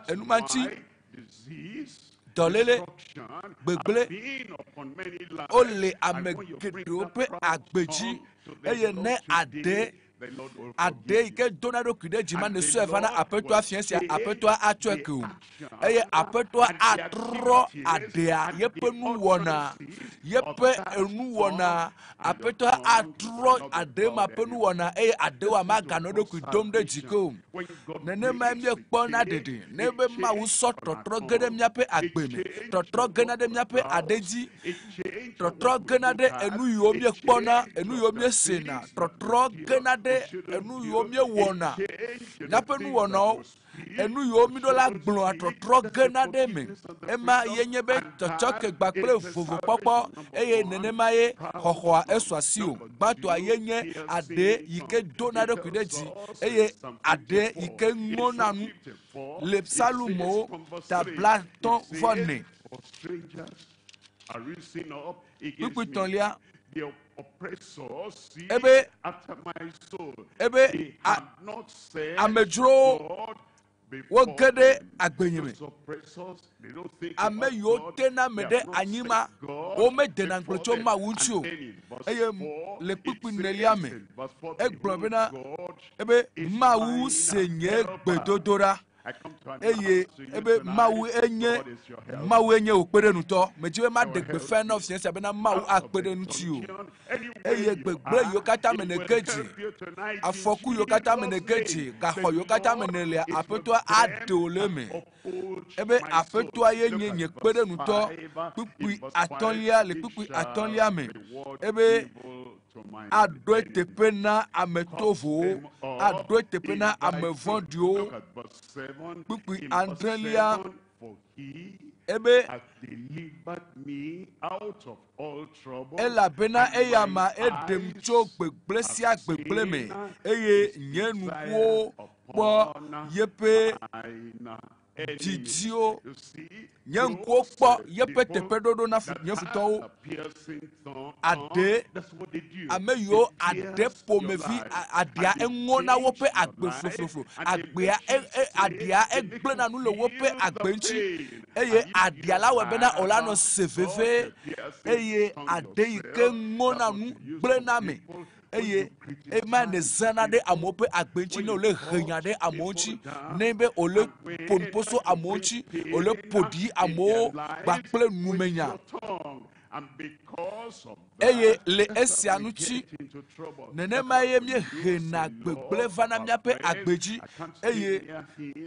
Speaker 2: enumanchi dolele gbegble ole amegedo pe agbeji eye ne ade ike donado kude jima ne so evana apeto afiensia apeto atweku eye apeto atro adea yepe nu wona yepe enu wona apeto atro ade ma penu wona eye adewa magano do kudom de jiko nene ma mi kpona dede nebe ma wu so totro gede miape agbeme totro gena de miape adeji totro gena de enu yo mi kpona enu yo mi sena totro gena de enu yo mi wona miape nu wona enu yo mi do la gbon totro gena de me ema yenye be tochoke gbakple vovo kpokpo eye nene ma ye hohoa eswasio gbato ayenye ade yike donado kudeji eye ade yike ngonanu le psalumo tablaton vone Pukutonlia ebe amejro wogede agbenyime ame yo tena mede anyima o me dena nglocho ma wuncho eye le pupu neliame egbobena ebe mawu senye gbedodora eye ebe mawu enye okpere nuto mejiwe ma degbe fan of sense abena mawu akpere nutio eye gbegbe yo kata menekeji afoku yo kata menekeji gaho yo kata menele apeto adoleme ebe apeto ayenye nye kpere nuto pupu atolia le pupu atolia me ebe adwe tepena ametovo adwe tepena amevondio pupi andrelia ebe ela bena eyama edemcho gbeglesia gbegbleme eye nyenuko po yepe Jijio nyanko kpo yepe tepedodo na nyefuto ade ameyo ade pomevi adia engona wope agbe flofloflo agbea adia egble na nulo wope agbenchi eye adia lawe bena olano seveve eye ade ike ngona nu gble na me eye ema ne zana de amope agbenchi ne ole henya de amonchi nebe ole ponposo amonchi ole podi amo bakple numenya eye le esianuchi nenema ye mie hena gbegble vana miape agbeji eye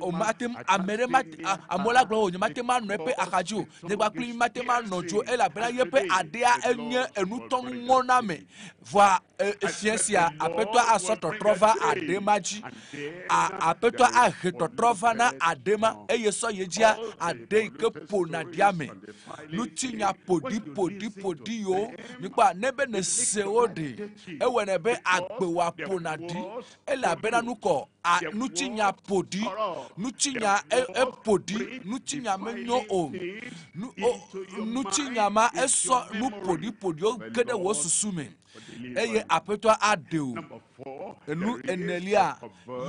Speaker 2: o matem amere mat amola glo o matem no epe akajo ne gbakli matem nojo ela bela yepe adea enye enutonu ngona me va efiesia apeto asoto trova ademaji apeto aheto trova na adema eye so yejia ade ke pona diame lutinya podi yo nipa nebe ne seode ewene be agbewa ponadi ela bena nuko nutinya podi nutinya podi nutinya menyo o nutinya ma eso nu podi o gede wo susume eye apeto adeu enu enelia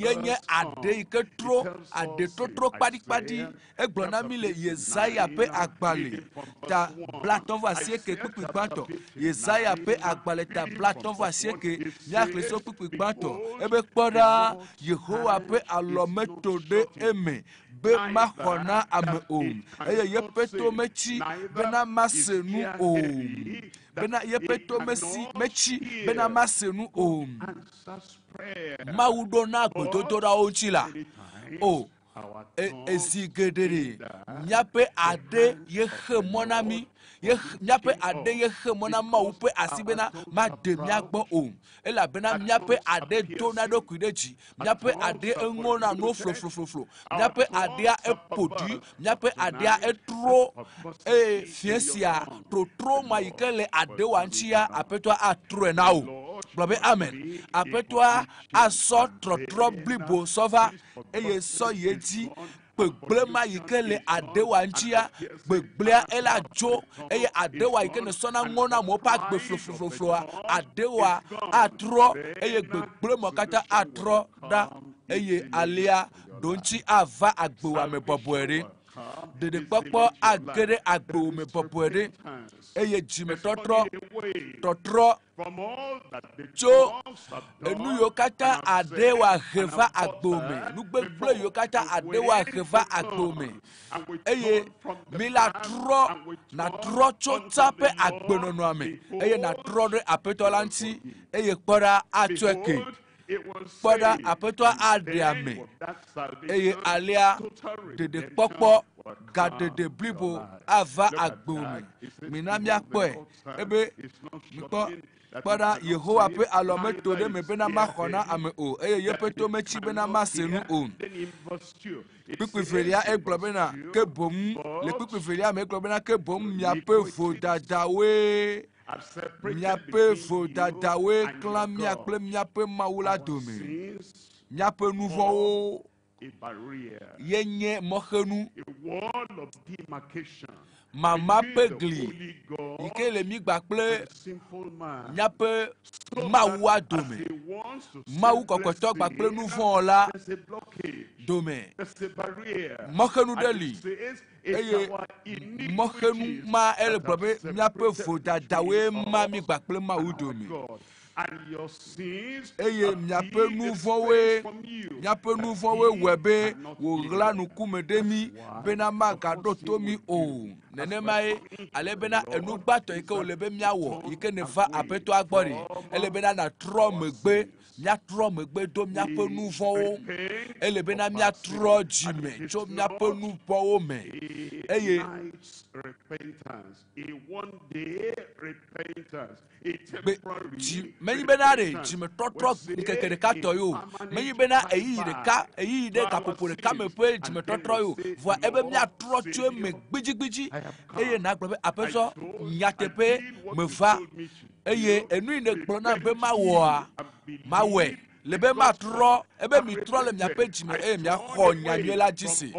Speaker 2: yenye ade iketro ade totro padi eglona mi le Yesaya pe agbale ta blaton voici que pipi gbato Yesaya pe agbale ta blaton voici que yakle so pipi gbato ebe kpoda Yehowa pe alometo de eme be mahona ame eye yepeto mechi bena masenu bena yepeto mechi bena masenu maudona gododora ochila ezigedere nyape ade yehe monami nyape ade yehe mona maupe asibena made miagbo ela bena nyape ade donado kudeji nyape ade engona no flo nyape ade epodi nyape ade etro fiesia tro maikele ade wanchia apetwa atro enao Blobe amen. Apetwa aso trotro blibo sova eye so yeji gbegble ma yi ke le adewa ŋutia gbegblea ela dzo eye adewa yi ke ne sɔna ŋɔna mo pa gbe floflofloa adewa atrɔ eye gbegble mo katã atrɔ ɖa eye alia ɖo ŋuti ava agbewa me bɔbɔe ɖe ɖeɖekpɔkpɔ age ɖe agbewo me bɔbɔe ɖe eye dzimetɔtrɔ tɔtrɔ tso enu yiwo katã adewa he va agbewo me nugbegble yiwo katã adewa he va agbewo me eye mi la natrɔ tso tsaƒe agbenɔnɔa me eye natrɔ ɖe aƒetɔ la ŋuti eye kpɔɖa atsɔe ke kpɔɖa aƒetɔa aɖe ame eye alia ɖeɖekpɔkpɔ gaɖeɖe blibo ava agbewo me mina miakpɔe ebe mikpɔ kpɔɖa yehowa ƒe alɔ meto ɖe me bena maxɔ na ame o eye yeƒe to metsi bena mase nu o kpikpi velia egblɔ bena ke boŋ le kpikpi velia me egblɔ bena ke boŋ miaƒe vodadawoe miaƒe vodadawoe klã mia kple miaƒe mawu la dome miaƒe nu vɔ̃wo yenye mɔxenu mama ƒe gli yi ke le migba kple miaƒe mawua dome mawu kɔkɔtɔ gba kple nu vɔ̃ la dome mɔxenu ɖe li eye mɔxenu ma ele gblɔ be miaƒe vodadawoe ma migba kple mawu dome eye miaƒe nu vɔ̃woe wɔe be wòɣla nukume ɖe mi bena magaɖo to mi o nenemae ale bena enugbatɔ yi ke wòle be miawɔ yi ke ne va aƒetɔa gbɔ ɖi ele bena natrɔ megbe miatrɔ megbe do miaƒe nu vɔ̃wo ele bena miatrɔ dzime tso miaƒe nu vɔ̃wo me eye menyi bena ɖe dzimetɔtrɔ ŋkeke ɖeka tɔ yo menyi bena eyiyi ɖe gaƒoƒo ɖeka me ƒe dzimetɔtrɔ yo vɔa ebe miatrɔ tso eme gbidzigbidzi eye nagblɔ be aƒetɔ nyateƒe meva eye enu yi ne gblɔ na be mawɔa mawɔe le be matrɔ ebe mitrɔ le miaƒe dzime eye miaxɔ nyanyuie la dzi se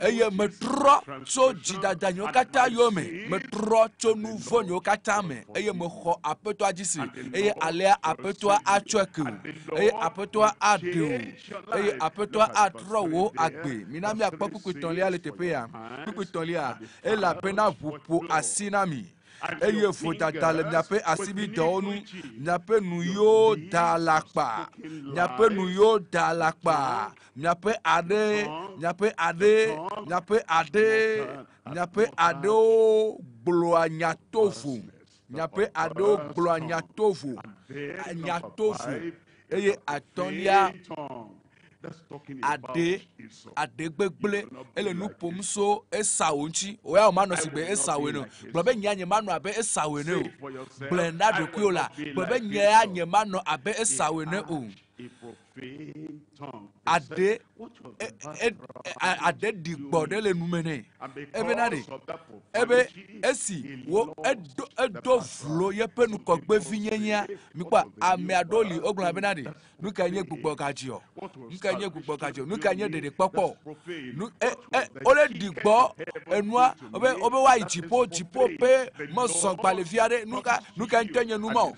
Speaker 2: eye metrɔ tso dzidada nyewo katã yome metrɔ tso nu vɔ̃ nyewo katã me eye mexɔ aƒetɔa dzi se eye alea aƒetɔa atsɔe ke o eye aƒetɔa aɖe o eye aƒetɔa atrɔ wo agbe mina miakpɔ kpukpetɔlia le teƒe ya kpukpetɔlia elabena ʋu ƒo asi na mi eye vodada le miaƒe asibidɔwo nu miaƒe nu yiwo da alakpa miaƒe nu yiwo da alakpa miaƒe aɖewo gblɔa nyatovo miaƒe aɖewo gblɔa nyatovo eye atɔ̃lia ade gbegble ele nu ƒom so esawo ŋuti oya o manɔ si gbe esawo ne o gblɔ be nye manɔ abe esawo ne o gblɔ na ɖokuiwo la gblɔ be nye manɔ abe esawo ne o ade ɖi gbɔ ɖe le nume nɛ ebe na ɖe ebe esi wo edo vlo yeƒe nukɔgbevi nyenyea mikpɔ ame aɖewo li wogblɔna bena ɖe nu ka nye gbugbɔ gadziɔ nu ka nye ɖeɖekpɔkpɔ wole ɖi gbɔ enua wobe woayi dziƒo ƒe mezɔ gbalevi aɖe nu ka ŋutɔ nye nu ma o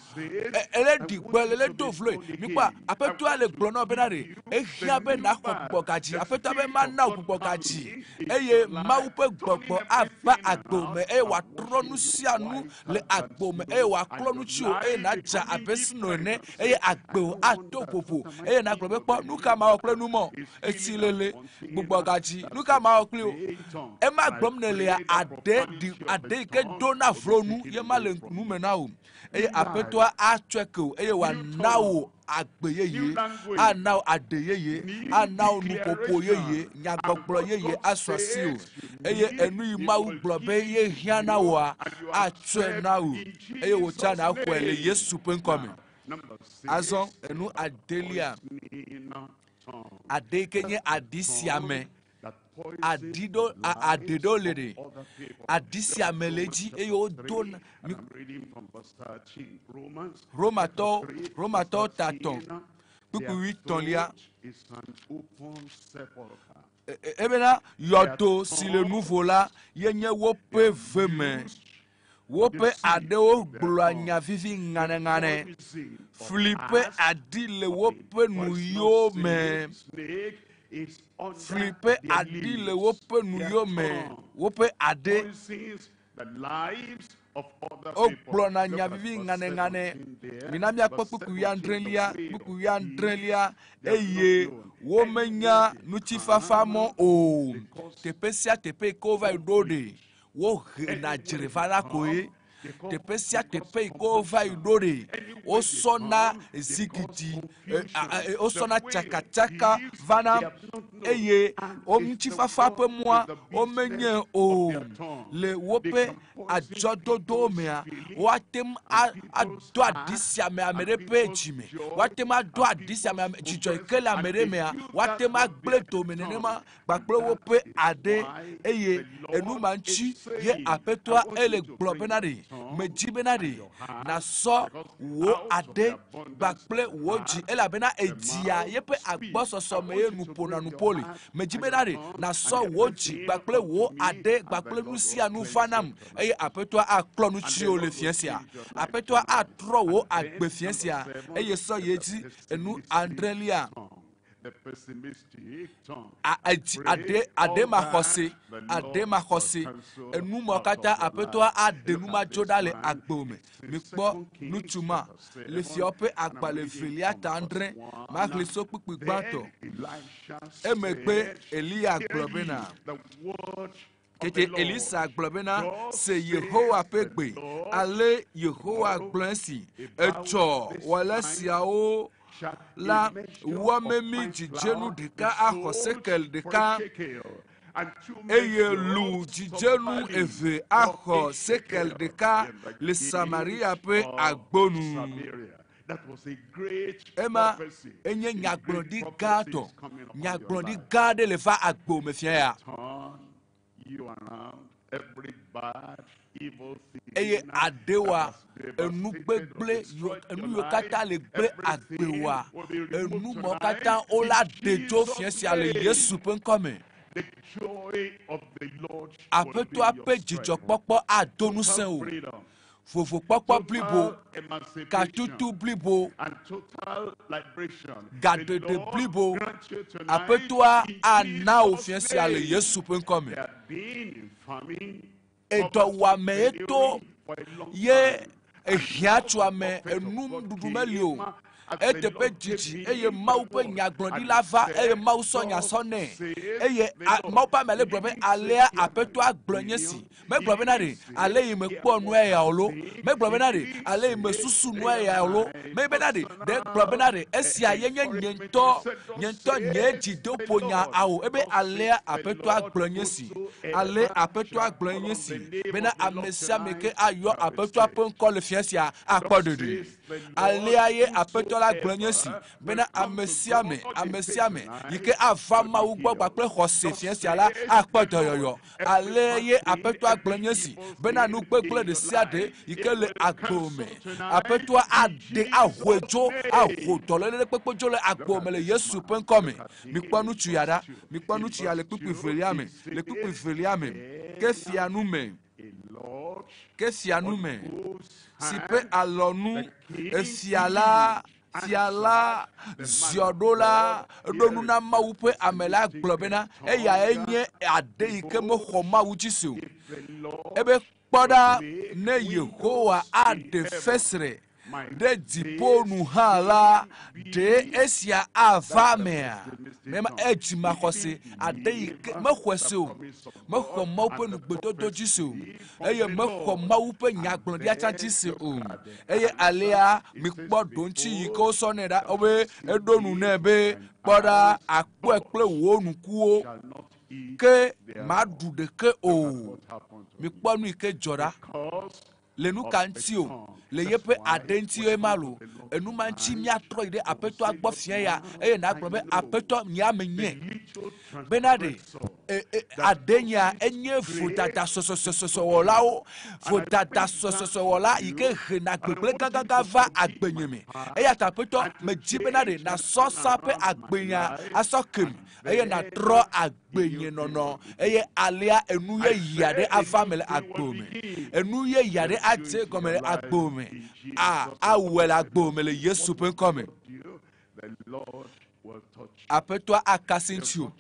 Speaker 2: ele ɖi gbɔ ele do vloe mikpɔ aƒetɔa le gblɔ na bena ɖe ehiã be naxɔ gbugbɔ gadzi aƒetɔa be mana wo gbugbɔ gadzi eye mawu ƒe gbɔgbɔ ava agbo me eye wòatrɔ nu sia nu le agbo me eye wòaklɔ nu tsi o eye nadza abe sino ene eye agbewo ato ƒoƒo eye nagblɔ be kpɔ nu ka mawɔ kple nu mɔ etsi lele gbugbɔ gadzi nu ka mawɔ kpli o ema gblɔm ne lea ade yi ke do na vlo nu ye ma le nu me na o eye aƒetɔa atsɔe ke o eye wòana wo agbe yeye ana wo ade yeye ana wo nuƒoƒo yeye nyagbɔgblɔ yeye asɔ asi o eye enu yi mawu gblɔ be ye hiã na woa atsɔe na wo eye wòtsã na xɔe le Yesu ƒe ŋkɔme azɔ enu adelia ade ke nye adi sia me ade ɖewo le ɖe adi sia me le dzi eye wodo Romatɔwo 13 kpukpui 8 ebena yoto si le nouveau là yenye wope veme wope adewo gloanya vivi ngane flippe adi le wope nuyo me flippe adi le wope nuyo me wope ade o glona nya vivi ngane minamia kpokuku ya ndrelia eye womenya nuchifafa mo o tepesia tepe kova idode wo na jirevana koe tepesia tepe kova idode o sona zikiti o sona chaka vana eye o mchifafa pe moi o menye o le wope ajododo mea watem ado adisia me amere pejime watem ado adisia me jijo ikele amere mea watem agbleto menenema gbakple wope ade eye enuma nchi ye apetwa ele globenari mejibenari na so wo ade gbakple woji ele bena edia yepe agbososo me enupo na nupoli mejibenari na so woji gbakple wo ade gbakple nusia nu vanam eye apetwa aklo nu chi ole fiensia apetwa atro wo agbe fiensia eye so yeji enu andrelia
Speaker 10: the pessimistic tongue.
Speaker 2: Ade makose enu mokata apetwa ade numa jodale agbome mikpo nutuma le fiope agbale velia tandre makle so pipi gbanto emegbe Elia globena Kete Elisa globena se Yehowa pegbe ale Yehowa gblonsi echo wala siao la wamemi jijenu deka ahosekel deka eye lu jijenu eve ahosekel deka le Samaria pe agbonu Emma enye nyaglodi gato nyaglodi gade le fa agbo mefia ya eye adewa enu gbegble enu yokata le gble agbewa enu mokata ola dejo fiensia le Yesu penkome apeto ape jijo popo adonu sen o fofo popo blibo katutu blibo gadede blibo apetoa ana o fiensia le Yesu penkome edowa me eto ye ehiatuame enum dudumelio etepe jiji eye mau pe nyaglodi lava eye mau sonya sone eye mau pa mele globe alea apeto aglonyesi me globe na re ale me kpo nu e ya olo me globe na re ale me susu nu e ya olo me be na re de globe na re esia yenye nyento nyeji doponya awo ebe alea apeto aglonyesi ale apeto aglonyesi bena amnesia meke ayo apeto apon kole fiasia akpodede alea ye apeto la glonyesi bena amesiame yike avama ugbo gbakple khose fiensia la akpodoyoyo ale ye apeto glonyesi bena nu gbegble de siade yike le agbome apeto ade ahwejo ahodolele pekpejo le agbome le Yesu penkome mikponu tuyada mikponu tuyale pipi veliame ke fianume sipe alonu efiala ziodola donuna maupe amela globena eya enye ade ike mo khoma ujisu ebe kpoda ne Yehowa ade fesre de diponu hala de esia avamea mema eji makose ade ike mekhweso mekho maupe nugbedodo jisu eye mekho maupe nyaglodi achanchisi eye alea mikpo donchi iko soneda obe edonu nebe kpoda akpekple wonukuo ke madude ke mikpo nu ike jora le nu kantio le yepe adentio emalo
Speaker 11: enumanchi miatro ide apeto agbo fie ya eye na agbo apeto nya menye benade adenya enye fotata sosososo wolao fotata sososo wola ike hena gbegble gaga va agbenyeme eya tapeto meji benade na so sape agbenya asokem eye na tro agbenye nono eye alia enu ye yade avamele agbome enu ye yade ate komele agbome awela agbome le Yesu pen come apetwa akasinchu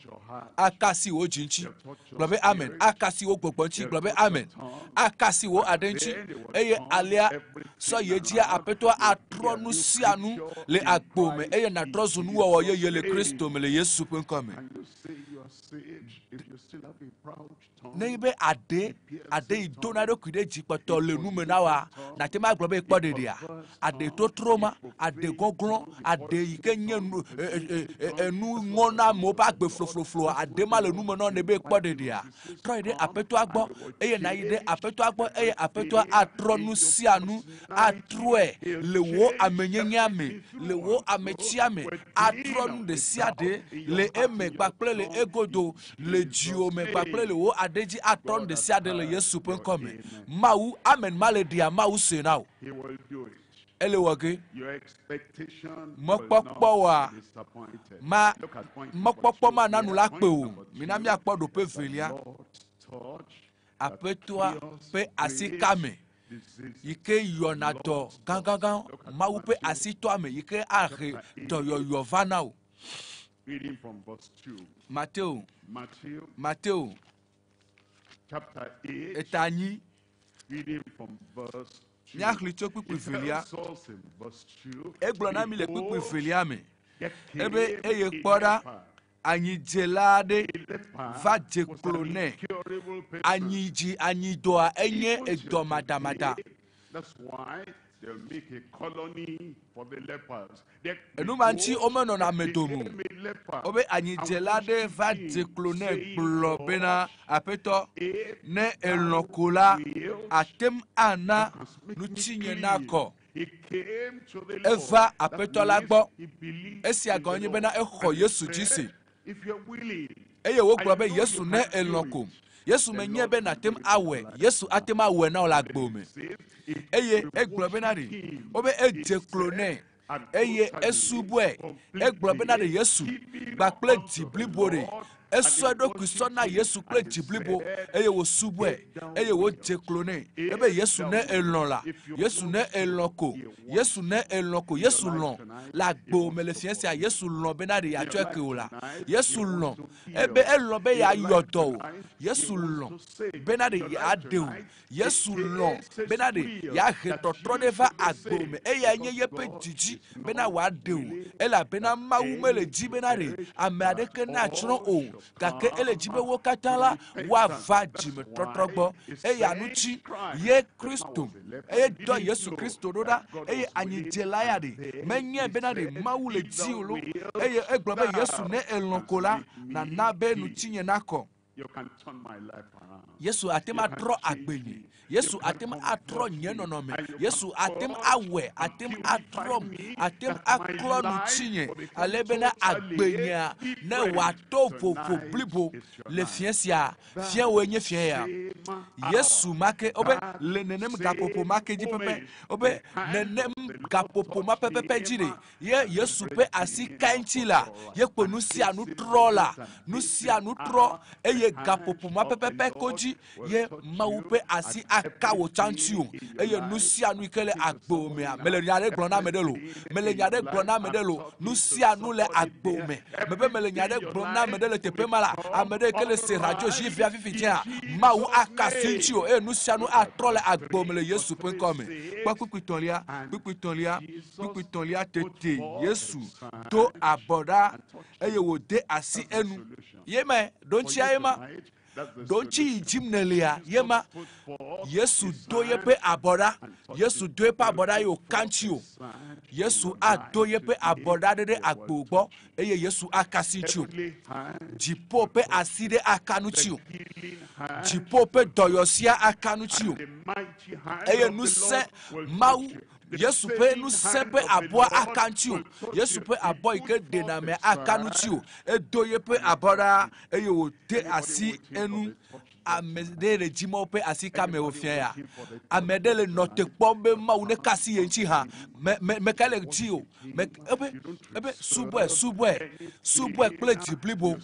Speaker 11: akasi wo jinchi globe amen akasi wo gbogbochi globe amen akasi wo adenchi eye alia so yejia apetwa atronu sianu le agbome eye na trozunu wo ye le Kristo me le Yesu pen come neibe ade idonado kude jipoto le numenawa na tema globe ikpodedia ade to troma ade goglon ade ikenye enu ngona mo ba gbe flofloflo ade ma le numeno ne be ikpodedia troide apeto agbo eye na ide apeto agbo eye apeto atronu sianu atroe le wo amenyenyame le wo amechiame atronu de siade le eme gbakple le egodo le jiome gbakple le wo adeji atron de siade le Yesu pen come mawu amen maledia mawu se now ele wage
Speaker 10: your expectation
Speaker 11: mokpokpo wa ma mokpokpo ma nanu la pe o mina mi akpodo pe velia apetoa pe asikame yike yonato gangan mawu pe asito ame yike are to yo vana o.
Speaker 10: Reading from verse 2.
Speaker 11: Matthew
Speaker 10: chapter 8.
Speaker 11: Etani.
Speaker 10: Reading from verse 2.
Speaker 11: Nyakli chokwi velia.
Speaker 10: Eglona
Speaker 11: mi le kwi velia me. Ebe eye kpoda anyi jelade va jeklone anyi doa enye edomadamada.
Speaker 10: That's why they'll make a colony for the lepers.
Speaker 11: Enumanchi omeno na medomu. Obe anyi jelade va jeklone globena apeto ne elokola atem ana nutinye nako. Eva apeto lagbo esi agonye bena ekho Yesu jisi eye wo globe Yesu ne eloko Yesu menye be na tem awe Yesu atem awe na ola gbome eye eglobe na ri obe ejeklone eye esubwe eglobe na de Yesu gbakple diblibore esodo kusona Yesu kle diblibo eye wo subwe eye wo jeklone ebe Yesu ne elonla Yesu ne eloko Yesu ne eloko Yesu lon la gbome le fiensia Yesu lon benade ya tweke ola Yesu lon ebe elon be ya yodo Yesu lon benade ya adeu Yesu lon benade ya hetotro deva agbome eye nye yepe jiji bena wa adeu ela bena mawumele jibenade amade na chron o kake ele jibe wo katala wa va jime totrogbo eye anuchi ye Kristo eye do Yesu Kristo doda eye anyijelaya de menye benade mawule jiulu eye eglobe Yesu ne elonkola na nabe nuchinye nako.
Speaker 10: You can turn my life around.
Speaker 11: Yesu atem atro agbenye Yesu atem atro nyenonome Yesu atem awe atem atrom atem aklonu chinye alebena agbenya na wato fofo blibo le fiensia fien wenye fien ya Yesu make obe le nenem gapopo make ji pepe obe nenem gapopo ma pepe jire ye Yesu pe asikanchila ye kponu sia nu trola nu sia nu tro eye gapopo ma pepe koji ye maupe asi akawo chantiu eye nusia nu ikele agbome mele nyare glona medelo nusia nu le agbome mebe mele nyare glona medelo tepemala amede ikele se radio jivia fifitia mau akasintiu e nusia nu atrole agbome le Yesu pen come kwa kwitolia tete Yesu to aboda eye wode asi enu yeme don't yema don't you jimnelia yema Yesu doye pe abora Yesu doye pe abora yo kanchio Yesu a doye pe abora de agbogbo eye Yesu akasinchio jipo pe aside akanuchio jipo pe doyosia akanuchio eye nu se Yesu pe nu sempe abo akanti o. Yesu pe abo ike dena me akanuti o. Edoye pe abora eye o te asi enu amedele jimo pe asika me ofia ya. Amedele note pombe ma une kasi yenchi ha. Me kale jio. Me ebe subwe kple jiblibo.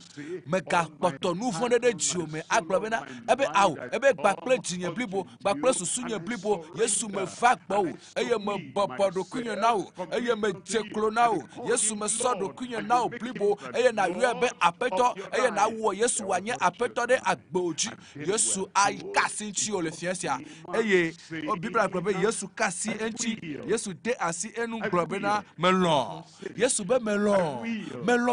Speaker 11: Me ka poto nu fonde de jio me aglobena ebe aw ebe gba kple jinye blibo gba kple susunye blibo Yesu me va gbo eye me bopodo kunye na o eye me jeklo na o Yesu me sodo kunye na o blibo eye na yebe apeto eye na wo Yesu wanye apeto de agboji Yesu ai kasi nchi o le fiasia eye o bibla globe Yesu kasi enchi Yesu de asi enu globe na melon Yesu be melon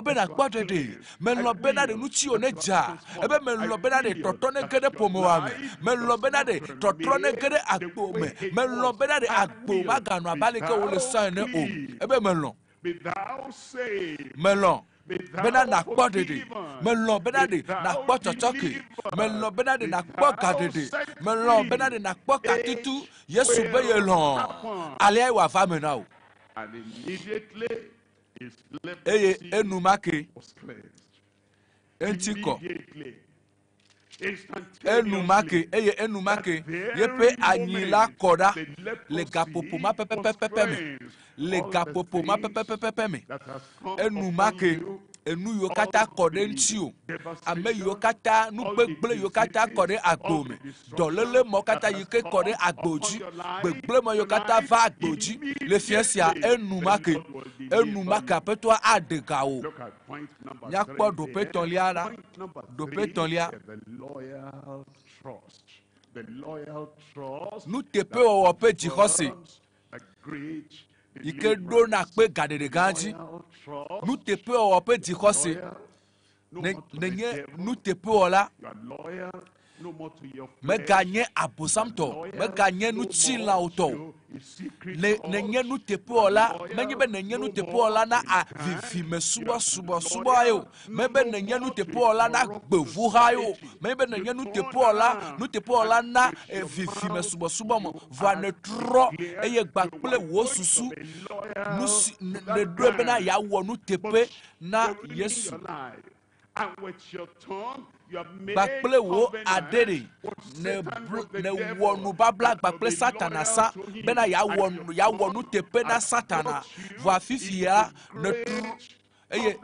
Speaker 11: be na gbodede melon be na de nuchi o neja ebe melon be na de totone gede pomoame melon be na de totone gede agbo me melon be na de agbo magano abaleke o le san ne o ebe melon bena na kpɔ dede melɔ bena de na kpɔ tsɔtsɔke melɔ bena de na kpɔ gadede melɔ bena de na kpɔ katitu Yesu be ye lɔn alia wa va mena o eye enumake eŋtikɔ enumake yepe anyila kɔda le gapopo ma pepepepepe me le gapopo ma pepepepepe me enumake enu yo kata kɔde ŋti o ame yo kata nugbegble yo kata kɔde agbo me dɔlele mo kata yi ke kɔde agbo dzi gbegble mo yo kata va agbo dzi le fiasia enumake apetoa adega o nyakpɔ dopetɔlia la dopetɔlia nutepe wɔwɔ pe dzixɔse yike do na kpe gadede ganji nutepe wɔwɔ pe dzixɔse nenye nutepe wɔla meganye abosamtɔ meganye nutsilawo nenye nutepe wɔla menye be nenye nutepe wɔla na avivi me subɔ ayo mebe nenye nutepe wɔla na gbevuha ayo mebe nenye nutepe wɔla na vivi me subɔ mo va ne trɔ eye gbakple wo susu nusi ne do ebe na ya wɔ nutepe na Yesu gbakple wo adere ne wɔ nubabla gbakple satana sa bena ya wɔ nutepe na satana va fifia ne tru eye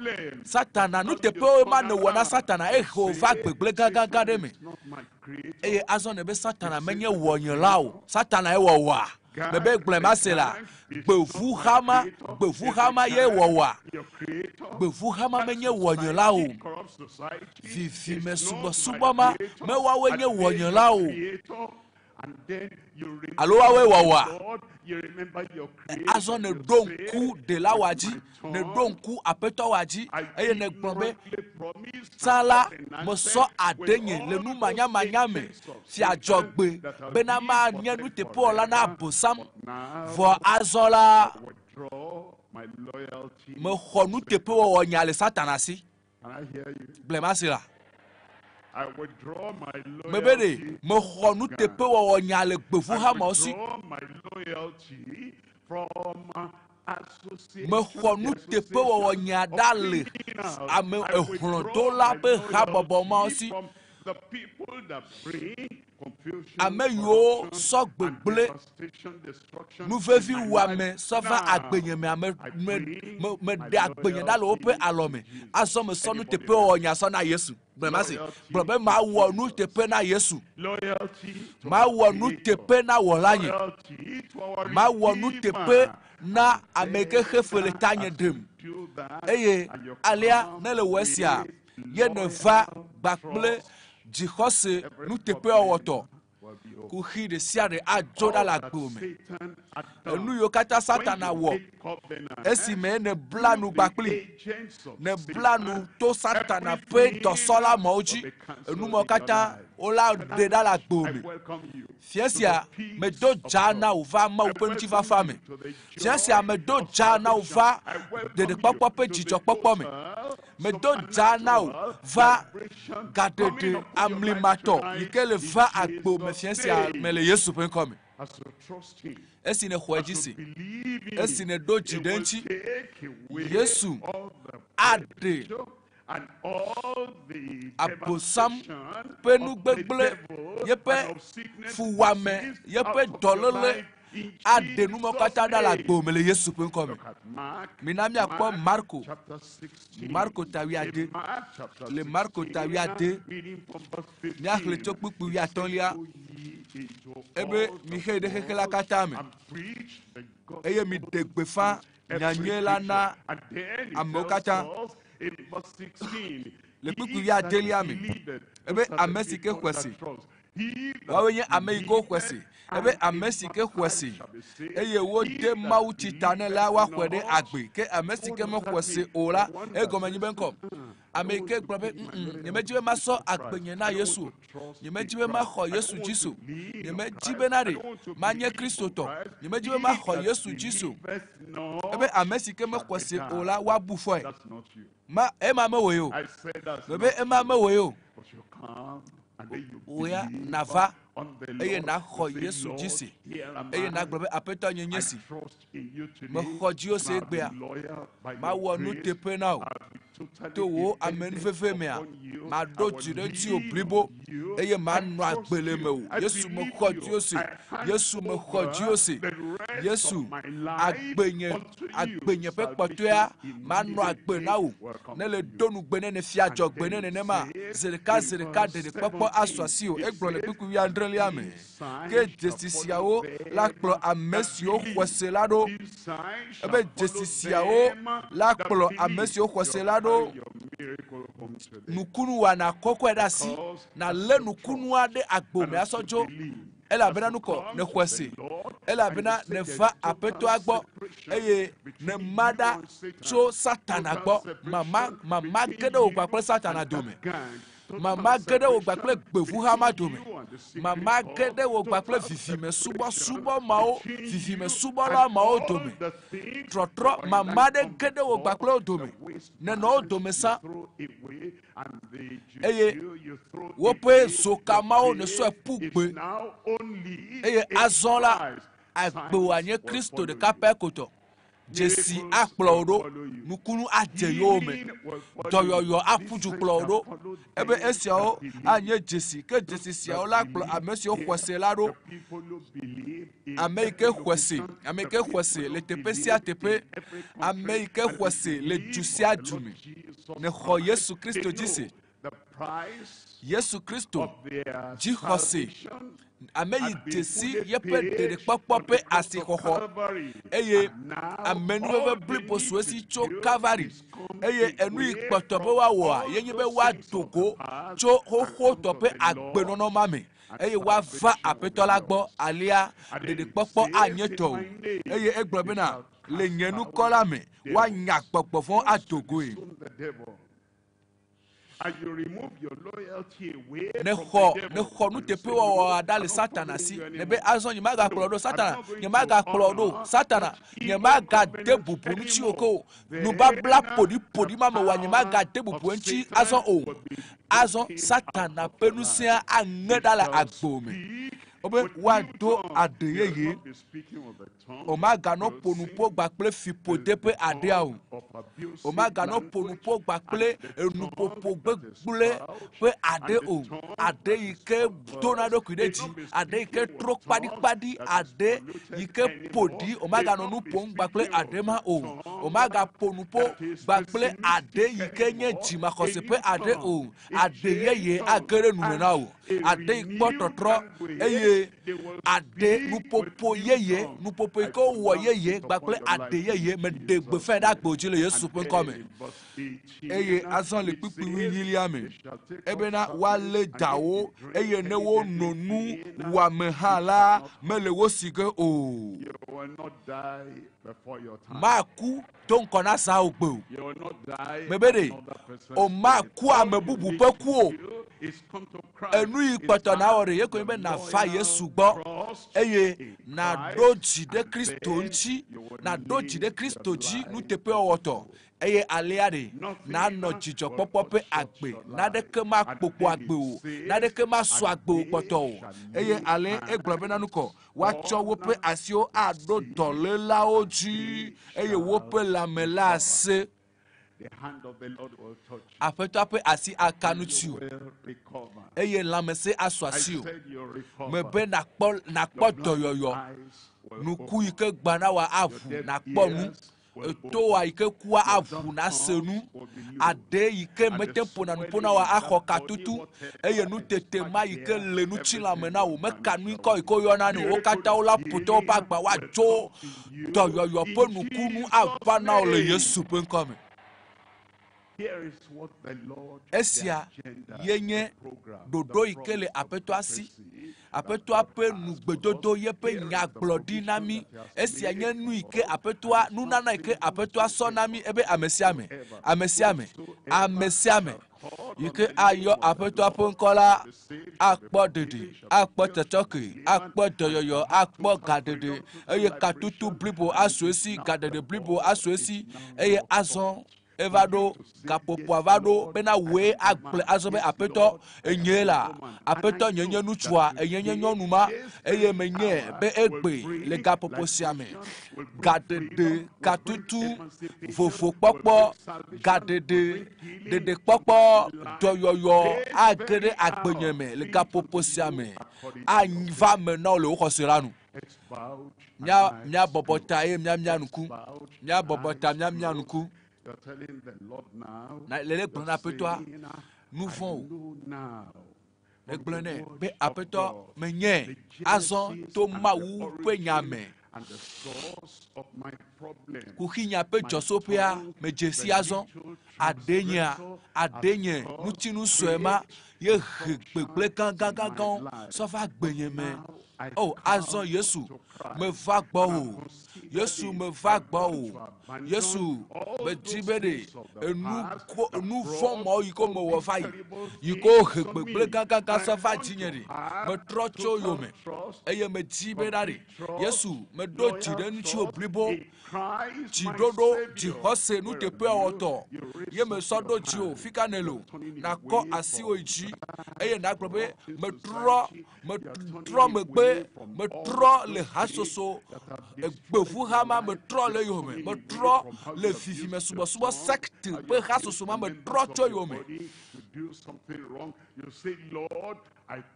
Speaker 11: satana nutepe wo ma ne wɔ na satana eho va gbegble gãgãgã de me eye azɔ ne be satana menye wɔnyela o satana ewɔ wa bebe gblẽ ma se la gbevu hama ye wɔwa gbevu hama menye wɔnyela o vivi me subɔ ma me wawe nye wɔnyela o alo wawe wɔwa azɔ ne do ŋku dela wa dzi ne do ŋku apetɔ wa dzi eye ne gblɔ be tsala me sɔ adenye le nu manyamanya me fiadzɔgbe bena ma nye nutepe wɔla na abosam vɔ azɔ la me xɔ nutepe wɔwɔ nya le satana si gblẽ ma si la mebe de me xɔ nutepe wɔwɔ nya le gbevu hamawo si me xɔ nutepe wɔwɔ nya da le ame ehlɔdola be habɔbɔ mawo si ame yiwo sɔ gbegble nuvevi wɔame sɔ va agbenye me de agbenye da le woƒe alɔ me azɔ me sɔ nutepe wɔwɔ nya sɔ na Yesu gblẽmasi gblɔ be ma wɔ nutepe na Yesu ma wɔ nutepe na wɔla nye ma wɔ nutepe na ame ke xefe le tanye ɖem eye alia ne le wɔ esia ye ne va gbakple dzixɔse nutepe wɔwɔtɔ kuxi de sia de adzo ɖa le agbo me enu yiwo katã satana wɔ esi me ne bla nu gbakpli ne bla nu to satana ƒe dɔsɔla mɔwo dzi enu mɔ katã wola ɖe ɖa le agbo me fia sia me do dza na wo va Mawu ƒe ŋutifafa me fia sia me do dza na wo va ɖeɖekpɔkpɔ ƒe dzidzɔkpɔkpɔ me me do dza na wo va gaɖeɖe amlimatɔ yi ke le va agbo me fia sia me le Yesu ƒe ŋkɔ me
Speaker 10: as you trust him,
Speaker 11: esi ne xɔ
Speaker 10: as you
Speaker 11: dzi
Speaker 10: believe in
Speaker 11: esi
Speaker 10: him,
Speaker 11: ne do
Speaker 10: he
Speaker 11: dzi
Speaker 10: will
Speaker 11: ɖe ŋuti
Speaker 10: take away
Speaker 11: Yesu
Speaker 10: all the
Speaker 11: aɖe
Speaker 10: pressure and all the
Speaker 11: abosam
Speaker 10: devastation
Speaker 11: ƒe
Speaker 10: of the
Speaker 11: nugbegble
Speaker 10: devil
Speaker 11: yeƒe
Speaker 10: and of sickness,
Speaker 11: fuwame
Speaker 10: disease
Speaker 11: yeƒe
Speaker 10: out of your
Speaker 11: dɔléle
Speaker 10: life in
Speaker 11: aɖe numɔ
Speaker 10: Jesus'
Speaker 11: katã ɖe le
Speaker 10: name.
Speaker 11: agbo me le Yesu ƒe ŋkɔ me.
Speaker 10: Look at Mark,
Speaker 11: Mina miakpɔ Marko
Speaker 10: chapter 16.
Speaker 11: Marko tawi ade
Speaker 10: In Mark chapter
Speaker 11: le Marko
Speaker 10: 16,
Speaker 11: tawi ade
Speaker 10: reading from verse 15.
Speaker 11: miaxlẽ tso kpukpu wi atɔ̃lia
Speaker 10: Go ye into
Speaker 11: ebe
Speaker 10: all
Speaker 11: mi
Speaker 10: the
Speaker 11: xe ɖe xexe la
Speaker 10: world
Speaker 11: katã me
Speaker 10: and preach the
Speaker 11: eye mi
Speaker 10: gospel
Speaker 11: ɖe gbeƒã
Speaker 10: to every
Speaker 11: nyanyui la na
Speaker 10: creature. And then he
Speaker 11: amewo
Speaker 10: tells
Speaker 11: katã
Speaker 10: us in verse 16,
Speaker 11: le kpukpu
Speaker 10: he
Speaker 11: wi
Speaker 10: that
Speaker 11: adelia me
Speaker 10: believeth,
Speaker 11: ebe
Speaker 10: those are the
Speaker 11: ame si ke
Speaker 10: people
Speaker 11: xɔ
Speaker 10: that
Speaker 11: si
Speaker 10: trust. He that
Speaker 11: woawoe nye ame yi ke xɔ
Speaker 10: believeth
Speaker 11: si
Speaker 10: and
Speaker 11: ebe ame si ke xɔ si
Speaker 10: shall be saved.
Speaker 11: eye
Speaker 10: He
Speaker 11: wode
Speaker 10: that
Speaker 11: Mawu tsi ta ne la
Speaker 10: believeth
Speaker 11: woaxɔe ɖe
Speaker 10: not,
Speaker 11: agbe ke ame si ke
Speaker 10: what does
Speaker 11: mexɔ
Speaker 10: that
Speaker 11: si
Speaker 10: mean?
Speaker 11: o la
Speaker 10: The one that
Speaker 11: egɔme nyi be
Speaker 10: says,
Speaker 11: ŋkɔ
Speaker 10: I
Speaker 11: ame yi
Speaker 10: don't
Speaker 11: ke
Speaker 10: want to
Speaker 11: gblɔ be
Speaker 10: put my loyalty
Speaker 11: nyemedzi be masɔ
Speaker 10: to Christ.
Speaker 11: agbenye na
Speaker 10: I don't
Speaker 11: Yesu
Speaker 10: want to trust
Speaker 11: nyemedzi
Speaker 10: in
Speaker 11: be
Speaker 10: Christ.
Speaker 11: maxɔ
Speaker 10: I
Speaker 11: Yesu
Speaker 10: don't
Speaker 11: dzi
Speaker 10: want
Speaker 11: so
Speaker 10: to believe on
Speaker 11: nyemedzi
Speaker 10: Christ.
Speaker 11: be na
Speaker 10: I
Speaker 11: ɖe
Speaker 10: don't want to
Speaker 11: manye
Speaker 10: believe
Speaker 11: Kristo
Speaker 10: on
Speaker 11: tɔ
Speaker 10: Christ.
Speaker 11: nyemedzi be
Speaker 10: He
Speaker 11: maxɔ
Speaker 10: that
Speaker 11: Yesu dzi so
Speaker 10: believeth not
Speaker 11: ebe ame si ke
Speaker 10: shall
Speaker 11: mexɔ
Speaker 10: be
Speaker 11: si o
Speaker 10: damned.
Speaker 11: la woabu fɔe
Speaker 10: That's not you.
Speaker 11: ema me woe o
Speaker 10: I said that's
Speaker 11: mebe
Speaker 10: not
Speaker 11: ema me
Speaker 10: you.
Speaker 11: woe o
Speaker 10: But you come and then you
Speaker 11: oya
Speaker 10: believe
Speaker 11: nava
Speaker 10: on the
Speaker 11: eye
Speaker 10: Lord.
Speaker 11: naxɔ
Speaker 10: You say,
Speaker 11: Yesu dzi
Speaker 10: Lord,
Speaker 11: si
Speaker 10: here am
Speaker 11: eye
Speaker 10: I.
Speaker 11: nagblɔ be aƒetɔ nye
Speaker 10: I
Speaker 11: nye si
Speaker 10: trust in you today.
Speaker 11: mexɔ dziwo se
Speaker 10: And I'll be
Speaker 11: egbea
Speaker 10: loyal by your
Speaker 11: mawɔ nu
Speaker 10: grace.
Speaker 11: teƒe na o
Speaker 10: I'll be totally
Speaker 11: to wo
Speaker 10: dependent
Speaker 11: amenuveve mea
Speaker 10: upon you. I
Speaker 11: maɖo
Speaker 10: will
Speaker 11: dzi ɖe ŋuti
Speaker 10: lean
Speaker 11: blibo
Speaker 10: on you.
Speaker 11: eye
Speaker 10: I
Speaker 11: manɔ
Speaker 10: trust
Speaker 11: agbe le me o
Speaker 10: you. I
Speaker 11: Yesu
Speaker 10: believe
Speaker 11: mexɔ
Speaker 10: you.
Speaker 11: dziwo se
Speaker 10: I hand
Speaker 11: Yesu mexɔ
Speaker 10: over
Speaker 11: dziwo se
Speaker 10: the rest
Speaker 11: Yesu
Speaker 10: of my life
Speaker 11: agbenye
Speaker 10: unto you.
Speaker 11: agbenye ƒe
Speaker 10: Salvation
Speaker 11: kpɔtɔea manɔ agbe
Speaker 10: immediately
Speaker 11: na wo
Speaker 10: welcome
Speaker 11: ne
Speaker 10: to
Speaker 11: le
Speaker 10: you.
Speaker 11: do nugbe ne ne fia dzɔgbe ne nenema zi ɖeka ɖeɖekpɔkpɔ asɔ asi o egblɔ le kpukpu wi adrelia me ke dzesi siawo la kplɔ ame siwo xɔ se la ɖo ebe dzesi siawo la kplɔ ame siwo xɔ se la ɖo nukunu wana kɔkɔe ɖe asi na lé nukunua ɖe agbo me asɔ dzo elabena nukɔ ne xɔ se elabena ne va aƒetɔa gbɔ eye ne ma ɖa tso satana gbɔ mama ge ɖe wò kpakple satana dome mama ge ɖe wò kpakple gbevuhama dome mama ge ɖe wò kpakple vivimesubɔsubɔ mawo vivimesubɔla mawo dome trɔtrɔ mama ɖe ge ɖe wò kpakple wo dome nenɔ wo dome sa eye woƒe zokamawo ne sɔe pu gbe eye azɔ la agbewoa nye Kristo ɖeka pɛ kotɔ dzesi akplɔ wo ɖo nukunu adze yewo me dɔyɔyɔ aƒudzu kplɔ wo ɖo ebe esiawo anye dzesi ke dzesi siawo la kplɔ ame siwo xɔ se la ɖo ame yi ke xɔ se le teƒe sia teƒe ame yi ke xɔ se le du sia du me ne xɔ Yesu Kristo dzi se Yesu Kristo dzixɔse ame yi desi yeƒe ɖeɖekpɔkpɔ ƒe asixɔxɔ eye amenuveve blibo su esi tso Kalvari eye enu yi kpɔtɔ be woawɔa yenye be woado go tso xoxotɔ ƒe agbenɔnɔ ma me eye woava aƒetɔ la gbɔ alia ɖeɖekpɔkpɔ anye tɔ o eye egblɔ bena le nye nukɔ la me woanya gbɔgbɔ vɔ ado goe.
Speaker 10: And you remove your loyalty away
Speaker 11: ne
Speaker 10: from
Speaker 11: xɔ
Speaker 10: the
Speaker 11: ne
Speaker 10: devil.
Speaker 11: xɔ nuteƒe wɔwɔ aɖa le Satana si ne be azɔ nye magakplɔ ɖo Satana nye magakplɔ ɖo Satana nye magade bubu ŋuti o ko nubabla ƒoɖiƒoɖi ma me wa nye magade bubu ŋuti azɔ o azɔ Satana ƒe ŋusẽ aŋe ɖa le agbo me wobe woado aɖe yeye o maganɔ ƒonuƒo gbakple fiƒode ƒe aɖea o o maganɔ ƒonuƒo gbakple enuƒoƒo gbegblẽ ƒe aɖe o aɖe yi ke dona ɖokui ɖe dzi aɖe yi ke tro kpaɖikpaɖi aɖe yi ke ƒoɖi o maganɔ nu ƒom gbakple aɖe ma o magaƒo nuƒo gbakple aɖe yi ke nye dzimaxɔse ƒe aɖe o aɖe yeye age ɖe nume na o aɖe yi kpɔ tɔtrɔ eye aɖe nuƒoƒo yeye nuƒoƒo yi ke wɔ yeye gbakple aɖe yeye me ɖe gbefɛ ɖe agbo dzi le Yesu ƒe ŋkɔme eye azɔ le kpukpui ɣilia me ebena woalé dawo eye ne wonɔ nu wɔame hã la mele wo si ge o maku to ŋkɔ na zã wo gbe o mebe ɖe o maku ame bubu ƒe ku o enu yi kpɔtɔ na wɔ ɖe ye ko be nava Yesu gbɔ eye naɖo dzi ɖe Kristo ŋuti naɖo dzi ɖe Kristo dzi nuteƒe wɔwɔtɔ eye alea ɖe nanɔ dzidzɔkpɔkpɔ ƒe agbe naɖeke makpokpo agbe o naɖeke masɔ agbe o kpɔtɔ o eye ale egblɔ bena nukɔ Watsɔ woƒe asiwo aɖo dɔlélawo dzi eye woƒe lãme la ase.
Speaker 10: The hand of the Lord will touch you.
Speaker 11: Aƒetɔ ƒe asi aka nu tsi
Speaker 10: You
Speaker 11: o
Speaker 10: will recover.
Speaker 11: eye lãmese asɔ
Speaker 10: I
Speaker 11: asi o.
Speaker 10: said you'll recover.
Speaker 11: Mebe nakpɔ dɔyɔyɔ. Nuku yi ke gbana wa aʋu nakpɔ nu. Etoa yi ke kua aʋu na se nu. Ade yi ke mete ƒona nuƒona wa axɔ katutu eye nutete ma yi ke le nutsi lãme na wo meka nu kɔ yi ke yɔna ne wo katã wo la ƒote woƒe agba woadzo dɔyɔyɔ ƒe nukunu ava na wo le Yesu ƒe ŋkɔ me.
Speaker 10: Here is what the Lord,
Speaker 11: Esia yenye ɖoɖo yi ke le aƒetɔa si. Aƒetɔa ƒe nugbedodo ye ƒe nyagblɔɖi na mi. Esia nye nu yi ke aƒetɔa nunana yi ke aƒetɔa sɔ na mi ebe ame sia ame yi ke ayɔ aƒetɔa ƒe ŋkɔ la akpɔ ɖeɖe, akpɔ tsɔtsɔke, akpɔ dɔyɔyɔ, akpɔ gaɖeɖe eye katutu blibo asu esi, gaɖeɖe blibo asu esi eye azɔ eva ɖo gaƒoƒoa va ɖo bena woe agble azɔ be aƒetɔ enye la aƒetɔ nye nutsua enye nyɔnu ma eye menye be egbe le gaƒoƒo sia me. Gaɖeɖe, katutu, vovokpɔkpɔ, gaɖeɖe, ɖeɖekpɔkpɔ, dɔyɔyɔ age ɖe agbenye me le gaƒoƒo sia me. Ava me na wo le wo xɔse la nu. Mia bɔbɔ ta eye mia nuku. Mia bɔbɔ ta mia nuku.
Speaker 10: you're telling the Lord now,
Speaker 11: Lele gblɔ na aƒetɔa nu vɔ̃ o. Egblɔ nɛ be aƒetɔ menye azɔ to Mawu ƒe nya me.
Speaker 10: and the source of my problem.
Speaker 11: Kuxinya ƒe dzɔsoƒea me dzesi azɔ adenye nutinu sue ma ye he gbegble gãgãgãgãwo sɔva gbenye me. Oh, azɔ Yesu meva gbɔ o. Yesu meva gbɔ o. Yesu medzi be ɖe enu vɔ̃ mawo yi ke mewɔ va yi ke he gbegble gãgãgã sɔva dzinye ɖe metrɔ tso yome eye medzi be ɖa ɖe Yesu meɖo dzi ɖe ŋutsiwo blibo dziɖoɖo dzixɔse nuteƒe wɔtɔ ye mesɔ ɖo dzi o fika ne lo nakɔ asiwo dzi eye nagblɔ be metrɔ megbe metrɔ le hasoso egbevuha ma metrɔ le yome metrɔ le vivime subɔsubɔ sekte ƒe hasoso ma metrɔ tso yome.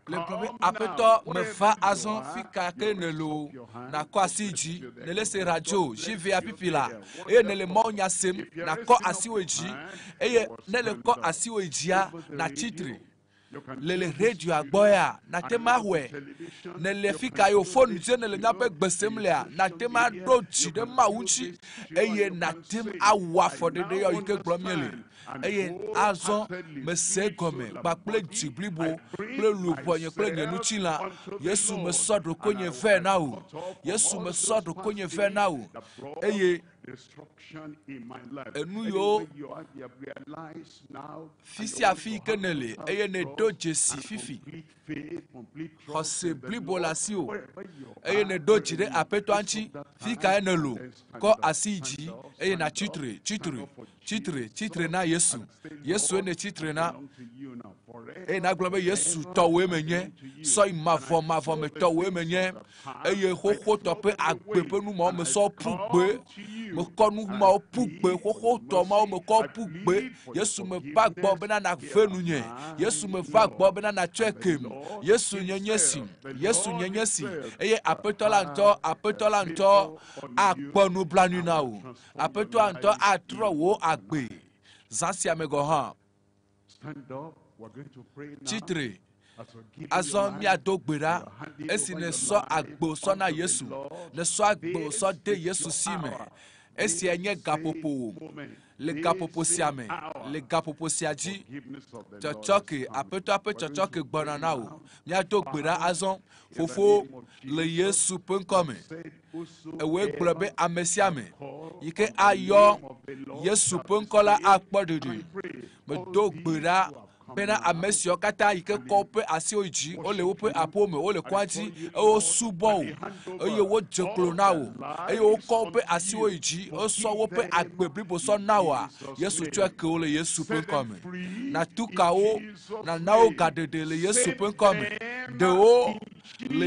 Speaker 11: Le gblɔ be aƒetɔ meva azɔ fika ke ne lo nakɔ asi dzi ne le se radio JVA pipi la eye ne le mawunya sem nakɔ asiwo dzi eye ne le kɔ asiwo dzia na tsitre. Le radio agbɔya na tema hwɛ ne le fika yo phone dze ne le miaƒe gbesem lea na tema ɖo dzi ɖe Mawu ŋuti eye na tem awɔ afɔɖeɖe yɔ yi ke gblɔm míele eye azɔ mese gɔme kpakple dzi blibo kple luʋɔ nye kple nye nutsila Yesu mesɔ ɖokonye vɛ na wo Yesu mesɔ ɖokonye vɛ na wo eye enu yo fisia fi ke ne le eye ne do dzesi fifi xɔse blibo le asi o eye ne do dzi ɖe aƒetɔa ŋuti fi ka ne lo kɔ asi dzi eye na tsitre na Yesu ne tsitre na eye nagblɔ be Yesu tɔwoe menye sɔ mavɔ me tɔwoe menye eye xoxotɔ ƒe agbe ƒe numawo me sɔ pu gbe mekɔ numawo pu gbe xoxotɔ mawo mekɔ pu gbe Yesu me va gbɔ bena na ve nunye Yesu me va gbɔ bena na tsɔe kem Yesu nye si eye aƒetɔ la ŋutɔ akpɔ nublanui na wo aƒetɔa ŋutɔ atrɔ wo agbe zã sia me gɔ hã. Tsitre azɔ miado gbe ɖa esi ne sɔ agbo sɔ na Yesu ne sɔ agbo sɔ de Yesu si me esia nye gaƒoƒo le gaƒoƒo sia me le gaƒoƒo sia dzi tsɔtsɔke aƒetɔa ƒe tsɔtsɔke gbɔna na wo miado gbe ɖa azɔ fofo le Yesu ƒe ŋkɔ me ewoe gblɔ be ame sia ame yi ke ayɔ Yesu ƒe ŋkɔ la akpɔ ɖeɖe medo gbe ɖa bena ame siwo katã yi ke kɔ woƒe asiwo dzi wole woƒe aƒewo me wole kɔa dzi eye wosubɔ wo eye wodze klo na wo eye wokɔ woƒe asiwo dzi wosɔ woƒe agbe blibo sɔ na woa Yesu tsɔe ke wo le Yesu ƒe ŋkɔ me nana wo gaɖeɖe le Yesu ƒe ŋkɔ me ɖewo le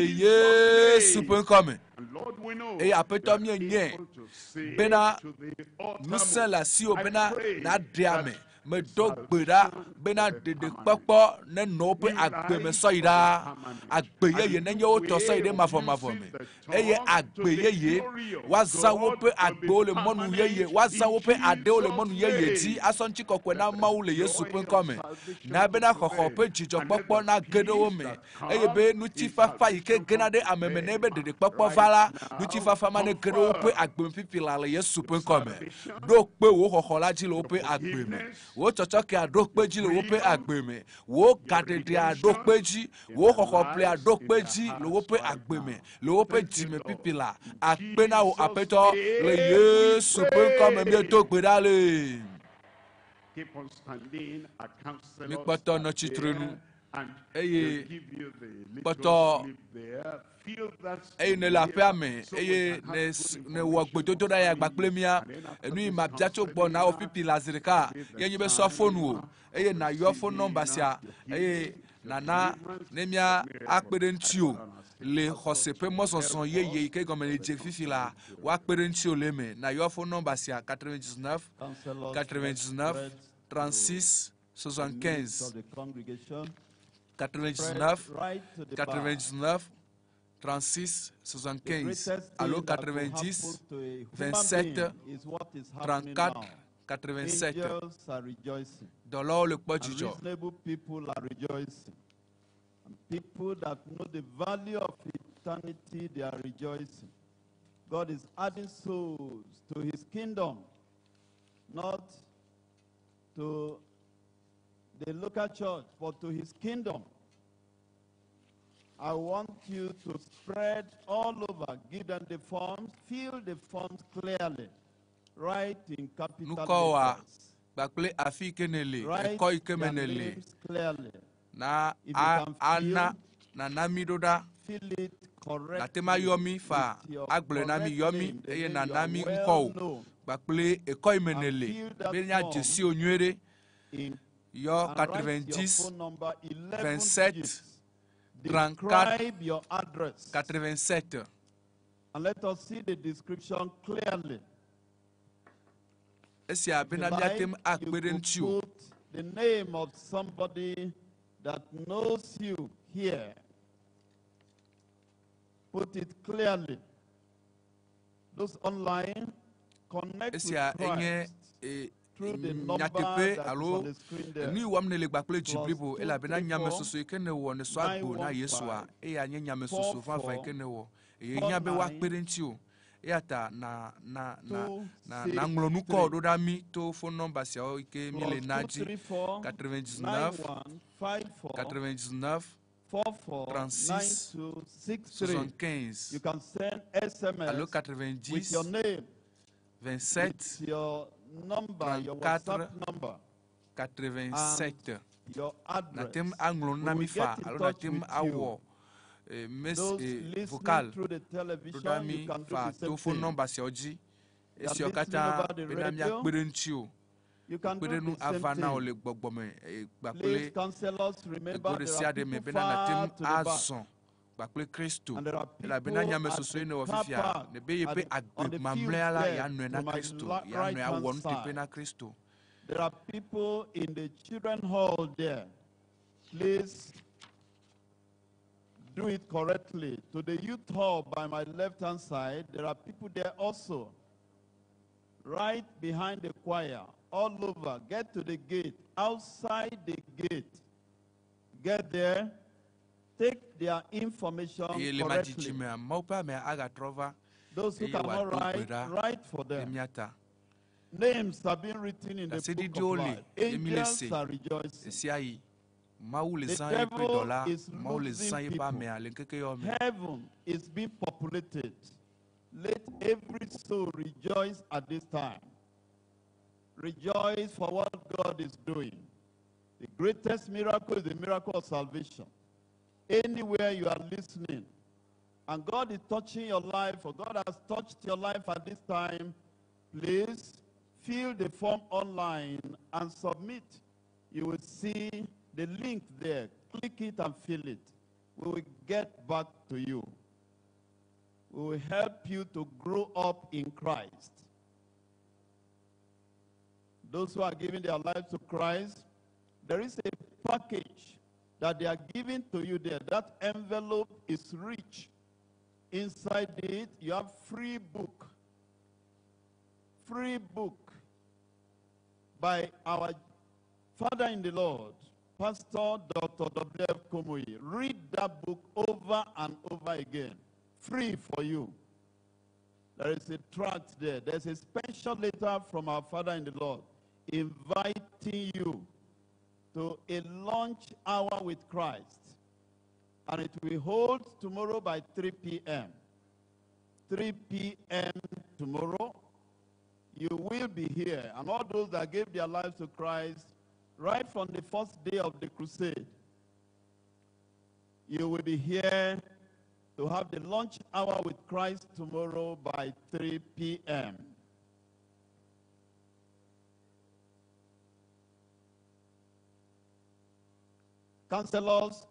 Speaker 11: Yesu ƒe ŋkɔme.
Speaker 10: And Lord, we know
Speaker 11: Eye aƒetɔ
Speaker 10: you are
Speaker 11: míenyae
Speaker 10: able to save
Speaker 11: bena
Speaker 10: to the uttermost.
Speaker 11: ŋusẽ le asiwò
Speaker 10: I
Speaker 11: bena
Speaker 10: pray
Speaker 11: naɖe ame.
Speaker 10: that
Speaker 11: Medo gbe ɖa bena ɖeɖekpɔkpɔ nenɔ woƒe agbe me sɔ yi ɖaa. Agbe yeye nenye wotɔ sɔ yi ɖe mavɔmavɔ me. Eye agbe yeye woazã woƒe agbewo le mɔnu yeye, woazã woƒe aɖewo le mɔnu yeye dzi asɔ ŋuti kɔkɔe na Mawu le Yesu ƒe ŋkɔme. Na bena xɔxɔ ƒe dzidzɔkpɔkpɔ nage ɖe wo me. Eye be ŋutifafa yi ke gena ɖe ame me ne be ɖeɖekpɔkpɔ va la, ŋutifafa ma ne ge ɖe woƒe agbe me ƒiƒila le Yesu ƒe ŋkɔme. Ɖo kpe wò xɔxɔ la dzi le woƒe agbe me. Wò tsɔtsɔkea ɖo kpe dzi le woƒe agbe me. Wò gaɖeɖea ɖo kpe dzi. Wò xɔxɔƒlea ɖo kpe dzi le woƒe agbe me. Le woƒe dzime ƒiƒila. Akpe na wò aƒetɔ le Yesu ƒe ŋkɔme miedo gbe ɖa le.
Speaker 10: Keep on standing, a counselor
Speaker 11: Mikpɔtɔ nɔ
Speaker 10: stand
Speaker 11: tsitrenu.
Speaker 10: there, and
Speaker 11: Eye
Speaker 10: they'll give you the
Speaker 11: kpɔtɔ
Speaker 10: little slip there. Feel that
Speaker 11: eye ne le aƒea me
Speaker 10: so we
Speaker 11: eye
Speaker 10: can have
Speaker 11: ne
Speaker 10: good
Speaker 11: wɔ gbedodo ɖa ya gbakple mía enu yi ma bia tso gbɔ na wò pipi le azi ɖeka ye nye be sɔ fonu o eye nàyɔ fonu nɔmba sia eye nana ne mía akpe ɖe ŋuti o le xɔse ƒe mɔzɔzɔ yeye yi ke gɔme le dze fifi la woakpe ɖe ŋuti o le me nàyɔ fonu nɔmba sia 99 99 36 75 99 99 36 75 allo 90 27 34 87. Dans l'or le kpɔ dzidzɔ.
Speaker 5: Reasonable people are rejoicing. And people that know the value of eternity, they are rejoicing. God is adding souls to his kingdom, not to the local church, but to his kingdom. I want you to spread all over, give them the forms, fill the forms clearly, write in capital letters.
Speaker 11: Bakple afi kenele,
Speaker 5: Write
Speaker 11: ekoi
Speaker 5: their
Speaker 11: kemenele.
Speaker 5: names clearly.
Speaker 11: Na
Speaker 5: If you can
Speaker 11: ana na nami doda.
Speaker 5: fill it correctly.
Speaker 11: Na tema yomi fa
Speaker 5: with your
Speaker 11: agble nami
Speaker 5: correct
Speaker 11: yomi
Speaker 5: name, the
Speaker 11: eye
Speaker 5: name
Speaker 11: na
Speaker 5: you are
Speaker 11: nami
Speaker 5: well
Speaker 11: nko.
Speaker 5: known.
Speaker 11: Bakple ekoi
Speaker 5: And
Speaker 11: menele.
Speaker 5: fill that
Speaker 11: Benya
Speaker 5: form
Speaker 11: jesi onywere.
Speaker 5: in
Speaker 11: Yo
Speaker 5: and write your
Speaker 11: 90
Speaker 5: phone number, 11
Speaker 11: 27
Speaker 5: digits.
Speaker 11: 34
Speaker 5: Describe your address.
Speaker 11: 87.
Speaker 5: And let us see the description clearly.
Speaker 11: Esi abena miatem
Speaker 5: You
Speaker 11: akpe ɖe
Speaker 5: could
Speaker 11: ŋuti o.
Speaker 5: put the name of somebody that knows you here. Put it clearly. Those online, connect with
Speaker 11: Esia enye
Speaker 5: Christ through the number
Speaker 11: nyateƒe
Speaker 5: that is
Speaker 11: alo
Speaker 5: on the screen there.
Speaker 11: nu yi wɔm ne le gbakple
Speaker 5: Plus
Speaker 11: dziblibo elabena
Speaker 5: 234
Speaker 11: nyamesoso yi ke ne wɔ ne sɔ agbo na Yesua eya nye nyamesoso fafa yi ke ne wɔ eye nya be woakpe ɖe ŋuti o eya ta na ŋlɔ nukɔ ɖo ɖa mi to phone number siawo yi ke mi le na dzi 99 99 36 75
Speaker 5: You can send SMS
Speaker 11: allo
Speaker 5: with your
Speaker 11: 90
Speaker 5: name,
Speaker 11: 27
Speaker 5: with your number, your
Speaker 11: 34
Speaker 5: WhatsApp number,
Speaker 11: 87.
Speaker 5: your address.
Speaker 11: Natem anglo
Speaker 5: We
Speaker 11: nami
Speaker 5: will
Speaker 11: fa
Speaker 5: get in
Speaker 11: alo
Speaker 5: touch
Speaker 11: natem
Speaker 5: with
Speaker 11: awo
Speaker 5: Those listening
Speaker 11: vocal
Speaker 5: through the television, you
Speaker 11: dodami
Speaker 5: can do
Speaker 11: fa
Speaker 5: the same
Speaker 11: to phone
Speaker 5: thing.
Speaker 11: number si oji
Speaker 5: You are
Speaker 11: esi
Speaker 5: listening
Speaker 11: okata
Speaker 5: over the
Speaker 11: bena mi
Speaker 5: radio,
Speaker 11: akpere ntsi o
Speaker 5: you can do
Speaker 11: akpere nu
Speaker 5: the same
Speaker 11: ava na o
Speaker 5: thing.
Speaker 11: le gbɔgbɔ me
Speaker 5: Please,
Speaker 11: gbakple
Speaker 5: counselors, remember
Speaker 11: ego de
Speaker 5: there
Speaker 11: sia
Speaker 5: are
Speaker 11: de me
Speaker 5: people
Speaker 11: bena
Speaker 5: far
Speaker 11: natem
Speaker 5: to the back.
Speaker 11: azɔn gbakple Kristo
Speaker 5: And there are
Speaker 11: elabena
Speaker 5: people
Speaker 11: nyamesoso yi ne wɔ
Speaker 5: at the car
Speaker 11: fifia
Speaker 5: park,
Speaker 11: ne be ye pe
Speaker 5: on the
Speaker 11: agbe
Speaker 5: field
Speaker 11: mamlɛa la
Speaker 5: there
Speaker 11: ya nɔe na
Speaker 5: to my
Speaker 11: Kristo ya
Speaker 5: right
Speaker 11: nɔe
Speaker 5: hand
Speaker 11: awɔ nuteƒe
Speaker 5: side.
Speaker 11: na Kristo.
Speaker 5: There are people in the children hall there. Please do it correctly. To the youth hall by my left-hand side, there are people there also. Right behind the choir, all over. Get to the gate, outside the gate. Get there, take their information
Speaker 11: Eye le
Speaker 5: correctly.
Speaker 11: majiji me amawo pe ame aga trɔ va
Speaker 5: Those who
Speaker 11: eye
Speaker 5: cannot
Speaker 11: wòado
Speaker 5: write,
Speaker 11: gbe ɖa
Speaker 5: write for
Speaker 11: le
Speaker 5: them.
Speaker 11: miata.
Speaker 5: Names have been written in the book
Speaker 11: Asedidiwo
Speaker 5: of
Speaker 11: le
Speaker 5: life.
Speaker 11: emi le
Speaker 5: Angels
Speaker 11: se
Speaker 5: are rejoicing.
Speaker 11: esia yi Mawu le
Speaker 5: The
Speaker 11: zã yeƒe
Speaker 5: devil
Speaker 11: dɔla
Speaker 5: is
Speaker 11: Mawu le
Speaker 5: losing
Speaker 11: zã yeƒe
Speaker 5: people.
Speaker 11: amea le ŋkeke yawo me.
Speaker 5: Heaven is being populated. Let every soul rejoice at this time. Rejoice for what God is doing. The greatest miracle is the miracle of salvation. Anywhere you are listening, and God is touching your life, or God has touched your life at this time, please fill the form online and submit. You will see the link there. Click it and fill it. We will get back to you. will help you to grow up in Christ. Those who are giving their lives to Christ, there is a package that they are giving to you there. That envelope is rich. Inside it, you have free book by our Father in the Lord, Pastor Dr. W.F. Komoyi. Read that book over and over again. Free for you. There is a tract there. There's a special letter from our Father in the Lord inviting you to a lunch hour with Christ. And it will hold tomorrow by 3 p.m. 3 p.m. tomorrow. You will be here. And all those that gave their lives to Christ right from the first day of the crusade, you will be here to have the lunch hour with Christ tomorrow by 3 p.m. Counselors,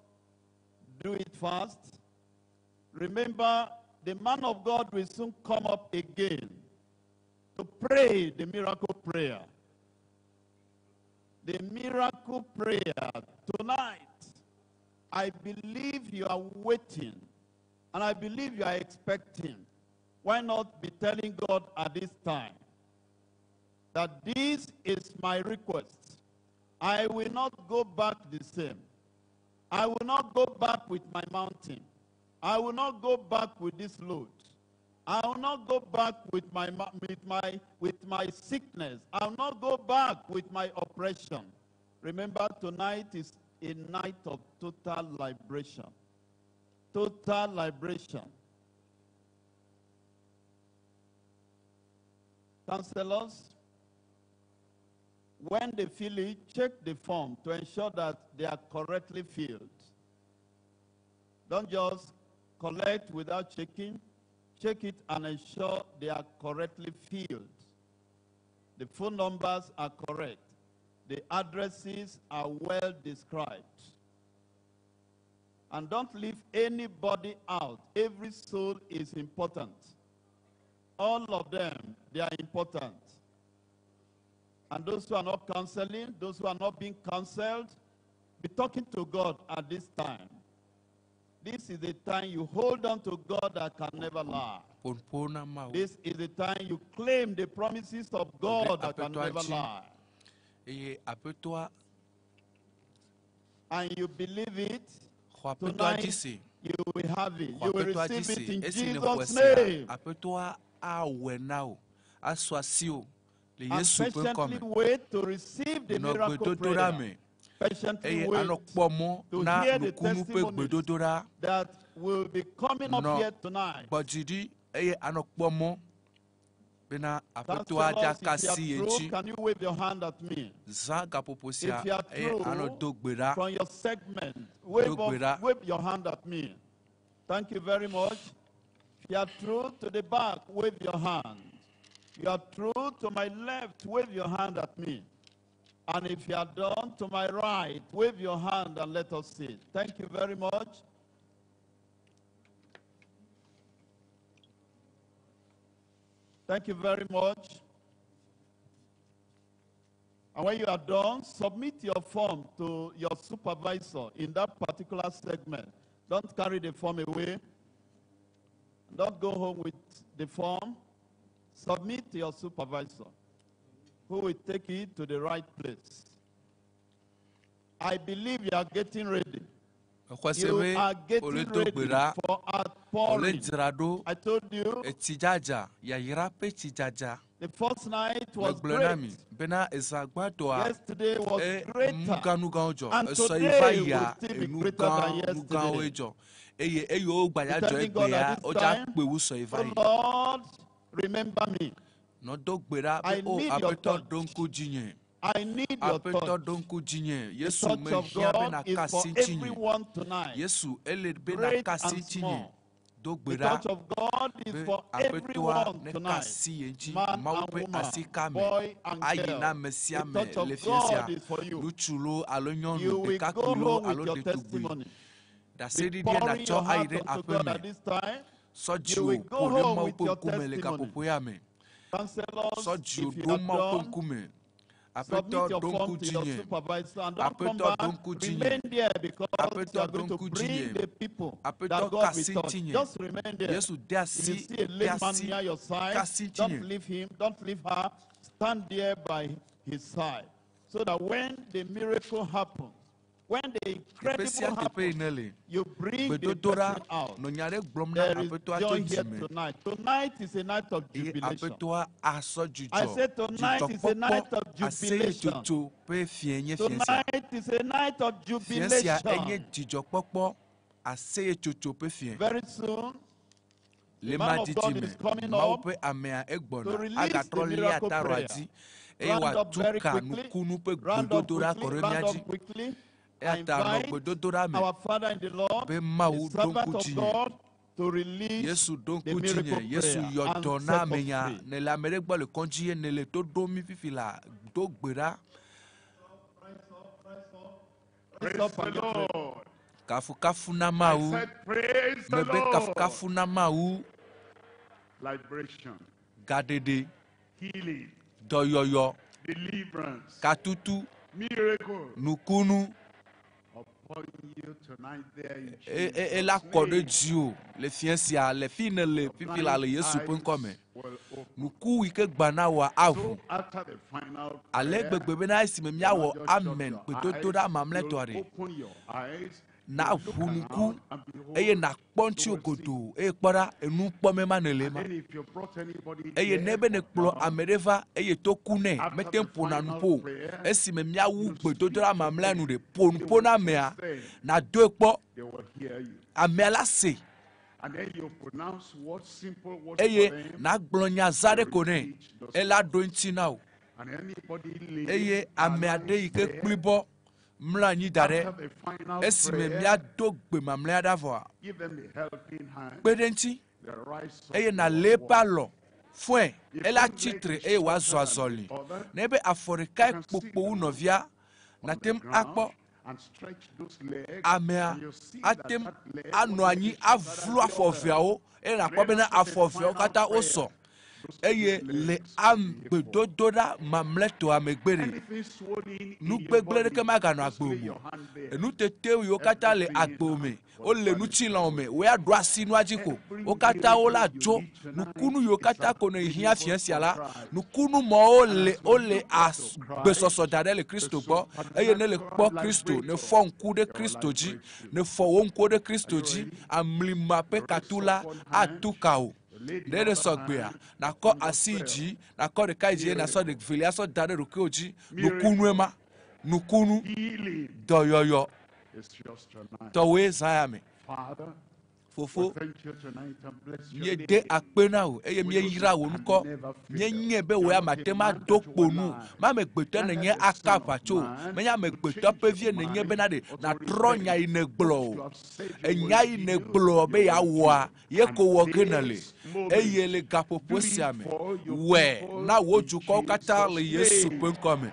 Speaker 5: do it fast. Remember, the man of God will soon come up again to pray the miracle prayer. The miracle prayer tonight, I believe you are waiting, and I believe you are expecting. Why not be telling God at this time that this is my request? I will not go back the same. I will not go back with my mountain. I will not go back with this load. I will not go back with my sickness. I will not go back with my oppression. Remember, tonight is a night of total liberation. Total liberation. Counselors, when they fill it, check the form to ensure that they are correctly filled. Don't just collect without checking. Check it and ensure they are correctly filled. The phone numbers are correct. The addresses are well described. And don't leave anybody out. Every soul is important. All of them, they are important. And those who are not counseling, those who are not being counseled, be talking to God at this time. This is the time you hold on to God that can never lie. This is the time you claim the promises of God that can never lie. And you believe it, tonight you will have it. You will receive it in Jesus' name. And patiently wait to receive the miracle prayer. Patiently wait to hear the testimonies that will be coming up here tonight. Counselors, if you are true, can you wave your hand at me? If you are true, from your segment, wave your hand at me. Thank you very much. If you are true to the back, wave your hand. You are true to my left, wave your hand at me. And if you are done to my right, wave your hand and let us see. Thank you very much. Thank you very much. And when you are done, submit your form to your supervisor in that particular segment. Don't carry the form away. Don't go home with the form. Submit to your supervisor, who will take it to the right place. I believe you are getting ready. You are getting ready for outpouring. I told you, the first night was great. Yesterday was greater. And today will still be greater than yesterday. You're telling God at this time, oh Lord, remember me. I need your touch. I need your touch. The touch of God is for everyone tonight, great and small. The touch of God is for everyone tonight, man and woman, boy and girl. The touch of God is for you. You will go home with your testimony. Be pouring your heart unto God at this time. You will go home with your testimony. Counselors,
Speaker 11: Counselors,
Speaker 5: if you have done, submit your form to your supervisor and don't come back. Remain there because you are going to bring the people that God will touch. Just remain there. If you see a lame man near your side, don't leave him, don't leave her. Stand there by his side. So that when the miracle happens, when the incredible happens, you bring the person out. There is joy here tonight. Tonight is a night of jubilation. I said tonight is a night of jubilation. Tonight is a night of jubilation. Very soon, the man of God is coming up to release the miracle prayer. Round up very quickly. Round up quickly. I invite our Father in the Lord, the servant of God, to release the miracle prayer and set us free.
Speaker 10: Praise the Lord. Liberation, healing, deliverance,
Speaker 11: katutu,
Speaker 10: miracle,
Speaker 11: nukunu,
Speaker 10: upon you tonight there in
Speaker 11: et la corde Dieu, les fiancia, les fines, les pipila, les yesu point nuku wike gbana wa avu. Alegbe na isi memia wo amen. Petoto da mamletware. Na vunuku eye na kponchi ogodo e kpara enu kpome manelema eye nebe ne kplo amereva eye tokune metempo na npo esi memia wu petoto da mamlenu de ponpo na mea na do ekpo amela se.
Speaker 10: And then you pronounce what simple words
Speaker 11: Eye
Speaker 10: for them.
Speaker 11: na gblonya zare kone ela dointi now.
Speaker 10: And anybody
Speaker 11: Eye ameade ike klibo mla nyi dare esi memia dogbe mamle adavoa.
Speaker 10: give them a helping hand.
Speaker 11: Pedenti
Speaker 10: The rise of
Speaker 11: eye na le palo fue ela chitre eye wazo azoli nebe aforika ekpokpo unovia na tem akpo
Speaker 10: and stretch those legs.
Speaker 11: amea
Speaker 10: And you see
Speaker 11: atem
Speaker 10: that leg
Speaker 11: anu anyi avlu afọviawo eye na kpọbe na afọviawo kata oso eye le amgbedodora mamleto amegbere
Speaker 10: anything swollen in
Speaker 11: nu
Speaker 10: your
Speaker 11: gbegble
Speaker 10: body,
Speaker 11: ke magano
Speaker 10: just lay
Speaker 11: agbomo
Speaker 10: your hand there.
Speaker 11: enu tete yo kata le agbome o le nu chilan me we adu asinu ajiko o kata o la jo nukunu yo kata kono ihia fiansia la nukunu mo o le as besoso dare le Kristo gbo eye ne le gbo Kristo ne fo nku de Kristo ji ne fo wo nku de Kristo ji amlima pe katula atukao Nede sogbea na ko asiji na ko de kaiji na so de filia so dare rukoji nukunu ema nukunu
Speaker 10: Healing
Speaker 11: doyoyo
Speaker 10: is yours tonight.
Speaker 11: towe zayame
Speaker 10: Father,
Speaker 11: fofo
Speaker 10: thank you tonight and bless your
Speaker 11: nye
Speaker 10: name.
Speaker 11: de akpena o eye mie yira wo nko nye nye be we amatema dokponu ma me gbeto ne nye akapacho me nya me gbeto pevie ne nye be na de na tronya ine glo enya ine glo be ya wa ye ko wo genale eye le gapopo siame we na woju ko kata le Yesu penkome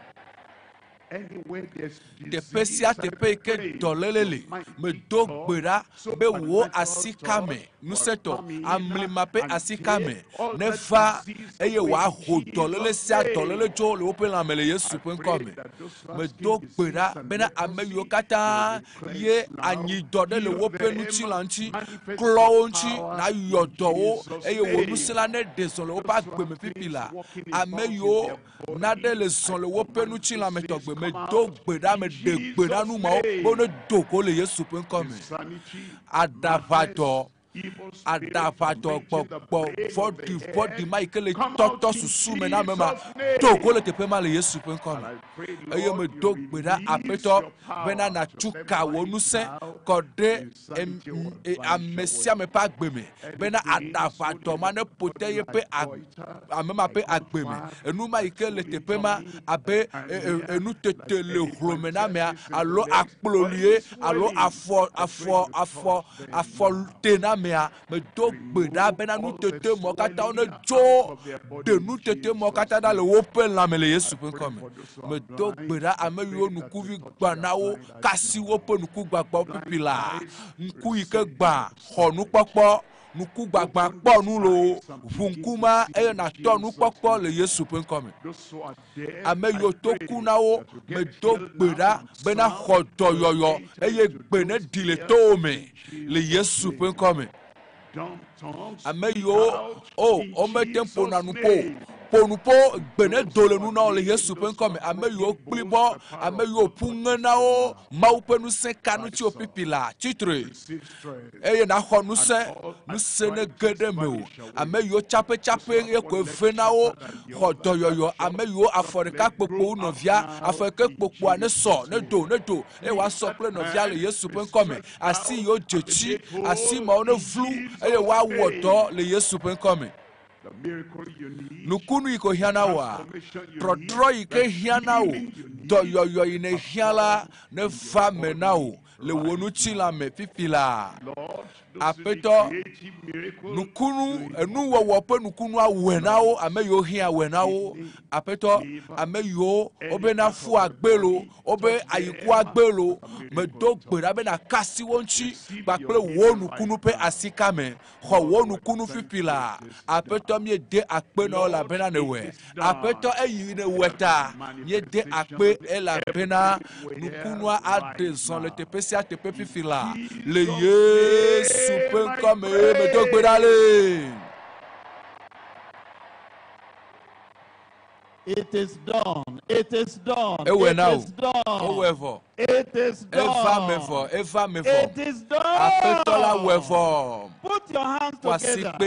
Speaker 10: Anywhere there's
Speaker 11: te pesia te peke dolelele me dogbera be wo asikame nuseto amlima pe asikame nefa eye wa ho dolele sia dolele jo le open la mele Yesu penkome me dogbera bena ameyo kata ye anyi dodele wo penu chilanchi klonchi na yodowo eye wo nusela ne desole wo pa gbe me pipila ameyo na de le son le wo penu chilame togbe me dogbera me degbera nu ma o ne doko le Yesu penkome adavato gbogbo fọdi ma ikele tọtọ susu me na mema dogo le tepe ma le Yesu penkome eye me dogbera apetọ bena na tuka wonuse kode amesia me pa gbeme bena adavato ma ne pote ye pe amema pe agbeme enu ma ikele tepe ma abe enu tete le hlome na me alo akplolie alo afọ tena mea me dogbera bena nu tete mo kata one jo de nu tete mo kata da le wope la me le Yesu penkome me dogbera ameyo nukuvi gbanawo kasi wope nuku gbagba pipila nku ike gba ho nu popo nuku gbagba kpɔ nu lo ʋunkuma eye natɔ nukpɔkpɔ le Yesu ƒe ŋkɔme. Ame yiwo to ku na wo medo gbe ɖa bena xɔ dɔyɔyɔ eye gbe ne ɖi le towo me le Yesu ƒe ŋkɔme. Ame yiwo womete ƒona nu ƒonuƒo gbe ne do le nu na wo le Yesu ƒe ŋkɔme. Ame yiwo kpli bɔ, ame yiwo ƒu ŋe na wo Mawu ƒe ŋusẽ ka nu tsi wo pipi la tsitre eye naxɔ ŋusẽ ne ge ɖe me o. Ame yiwo tsaƒetsaƒe ye koe ve na wo xɔ dɔyɔyɔ. Ame yiwo afɔ ɖeka kpokpo wu nɔvia, afɔ ɖeka kpokpoa ne sɔ ne do eye wòasɔ kple nɔvia le Yesu ƒe ŋkɔme. Asi yiwo dze tsi, asi mawo ne vlu eye woawɔ dɔ le Yesu ƒe ŋkɔme. Nukunu yi ko hiã na woa, trɔtrɔ yi ke hiã na wo, dɔyɔyɔ yi ne hiã la ne va me na wo le wo ŋutilã me fifi la. Aƒetɔ, nukunu enuwɔwɔ ƒe nukunu awɔe na wo, ame yiwo hiã awɔe na wo. Aƒetɔ, ame yiwo wobena fu agbelo, wobe ayiku agbelo, medo gbe ɖa bena kasi wo ŋuti kpakple wo nukunu ƒe asika me, xɔ wo nukunu fifi la. Aƒetɔ, miede akpe na wo elabena ne wɔe. Aƒetɔ, eyi ne wɔe ta, miede akpe elabena nukunua aɖe zɔ le teƒe sia teƒe fifi la. Le Yesu ƒe ŋkɔme medo gbe ɖa le.
Speaker 5: It is done. It is done.
Speaker 11: Ewe
Speaker 5: It
Speaker 11: na
Speaker 5: is done.
Speaker 11: o
Speaker 5: It is done.
Speaker 11: Eva me
Speaker 5: It is done.
Speaker 11: Aƒetɔ la wɔ
Speaker 5: Put your hands
Speaker 11: together.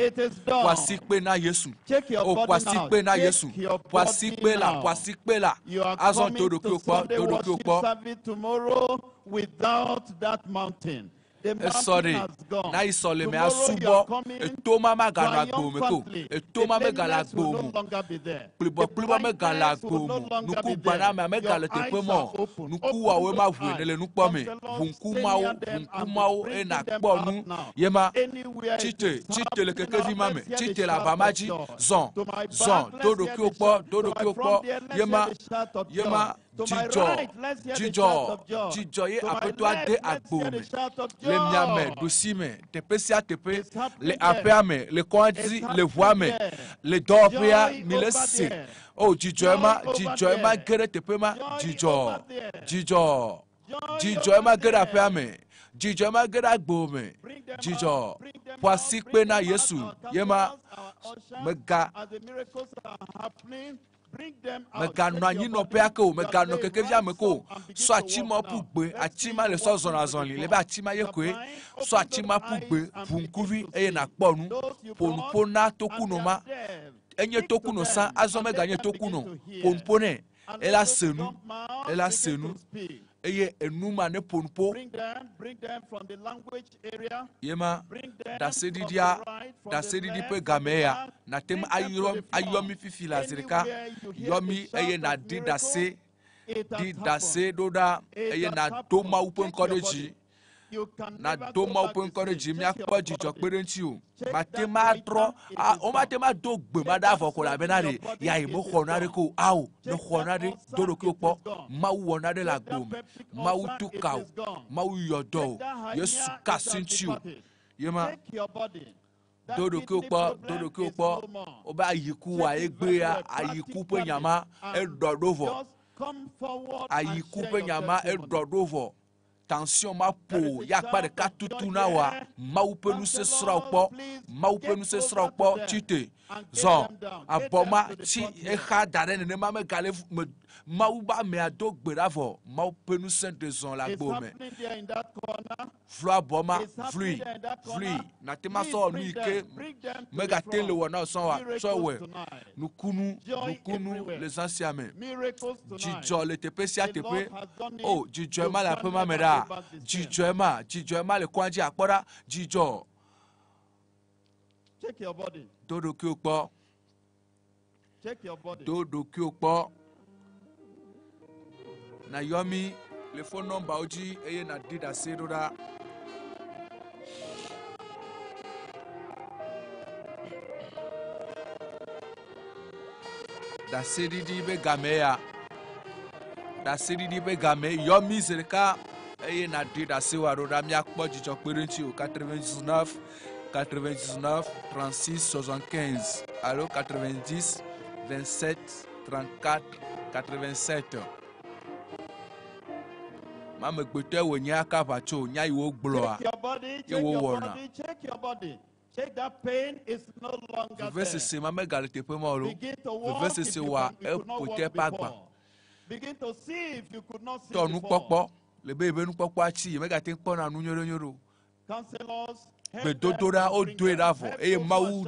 Speaker 5: It is done.
Speaker 11: Poasikpe na Yesu.
Speaker 5: Check your body now.
Speaker 11: Poasikpe na Yesu.
Speaker 5: Check your
Speaker 11: Poasikpe la.
Speaker 5: body now. You are
Speaker 11: Azon
Speaker 5: coming to Sunday worship service tomorrow without that mountain. The mountain has gone.
Speaker 11: Na isole me
Speaker 5: Tomorrow you
Speaker 11: asubo
Speaker 5: are coming
Speaker 11: etoma magana gbo me ko
Speaker 5: triumphantly.
Speaker 11: etoma
Speaker 5: The
Speaker 11: me gala
Speaker 5: lameness will
Speaker 11: gbo
Speaker 5: no longer be there.
Speaker 11: plibo me gala
Speaker 5: blindness will no
Speaker 11: gbo
Speaker 5: longer be
Speaker 11: nuku
Speaker 5: there.
Speaker 11: bana me gala
Speaker 5: Your
Speaker 11: tepe
Speaker 5: eyes
Speaker 11: mo
Speaker 5: are open.
Speaker 11: nuku wa we ma
Speaker 5: Open
Speaker 11: vu
Speaker 5: those
Speaker 11: ne le
Speaker 5: eyes.
Speaker 11: nukpo me
Speaker 5: From the Lord,
Speaker 11: vunku
Speaker 5: stay
Speaker 11: mawo
Speaker 5: near them
Speaker 11: vunku
Speaker 5: and
Speaker 11: mawo
Speaker 5: bring
Speaker 11: e na
Speaker 5: them
Speaker 11: kpo
Speaker 5: out
Speaker 11: nu
Speaker 5: now.
Speaker 11: yema
Speaker 5: Anywhere it
Speaker 11: chite
Speaker 5: is
Speaker 11: le keke vi
Speaker 5: happening,
Speaker 11: mame
Speaker 5: let's hear the
Speaker 11: chite la
Speaker 5: shout
Speaker 11: bamaji
Speaker 5: of joy.
Speaker 11: zon
Speaker 5: To my
Speaker 11: zon
Speaker 5: back,
Speaker 11: dodo
Speaker 5: let's
Speaker 11: ki
Speaker 5: hear the
Speaker 11: okpo
Speaker 5: shout.
Speaker 11: dodo
Speaker 5: To
Speaker 11: ki
Speaker 5: my
Speaker 11: okpo
Speaker 5: front there, let's hear
Speaker 11: yema
Speaker 5: the shout of joy.
Speaker 11: yema
Speaker 5: To my
Speaker 11: jijo
Speaker 5: right, let's hear the shout of joy.
Speaker 11: jijo ye
Speaker 5: To my
Speaker 11: apeto
Speaker 5: left,
Speaker 11: ade
Speaker 5: let's hear
Speaker 11: agbo
Speaker 5: the
Speaker 11: me
Speaker 5: shout of
Speaker 11: le miame
Speaker 5: joy.
Speaker 11: dusi me teƒe sia teƒe
Speaker 5: It's happening
Speaker 11: le
Speaker 5: there.
Speaker 11: aƒea me le kɔdzi
Speaker 5: It's
Speaker 11: le
Speaker 5: happening
Speaker 11: ʋua me
Speaker 5: there.
Speaker 11: le dɔwɔƒea
Speaker 5: Joy
Speaker 11: mi le
Speaker 5: over
Speaker 11: se
Speaker 5: there.
Speaker 11: o dzidzɔ ma
Speaker 5: Joy over
Speaker 11: dzidzɔ ma
Speaker 5: there.
Speaker 11: ge ɖe teƒe ma
Speaker 5: Joy
Speaker 11: dzidzɔ
Speaker 5: over there.
Speaker 11: dzidzɔ
Speaker 5: Joy
Speaker 11: dzidzɔ
Speaker 5: over
Speaker 11: ma ge ɖe
Speaker 5: there.
Speaker 11: aƒea me dzidzɔ ma ge ɖe agbo me
Speaker 5: Bring them
Speaker 11: dzidzɔ
Speaker 5: out, bring them
Speaker 11: ƒo
Speaker 5: out,
Speaker 11: asi
Speaker 5: bring
Speaker 11: kpe na
Speaker 5: them out,
Speaker 11: Yesu
Speaker 5: our
Speaker 11: yema
Speaker 5: counselors, our ushers,
Speaker 11: mega
Speaker 5: as the miracles are happening, bring them out.
Speaker 11: meganɔ
Speaker 5: Take
Speaker 11: anyi
Speaker 5: your
Speaker 11: nɔƒea ke o
Speaker 5: body,
Speaker 11: meganɔ
Speaker 5: you are
Speaker 11: kekevia
Speaker 5: laid
Speaker 11: me
Speaker 5: right
Speaker 11: ko
Speaker 5: up and begin
Speaker 11: sɔ
Speaker 5: to
Speaker 11: ati
Speaker 5: walk
Speaker 11: ma
Speaker 5: now.
Speaker 11: ƒu gbe
Speaker 5: Let's
Speaker 11: ati
Speaker 5: see
Speaker 11: ma
Speaker 5: you
Speaker 11: le sɔ
Speaker 5: walking
Speaker 11: zɔna
Speaker 5: to the
Speaker 11: zɔli
Speaker 5: cross.
Speaker 11: lebe ati ma ye
Speaker 5: You are
Speaker 11: koe
Speaker 5: blind,
Speaker 11: sɔ
Speaker 5: open
Speaker 11: ati
Speaker 5: those
Speaker 11: ma ƒu
Speaker 5: eyes
Speaker 11: gbe
Speaker 5: and
Speaker 11: ʋunkuvi
Speaker 5: begin to
Speaker 11: eye
Speaker 5: see.
Speaker 11: nakpɔ nu
Speaker 5: Those you
Speaker 11: ƒonuƒo
Speaker 5: brought
Speaker 11: na
Speaker 5: and they
Speaker 11: tokuno
Speaker 5: are
Speaker 11: ma
Speaker 5: deaf,
Speaker 11: enye
Speaker 5: speak to
Speaker 11: tokuno
Speaker 5: them,
Speaker 11: sa azɔ
Speaker 5: and let
Speaker 11: meganye
Speaker 5: them begin
Speaker 11: tokuno
Speaker 5: to hear.
Speaker 11: ƒonuƒo nɛ
Speaker 5: And
Speaker 11: ela
Speaker 5: let those
Speaker 11: se nu
Speaker 5: dumb mouths
Speaker 11: ela
Speaker 5: begin
Speaker 11: se nu
Speaker 5: to speak.
Speaker 11: eye enuma ne ƒonuƒo
Speaker 5: Bring them from the language area.
Speaker 11: yema
Speaker 5: Bring them
Speaker 11: dasedidia
Speaker 5: from the right, from
Speaker 11: dasedidi
Speaker 5: the
Speaker 11: ƒe
Speaker 5: left, from the
Speaker 11: game ya
Speaker 5: back.
Speaker 11: natem
Speaker 5: Bring them to the
Speaker 11: ayɔ
Speaker 5: front.
Speaker 11: mi fifi le azi ɖeka
Speaker 5: Anywhere you hear
Speaker 11: yɔ mi
Speaker 5: the
Speaker 11: eye
Speaker 5: shout of
Speaker 11: nadi
Speaker 5: miracle,
Speaker 11: dase
Speaker 5: it has
Speaker 11: di
Speaker 5: happened.
Speaker 11: dase ɖo ɖa
Speaker 5: It
Speaker 11: eye
Speaker 5: has
Speaker 11: nado
Speaker 5: happened.
Speaker 11: mawu ƒe
Speaker 5: Check
Speaker 11: ŋkɔ
Speaker 5: your
Speaker 11: ɖe
Speaker 5: body.
Speaker 11: dzi
Speaker 5: You can
Speaker 11: na
Speaker 5: never
Speaker 11: do
Speaker 5: go
Speaker 11: mawu
Speaker 5: back
Speaker 11: ƒe
Speaker 5: the
Speaker 11: ŋkɔ ɖe
Speaker 5: same.
Speaker 11: dzi
Speaker 5: Check
Speaker 11: miakpɔ
Speaker 5: your
Speaker 11: dzidzɔ
Speaker 5: body.
Speaker 11: kpe ɖe ŋuti o
Speaker 5: Check
Speaker 11: mate
Speaker 5: that
Speaker 11: ma
Speaker 5: right
Speaker 11: adrɔ
Speaker 5: hand, it is
Speaker 11: o mate
Speaker 5: gone.
Speaker 11: ma do gbe ma
Speaker 5: Check
Speaker 11: ɖe
Speaker 5: that
Speaker 11: avɔ ko la
Speaker 5: swelling
Speaker 11: bena
Speaker 5: in your
Speaker 11: ɖe
Speaker 5: body,
Speaker 11: ya yi
Speaker 5: it
Speaker 11: me
Speaker 5: is
Speaker 11: xɔ na ɖe
Speaker 5: gone.
Speaker 11: ko awo ne
Speaker 5: Check
Speaker 11: xɔ na
Speaker 5: that
Speaker 11: ɖe
Speaker 5: ulcer,
Speaker 11: do ɖokuiwo
Speaker 5: it
Speaker 11: kpɔ
Speaker 5: is gone.
Speaker 11: mawu wɔ na ɖe le
Speaker 5: Check that
Speaker 11: agbo me
Speaker 5: peptic
Speaker 11: mawu
Speaker 5: ulcer,
Speaker 11: tu
Speaker 5: it
Speaker 11: ka
Speaker 5: is
Speaker 11: o
Speaker 5: gone.
Speaker 11: mawu yɔ dɔ o
Speaker 5: Check that
Speaker 11: yesu
Speaker 5: hernia,
Speaker 11: ka
Speaker 5: it
Speaker 11: si
Speaker 5: has
Speaker 11: ŋuti o
Speaker 5: departed.
Speaker 11: yema
Speaker 5: Check your body. That
Speaker 11: do ɖokuiwo
Speaker 5: kidney
Speaker 11: kpɔ do
Speaker 5: problem
Speaker 11: ɖokuiwo
Speaker 5: is
Speaker 11: kpɔ
Speaker 5: no more.
Speaker 11: wobe ayiku wa
Speaker 5: Check it very
Speaker 11: egbea
Speaker 5: well,
Speaker 11: ayiku ƒe
Speaker 5: practically,
Speaker 11: nyama
Speaker 5: and
Speaker 11: eɖɔ ɖo vɔ
Speaker 5: just come forward and
Speaker 11: ayiku
Speaker 5: share
Speaker 11: ƒe
Speaker 5: your
Speaker 11: nyama
Speaker 5: testimony.
Speaker 11: eɖɔ ɖo vɔ tension ma
Speaker 5: There is
Speaker 11: ƒo
Speaker 5: a
Speaker 11: ya akpa
Speaker 5: shout
Speaker 11: ɖeka
Speaker 5: of
Speaker 11: tutu
Speaker 5: joy
Speaker 11: na wa
Speaker 5: there.
Speaker 11: mawu ƒe nusesrawo
Speaker 5: Counselors,
Speaker 11: kpɔ
Speaker 5: please
Speaker 11: mawu ƒe
Speaker 5: get
Speaker 11: nusesrawo
Speaker 5: closer to
Speaker 11: kpɔ
Speaker 5: them
Speaker 11: tsite
Speaker 5: and get
Speaker 11: zɔn
Speaker 5: them down. Get
Speaker 11: abɔ
Speaker 5: them
Speaker 11: ma
Speaker 5: to the
Speaker 11: tsi
Speaker 5: front here.
Speaker 11: exa da ɖe nenema megale me mawu ba amea do gbe ɖa vɔ mawu ƒe nusẽ de zɔn le
Speaker 5: It's
Speaker 11: agbo me
Speaker 5: happening there in that corner.
Speaker 11: vlu abɔ ma
Speaker 5: It's happening
Speaker 11: vlui
Speaker 5: there in that
Speaker 11: vlui
Speaker 5: corner.
Speaker 11: nate ma
Speaker 5: Please
Speaker 11: sɔ nu
Speaker 5: bring
Speaker 11: yi
Speaker 5: them.
Speaker 11: ke
Speaker 5: Bring them to the
Speaker 11: megate le
Speaker 5: front.
Speaker 11: wɔ na sɔ wa sɔ
Speaker 5: Miracles
Speaker 11: wɛ
Speaker 5: tonight.
Speaker 11: nukunu
Speaker 5: Joy
Speaker 11: nukunu
Speaker 5: everywhere.
Speaker 11: le zã sia me
Speaker 5: Miracles tonight.
Speaker 11: dzidzɔ le teƒe sia
Speaker 5: The Lord
Speaker 11: teƒe
Speaker 5: has done it.
Speaker 11: o dzidzɔ ma le
Speaker 5: You
Speaker 11: aƒe
Speaker 5: can
Speaker 11: ma me
Speaker 5: never
Speaker 11: ɖa
Speaker 5: go back the same.
Speaker 11: dzidzɔ ma le kɔa dzi akpɔ ɖa dzidzɔ
Speaker 5: Check your body.
Speaker 11: do ɖokuiwo kpɔ
Speaker 5: Check your body.
Speaker 11: do ɖokuiwo kpɔ na yɔ mi le fone nɔmbawo dzi eye na di ɖase ɖo ɖa ɖaseɖiɖi be game ya ɖaseɖiɖi be game yɔ mi zi ɖeka eye na di ɖase wa ɖo ɖa miakpɔ dzidzɔ kpe ɖe ŋuti o 99 99 36 75. Allô, 90 27 34 87. Mame gbete wo nya ka bacho nya iwo gbloa.
Speaker 5: Check your body, check your body, check your body. Check that pain is no longer there.
Speaker 11: Mame galite pe mo lo.
Speaker 5: Begin to walk if you could not walk before. Begin to see if you could not see before. Counselors,
Speaker 11: Bedodora o doeravo e mau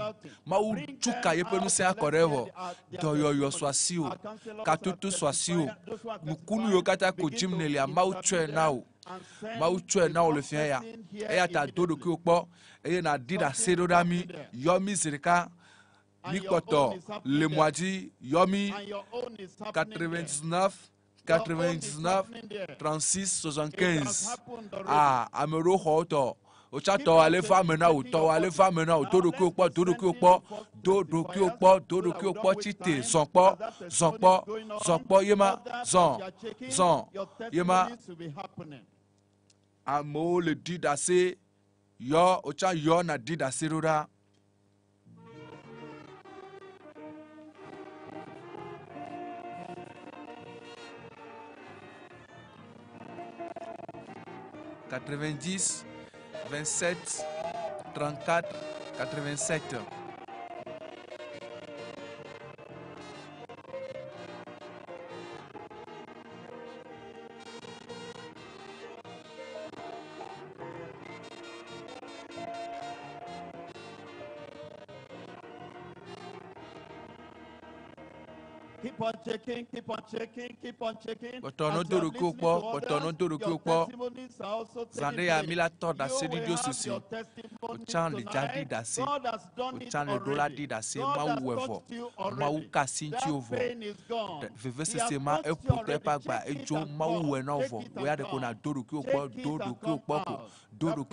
Speaker 11: chuka yepenu se akorevo doyoyo swasio katutu swasio nukunu yokata kojimneli a mau tue nao le fien ya e ata dodo ki okpo e na dida sedodami yomi zirika mikoto le moadi yomi 99 36 75. Ah, amero hoto. Ochato alefa mena o todo ki okpo chite zonpo yema amo le didase yo ocha yo na didase roda. $90 27 34 87.
Speaker 5: Keep on checking, keep on checking, keep on checking.
Speaker 11: Botono doro ki okpo. Zande ya mila to da se didio sisi. Ochan le jadi da se. Ochan le dola di da se ma uwevo. Ma ukasi nti ovo. Veve se ma e pote pa gba ejo ma uwe na ovo. We ya de ko na doro ki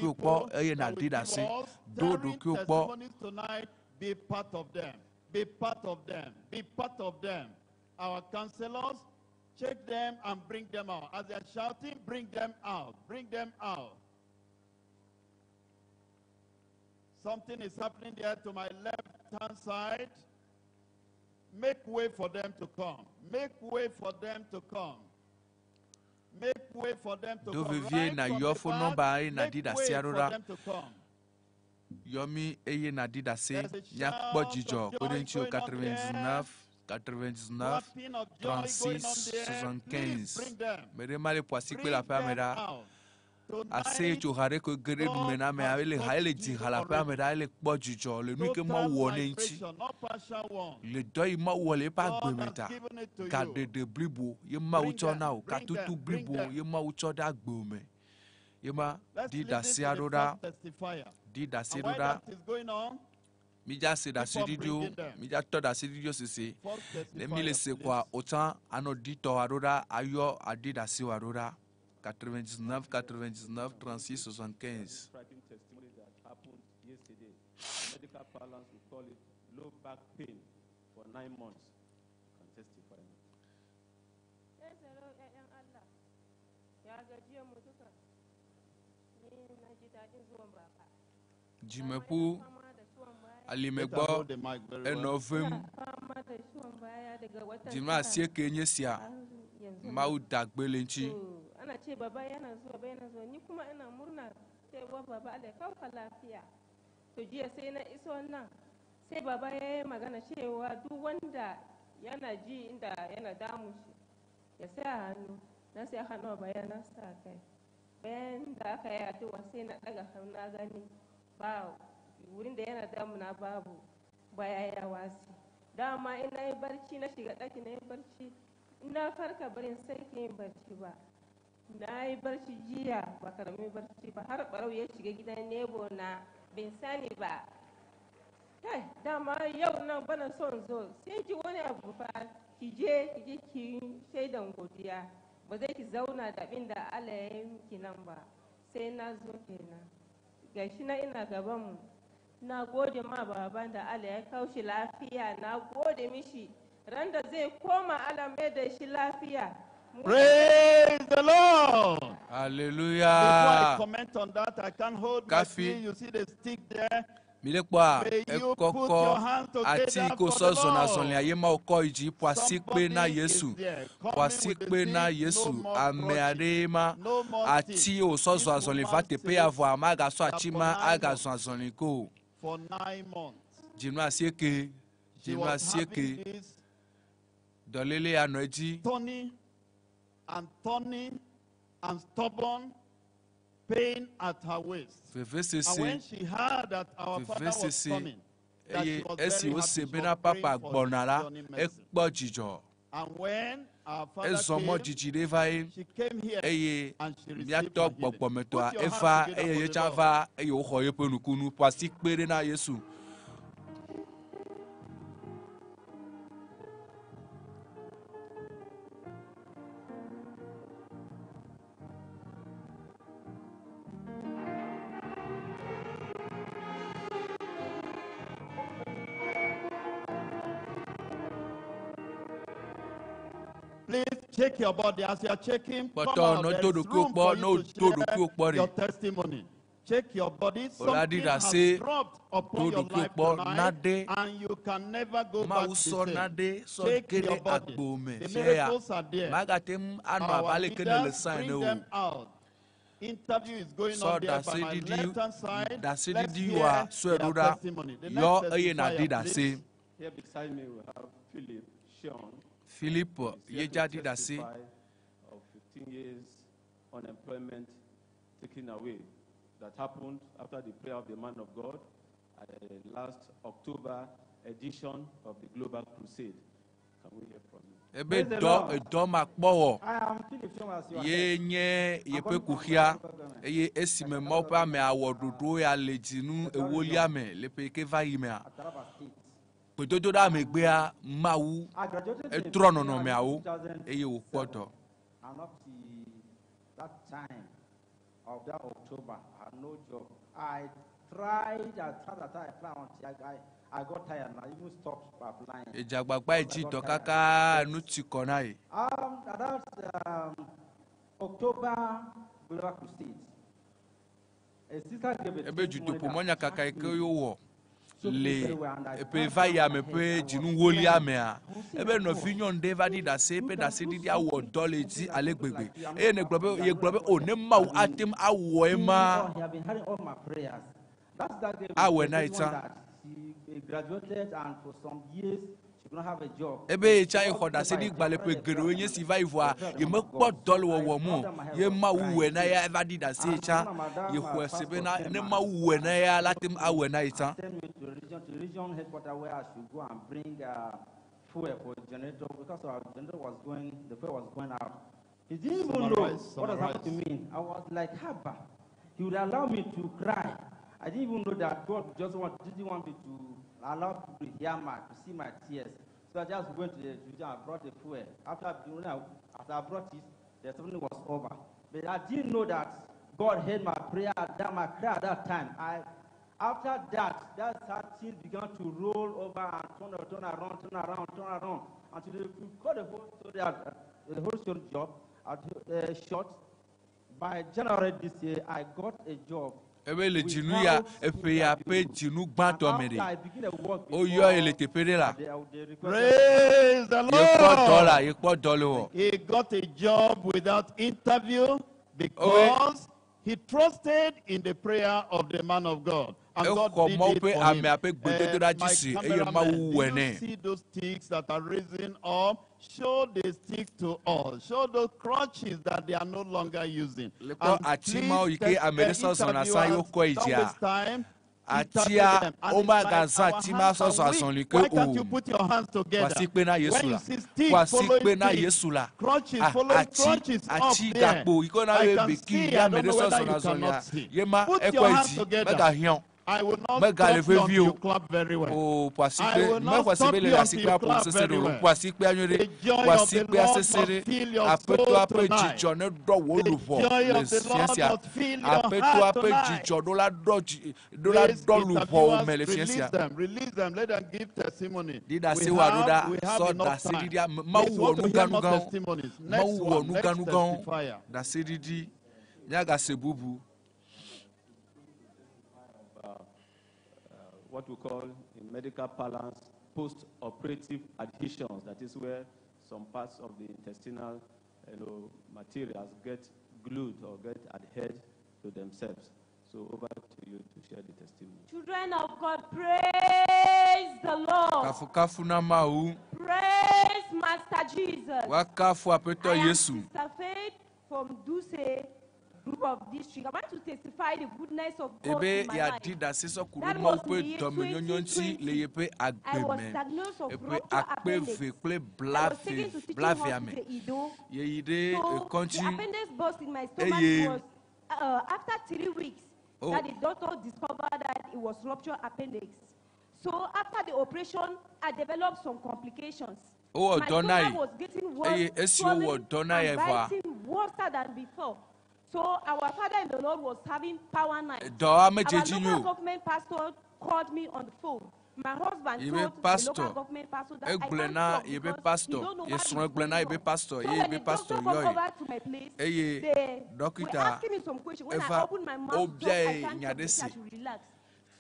Speaker 11: okpo e na di da se. Doro ki okpo.
Speaker 5: Be part of them. Be part of them. Be part of them. Our counselors, check them and bring them out. As they are shouting, bring them out. Bring them out. Something is happening there to my left-hand side. Make way for them to come. Make way for them to come. Make way for them to come. Right
Speaker 11: na yofo no ba na dida siarora. Yomi eye na dida se ya kpo jijo Corinthiens 99 36 75. Mere male poisi que la pamera ase to hare ko gere mena me ale haile di hala pamera le kpo jijo le nu ke mo wo ne nti le doi ma wo le pa gbemeta ka de blibo ye ma ucho na o ka tutu blibo ye ma ucho da gbome ye ma dida siarora. Dida seduda mija se da studio mija to da studio sisi le mile se kwa autant ano dito aroda ayo adida si aroda 99 36 75.
Speaker 12: Testimony that happened yesterday. Medical parlance we call it low back pain for 9 months. You can testify.
Speaker 11: Jimepu alimegbo enovem jima sie kenye sia mau dagbele nchi
Speaker 13: ana ce baba yana zuwa ni kuma ina murna sai baba Allah kauka lafiya to jiya sai na iso nan sai baba ya yi magana cewa duk wanda yana ji inda yana damu shi ya sa hannu na sai hannu baya na sa kai bayan da aka yi addu'a sai na daga hannu na gani ba wurin da yana damuna babu baya ya wasi dama ina yi barci na shiga ɗaki na yi barci ina farka barin sai ke yin barci ba na yi barci jiya ba karamin barci ba har barau ya shiga gidan nebo na bin sani ba kai dama yau nan bana son zo sai ki wani abu fa ki je ki shaidan godiya ba zai ki zauna da abin da Allah ya yi miki nan ba sai na zo kenan gashi na ina gaban mu na gode ma baban da Allah ya kawo shi lafiya na gode mishi ran da zai koma Allah mai da shi lafiya.
Speaker 5: Praise the Lord.
Speaker 11: Hallelujah.
Speaker 5: Before I comment on that, I can't hold my feet. You see the stick there.
Speaker 11: Milekwa
Speaker 5: May you put
Speaker 11: ekoko
Speaker 5: your hand
Speaker 11: ati
Speaker 5: together
Speaker 11: ko
Speaker 5: for
Speaker 11: so
Speaker 5: the
Speaker 11: zona
Speaker 5: Lord.
Speaker 11: zonle aye ma oko iji kwasikpe na
Speaker 5: Somebody is
Speaker 11: Yesu
Speaker 5: there, coming
Speaker 11: kwasikpe
Speaker 5: with
Speaker 11: na
Speaker 5: the sick, no
Speaker 11: Yesu
Speaker 5: more
Speaker 11: ameadema
Speaker 5: no more
Speaker 11: ati
Speaker 5: sticks.
Speaker 11: o so
Speaker 5: This
Speaker 11: zo zonle
Speaker 5: woman
Speaker 11: vate pe
Speaker 5: says
Speaker 11: avo amaga so
Speaker 5: that
Speaker 11: achima aga zo zonle ko
Speaker 5: for 9 months.
Speaker 11: jinu asieke
Speaker 5: She
Speaker 11: jinu
Speaker 5: was having
Speaker 11: asieke
Speaker 5: this
Speaker 11: dolele anoji
Speaker 5: turning and stubborn pain at her waist. And when she heard that our father was coming, that she was very happy, she was praying for his journey mercy. And when our father came, she came here and she received her healing. Put your hands together for the Lord. Please check your body as you are checking. Come out. There is room for you to share your testimony. Check your body. Something has dropped upon your life tonight, and you can never go back the same. Check your body. The miracles are there. Our leaders, bring them out. Interview is going on there by my left-hand side. Let's hear their testimony. The next testifier, please.
Speaker 12: Here beside me we have Philip Sean.
Speaker 11: Philip Yejadi Dasi
Speaker 12: of 15 years unemployment taken away. That happened after the prayer of the man of God at the last October edition of the Global Crusade. Can we hear from you?
Speaker 11: Ebe do makpo
Speaker 14: I am Philip Sean as you are.
Speaker 11: ye nye yepe kuhia eye esime mopa me awododo ya lejinu ewolia me lepe ke vayimea pedodo da megbea mawu etrono no me awo eye wo poto.
Speaker 14: And up to that time of that October, I had no job. I tried until I got tired and I even stopped applying.
Speaker 11: Ejagbagba eji to kaka nuti konai.
Speaker 14: At October Global Crusade, a sister gave a
Speaker 11: ebe juto pomonya kaka eke yo wo le epe vaya me pe jinu woli amea ebe no finyon de vadi da se pe da se di awo dole ji alegbegbe e ne globe ye globe o ne ma atem awo ema
Speaker 14: he have been having all my prayers. That's that day
Speaker 11: awe na ita
Speaker 14: she graduated and for some years she could not have a job.
Speaker 11: ebe cha e hoda se di gbale pe gere onye survive a ye me kpo dole wo mu ye ma uwe na ya vadi da se cha ye ho sebe na ne ma uwe na ya latem awe na ita
Speaker 14: To the region headquarters where I should go and bring fuel for the generator because our generator was going, the fuel was going out. He didn't even know what was happening to me. I was like, Haba. He would allow me to cry. I didn't even know that God just didn't want me to allow people to hear to see my tears. So I just went to the region and brought the fuel. After I brought it, the something was over. But I didn't know that God heard my prayer at that time. After that thing began to roll over and turn around until we got the whole story job short. By January this year, I got a job.
Speaker 11: Ebe le jinu ya epe ya pe jinu gbanto mere o yo ele te pere la.
Speaker 5: Praise the
Speaker 11: Ye kpo dollar.
Speaker 5: He got a job without interview because he trusted in the prayer of the man of God. And God did it for him. My cameraman, do you see those sticks that are raising up? Show the sticks to us. Show those crutches that they are no longer using. And please, don't waste time.
Speaker 11: Atia omagaza tima so so asonli ke o.
Speaker 5: Why can't you put your hands together? When you see sticks following sticks, crutches following crutches up there, I can see, I don't know whether you cannot see. Put your hands together. I will not stop you until you clap very well. I will not stop you until you clap very well. The joy of the Lord must fill your soul tonight. The joy of the Lord must fill your heart tonight. Release them, let them give testimony. We have enough time. Please want to hear more testimonies. Next testifier.
Speaker 12: what we call in medical parlance post-operative adhesions. That is where some parts of the intestinal materials get glued or get adhered to themselves. So over to you to share the testimony.
Speaker 13: Children of God, praise the Lord.
Speaker 11: Kafu na mau.
Speaker 13: Praise Master Jesus.
Speaker 11: Wakafu apeto
Speaker 13: I am
Speaker 11: Yesu.
Speaker 13: Sister Faith from DUTOखेरि group of district. I want to testify the goodness of God in my life. That was in the year 2020. I was diagnosed of rupture appendix. I was taken to teaching hospital Ido. So the appendix burst in my stomach was after 3 weeks that the doctor discovered that it was rupture appendix. So after the operation, I developed some complications. My stomach was getting worse, swelling and biting worse than before. So our father in the Lord was having power night. Our local government pastor called me on the phone. My husband told the local government pastor that I can't talk because he don't know what is going on. So when the doctor come over to my place, they were asking me some questions. When I opened my mouth to talk, I can't talk, they said to relax.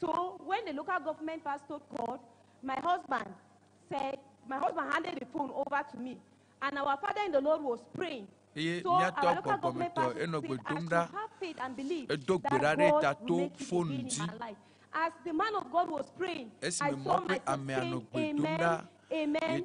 Speaker 13: So when the local government pastor called, my husband handed the phone over to me. And our father in the Lord was praying. So our local government pastor said, I should have faith and believe that God will make it again in my life. As the man of God was praying, I saw myself saying, amen, amen, amen.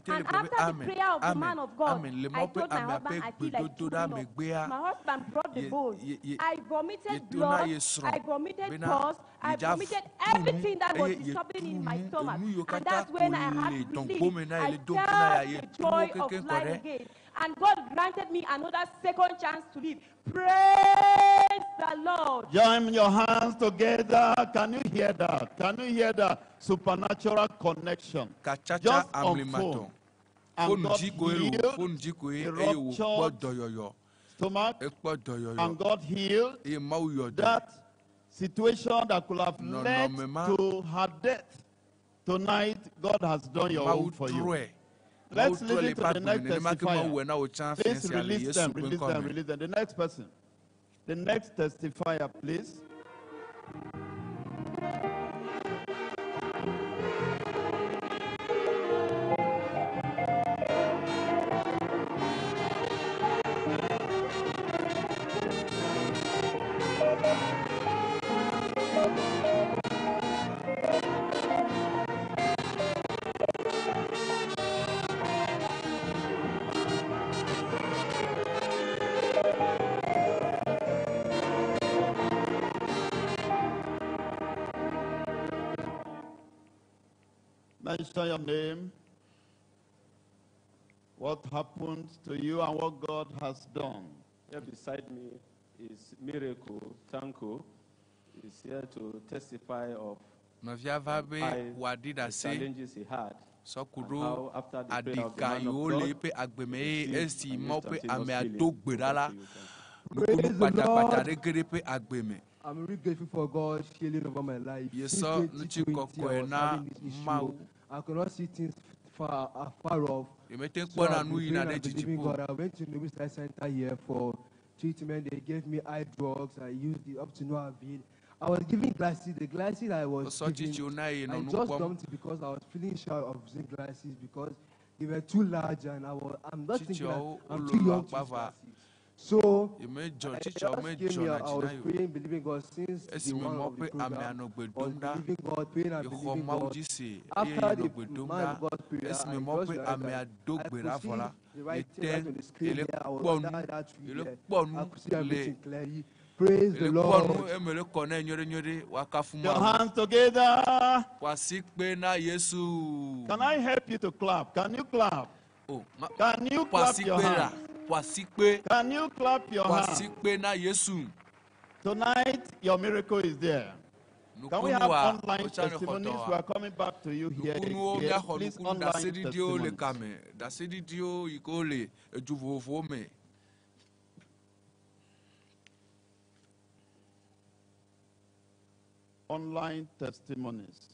Speaker 13: And after the prayer of the man of God, I told my husband, I feel like throwing up. My husband brought the bowl. I vomited blood, I vomited pus, I vomited everything that was disturbing in my stomach. And that's when I had relief. I felt the joy of life again. And God granted me another second chance to live. Praise the Lord.
Speaker 5: Join your hands together. Can you hear that? Can you hear the supernatural connection? Just on phone. And God healed the ruptured stomach. And God healed that situation that could have led to her death. Tonight, God has done your own for you. Let's listen to the next testifier. Please release them. The next person. The next testifier, please. Mention your name, what happened to you, and what God has done.
Speaker 12: Here beside me is Miracle Tanko. He's here to testify of the challenges he had. How after the prayer of the man of God,
Speaker 15: I'm really grateful for God's healing over my life. Since 2020, I was having this issue. I could not see things far off. So I've been believing God. I went to the Research Center here for treatment. They gave me eye drugs. I used it up to no avail. I was giving glasses. The glasses I was giving, I just dumped it because I was feeling shy of using glasses because they were too large and I'm not thinking that I'm too young to use glasses. So, I just came here, I was praying, believing God since the one of the program. I was believing God, praying and believing God. After the man of God prayer, I just realized that I could see the right thing right on the screen here. I was under that tree here. I could see everything clearly. Praise the Lord.
Speaker 5: Your hands together. Can I help you to clap? Can you clap? Can you clap your hands? Can you clap your hands? Tonight, your miracle is there. Can we have online testimonies? We are coming back to you here. Please, online testimonies. Online testimonies.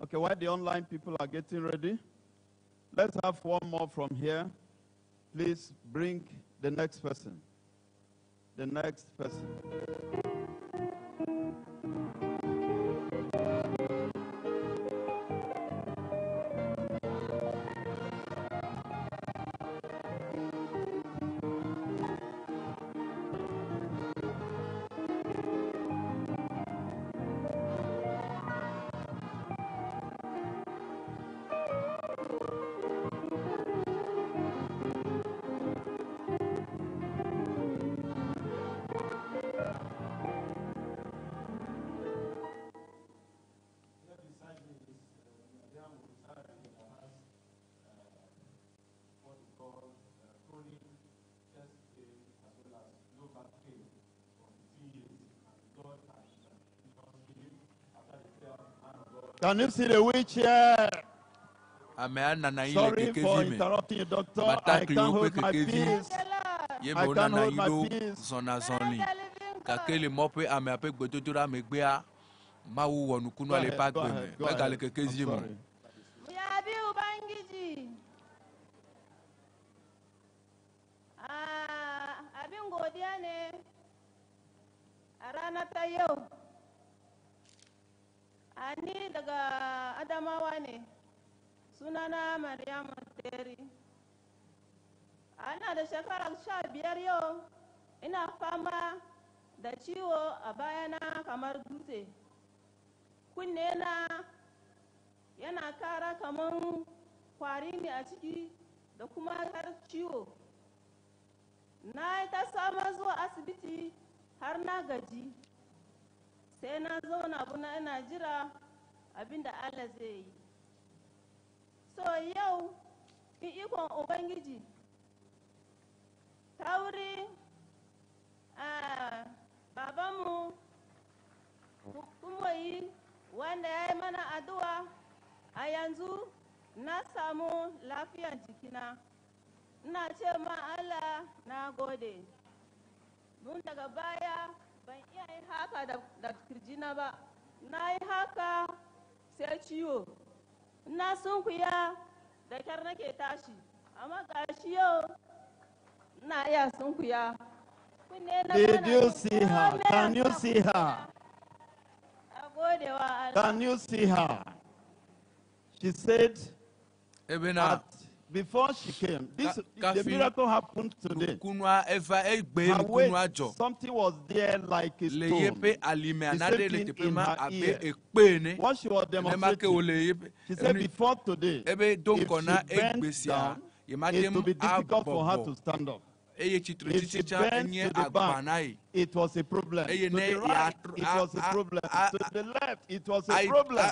Speaker 5: Okay, while the online people are getting ready, let's have one more from here. Please bring the next person. The next person. Can you see the wheelchair? Sorry for interrupting you, doctor. I can't hold my peace. I can't hold my peace.
Speaker 13: Abin godiya ne a ranar ta yau. Ani daga Adamawa ne, sunana Maryamu Teri. Ana da shekara 15 yau, ina fama da ciwo a bayana kamar dutse. Kunne na yana kara kamar kwari ne a ciki da kuma har ciwo. Na yi ta samun zuwa asibiti har na gaji. Sai na zauna buna ina jira abinda Allah zai yi. So yau in ikon Ubangiji ta wuri babanmu Kumoyi wanda ya yi mana addu'a a yanzu na samu lafiyan jikina. Ina ce ma Allah na gode. Mun daga baya ban iya yin haka da kirjina ba. Na yi haka sai ciwo. Na sunkuya da kyar nake tashi. Amma gashi yau na iya sunkuya.
Speaker 5: Did you see her? Can you see her? Can you see her? She said, before she came, the miracle happened today. Her waist, something was there like a stone. The same thing in her ear. What she was demonstrating, she said before today, if she bent down, it would be difficult for her to stand up. If she bent to the back, it was a problem. To the right, it was a problem. To the left, it was a problem.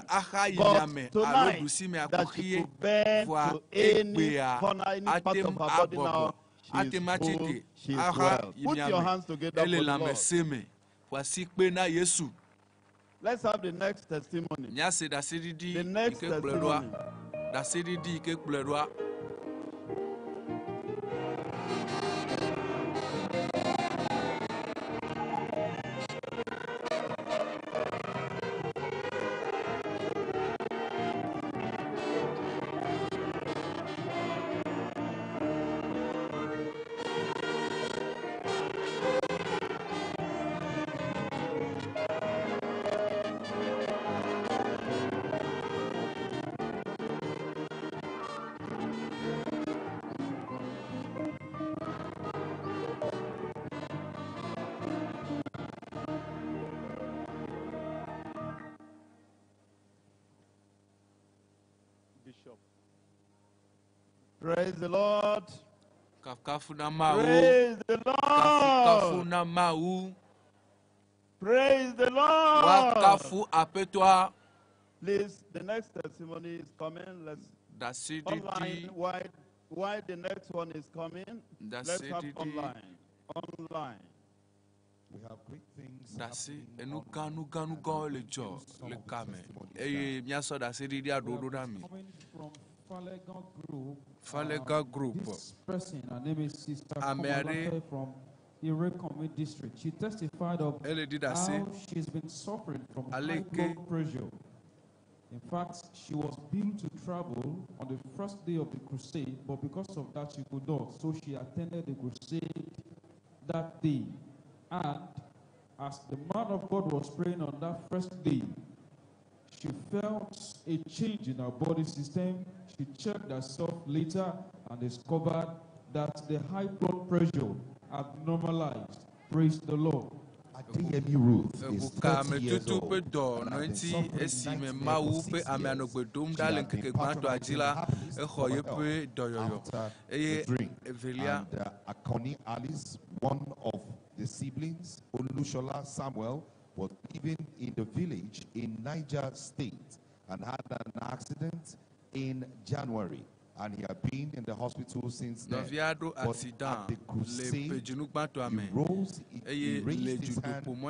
Speaker 5: But tonight, that she could bend to any corner, any part of her body now, she is whole, she is well. Put your hands together for the Lord. Let's have the next testimony. The next testimony. Praise the Lord. Praise the Lord. Praise the Lord. Please, the next testimony is coming. Let's online. Why the next one is coming? Let's have online. Online.
Speaker 16: We have great things.
Speaker 17: Falega Group. This person, her name is Sister Komalafe from EÚEGBE district. She testified of how she's been suffering from high blood pressure. In fact, she was billed to travel on the first day of the crusade, but because of that, she could not. So she attended the crusade that day. And as the man of God was praying on that first day, she felt a change in her body system. She checked herself later and discovered that the high blood pressure had normalized. Praise the Lord.
Speaker 16: Adeyemi Ruth is 30 years old and has been suffering nightmare for 6 years. She had been patronizing happiness for her health after the drink. And Akoni Alice, one of the siblings, Olushola Samuel, was living in the village in Niger State and had an accident in January. And he had been in the hospital since then. But at the crusade, he raised his hand up on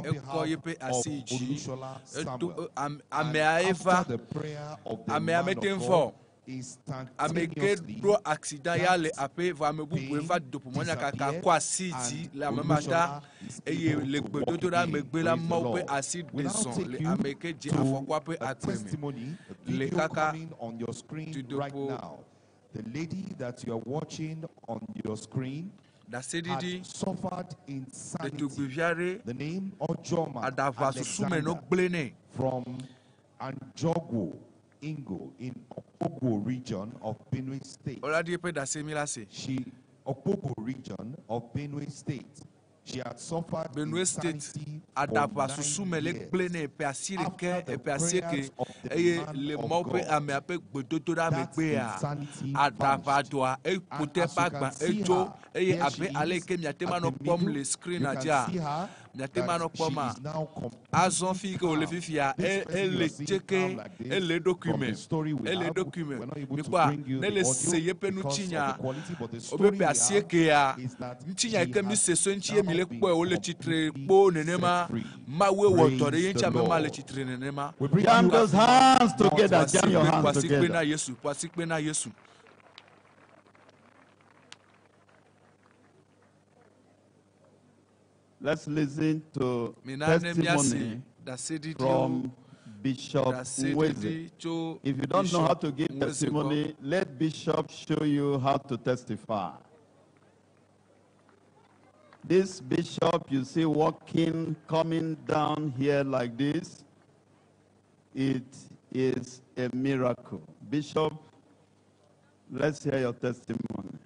Speaker 16: behalf of Olushola Samuel. And after the prayer of the man of God, instantaneously, that pain disappeared, and Olushola is able to walk again. Praise the Lord. We now take you to a testimony, a video coming on your screen right now. The lady that you are watching on your screen had suffered insanity. The name Ojoma Alexander from Anjogwo, Ingo, in Okpogbo region of Benue State. Okpogbo region of Benue State. She had suffered insanity for 9 years. After the prayers of the man of God, that insanity vanished. And as you can see her, here she is at the middle. You can see her that she is now completely calm. This person you are seeing calm like this, from the story we have, we're not able to bring you the audio because of the quality, but the story we have is that she has now been completely set free. Praise the Lord. We bring
Speaker 5: Jam
Speaker 16: you
Speaker 5: those hands together. Jam your hands together. Let's listen to testimony from Bishop Uweze. If you don't know how to give testimony, let Bishop show you how to testify. This bishop you see walking, coming down here like this, it is a miracle. Bishop, let's hear your testimony.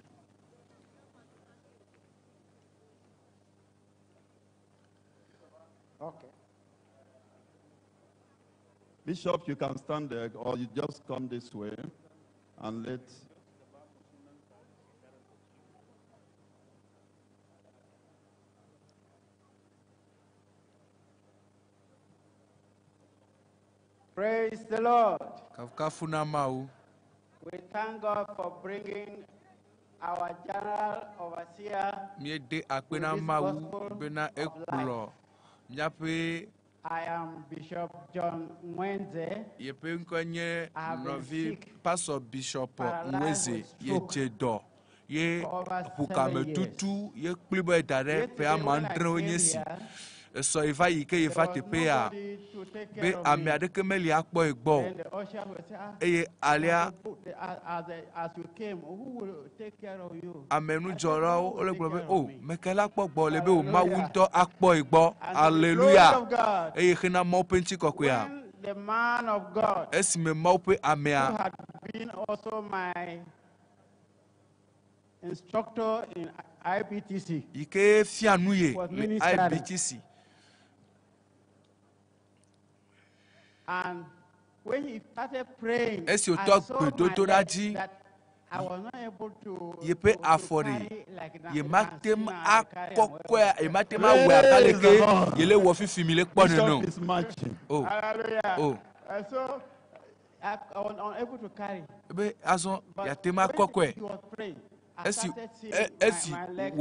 Speaker 18: Okay.
Speaker 5: Bishop, you can stand there, or you just come this way and let.
Speaker 18: Praise the Lord. We thank God for bringing our general overseer to this gospel of life. I am Bishop John Mwenze. I have been sick, paralyzed with stroke for over 7 years. Yesterday when I came here,
Speaker 11: so if I can if I te pay a be America meli akpo egbo e alia
Speaker 18: as you came, who will take care of you?
Speaker 11: Amenu jora o le gbo o mekela akpo gbo le be o mawunto akpo egbo hallelujah e khina mo penti kokoya
Speaker 18: the man of God
Speaker 11: esime mo pe amea
Speaker 18: who had been also my instructor in IPTC
Speaker 11: ike fianuye le IPTC.
Speaker 18: And when he started praying,
Speaker 11: I saw
Speaker 18: that I was not able to carry like that.
Speaker 5: Bishop is marching.
Speaker 18: Hallelujah. And so I was unable to carry. But when he was praying, I started seeing my legs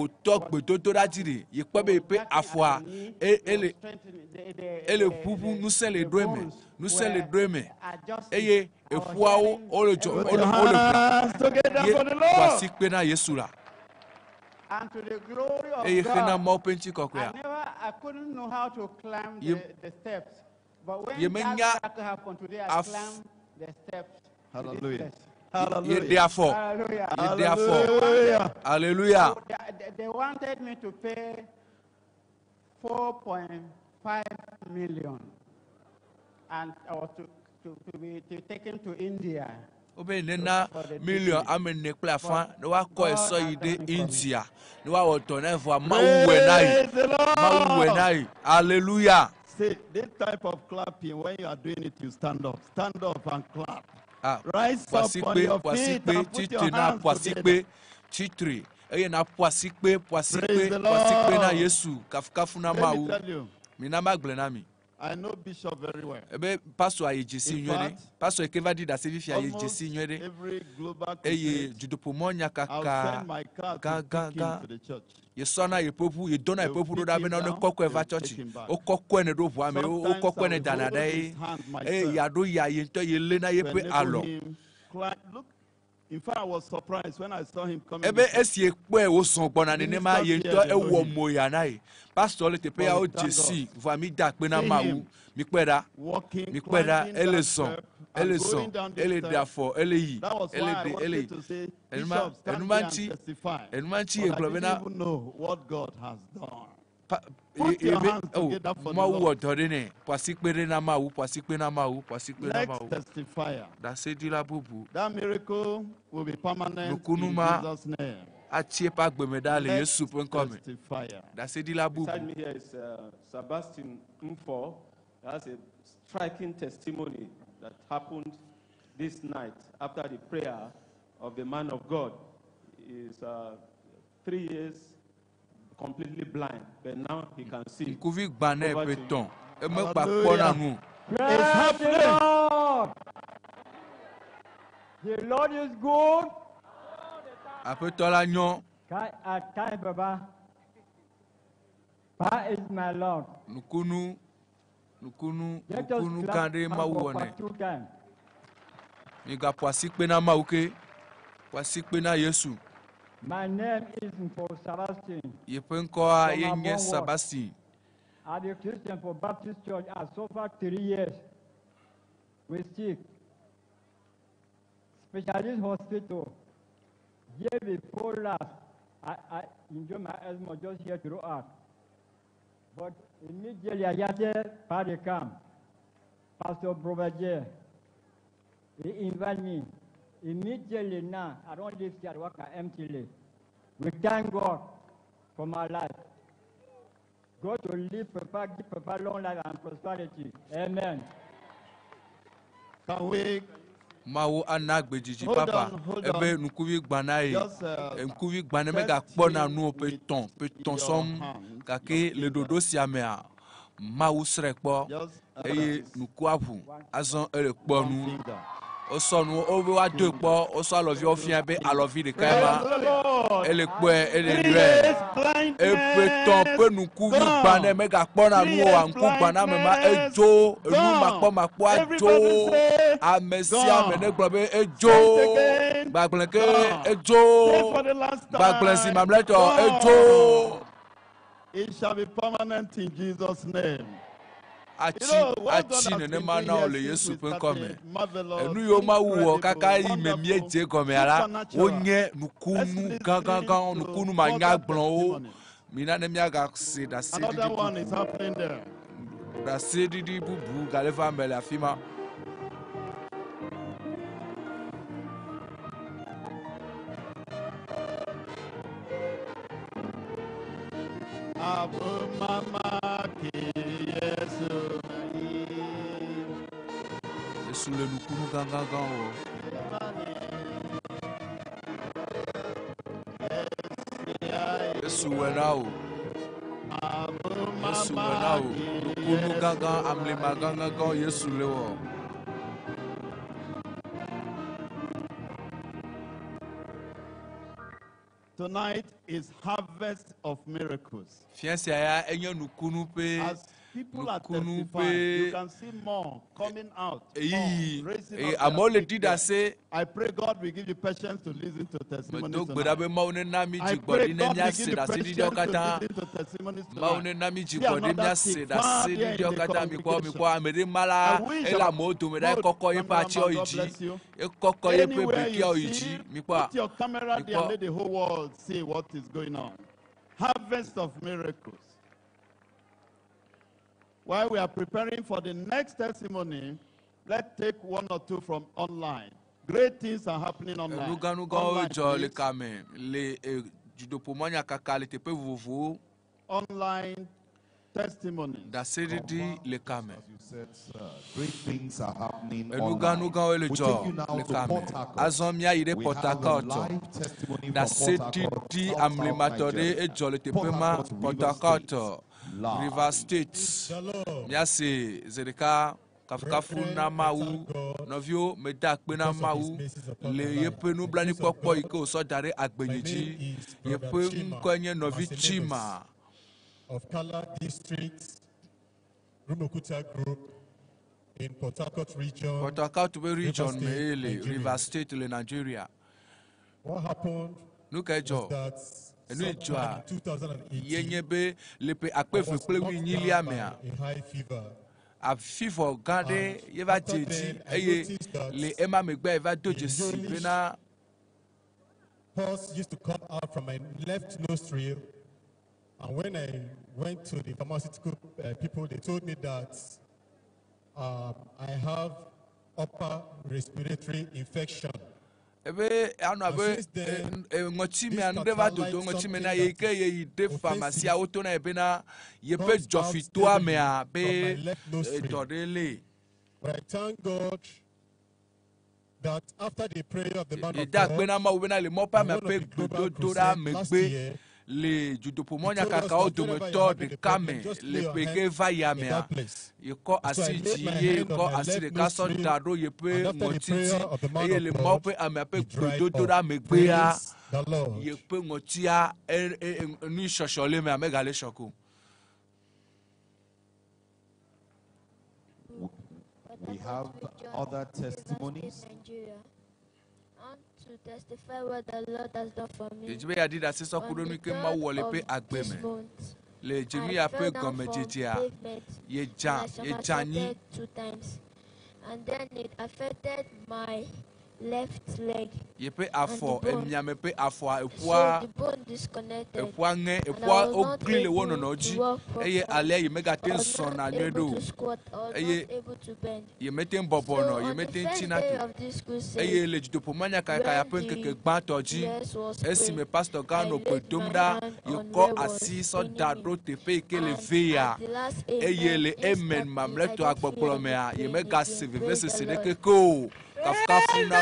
Speaker 11: nous sommes les deux mais et foi o le jo o le voici que na Yesura
Speaker 18: and to the glory of
Speaker 11: God
Speaker 18: I couldn't know how to climb the steps, But when
Speaker 11: Yemenya
Speaker 18: that happened today, I climbed the steps.
Speaker 5: Hallelujah.
Speaker 11: Therefore, hallelujah.
Speaker 18: They wanted me to pay 4.5 million, and I was to be taken to India.
Speaker 11: Obe nena million amene kple afa ne wa ko eso yi de India ne wa woto na vo mawuwe nai hallelujah.
Speaker 5: See, this type of clapping, when you are doing it, you stand up and clap. Rise up on your feet and put your hands together.
Speaker 11: Na Yesu kafukafu na mawu. Mina maglenami.
Speaker 5: I know Bishop very well.
Speaker 11: Pastor ayejisi nywere. Pastor ekevadi da sevi fia ayejisi nywere.
Speaker 5: Every global
Speaker 11: Eye judopomonya kaka
Speaker 5: ga to the church.
Speaker 11: Yesona yepopu yedona yepopu do da be na kokko eva church. O kokko ne do boa me o kokko ne danada yado ya yento yele na yepe alo.
Speaker 5: Look, in fact, I was surprised when I saw him coming.
Speaker 11: Ebe esie kwe wo son gbona ne ma yento ewo moya nai. Pastor le tepe ya o jesi va mi da pe na mawu mi peda eleson ele dafo ele yi ele enumanchi e globena
Speaker 5: know what God has done. Next testifier. That miracle will be permanent in Jesus' name.
Speaker 11: Beside
Speaker 12: me here is Sebastian Mfo. That's a striking testimony that happened this night after the prayer of the man of God. He is 3 years completely blind, but now he can see.
Speaker 11: Praise
Speaker 19: the Lord. The Lord is good. Pa is my Lord.
Speaker 11: Nukunu kande mawone. Niga poasikpe na mauke. Poasikpe na Yesu.
Speaker 19: My name is Sebastian.
Speaker 11: Yepenkoa yenye Sebastian.
Speaker 19: I'm a Christian for Baptist Church. I suffered 3 years with sick. Specialist hospital. Year before last, I enjoyed my asthma just here to out. But immediately I got there, party come. Pastor Brovaje, he invited me. Immediately now, I don't live here, I work emptily. We thank God for my life. God will live, give Papa long life and prosperity. Amen.
Speaker 5: Can we?
Speaker 11: Mawu anagbe jiji papa ebe nukuvi gbanae nukuvi gbane mega kpona nu peton som kake le dodo siamea mawu srekpo eye nukuapu azon ele kponu osonu owe wa do kpo oso alovi ofia be alovi de kaima ele kpo ele lue peton pe nukuvi gbane mega kpona nu o nku gbana mema ejo enu makpo ajo Amesia meneglobe ejo baglenke ejo baglensi mamleto ejo.
Speaker 5: It shall be permanent in Jesus' name.
Speaker 11: Achi ne mana ole Yesu penkome enu yo mawu kaka imemie je kome ara onye nukunu gangan nukunu manya gbon o mina ne miaga se da se
Speaker 5: another one is happening there.
Speaker 11: Da se di bubu galeva mele afima.
Speaker 5: Abu mama ki Yesu
Speaker 11: Yesu le nukunu gangan o. Yesu wena o. Yesu wena o. Nukunu gangan AMLIMA gangan Yesu le o.
Speaker 5: Tonight is harvest of miracles.
Speaker 11: Fiancia ya enyo nukunu pe
Speaker 5: People are testifying. You can see more coming out. I pray God will give you patience to listen to testimonies tonight. I pray God will give you patience to listen to testimonies tonight. See another stick far there in the congregation. I wish God bless you. Anywhere you see, put your camera there and let the whole world see what is going on. Harvest of miracles. While we are preparing for the next testimony, let's take one or two from online. Great things are happening online. Online testimony.
Speaker 16: Great things are happening online. We take you now to Port Harcourt. We have a live testimony from Port Harcourt, Nigeria. Port Harcourt, River State.
Speaker 11: Merci, Zedeka. Kafkafuna Mawu, Novio, Medakbena Mawu, Le Yepenu Blani Pokpo Iko Sodare Agbeniji, Yepenu Kwenye Novichima
Speaker 20: of KALA District, Rumukuta Group in Port Harcourt region.
Speaker 11: Port Harcourt region, Mele, River State, Nigeria.
Speaker 20: What happened?
Speaker 11: Look at Joe. And we try. Yenyebe, Lepe Akpefu Plewi Niliamea.
Speaker 20: High fever.
Speaker 11: A fever garde, Yeva Titi, Le Emma Megbe, Eva Dojesi, Bena.
Speaker 20: Pus used to come out from my left nostril. And when I went to the pharmaceutical people, they told me that I have upper respiratory infection.
Speaker 11: Ebe anabe ngotime andeva dodo ngotime na yeke ye de pharmacie auto na ebena yepe jofitoa me abe todele.
Speaker 20: But I thank God that after the prayer of the man of
Speaker 11: God, le mopa me pe dodo megbe le judopomonya kakao dometo de kame le pege vayamea yeko asiji yeko asire kaso daro yepe ngotiti eye le mope amepe dodo da megbea yepe ngotia nu shoshole me amegale shoko.
Speaker 16: We have other testimonies.
Speaker 21: To testify what the Lord has done for me.
Speaker 11: On the 3rd of this month, I fell down from pavement. I somersaulted 2 times, and then it affected my left leg. And the bone disconnected. And I was not able to walk properly. I was not able to squat. I was not able to bend. So on the first day of this crusade, when the prayers was prayed, I laid my hand on where was paining me. And at the last amen, instantly I began to feel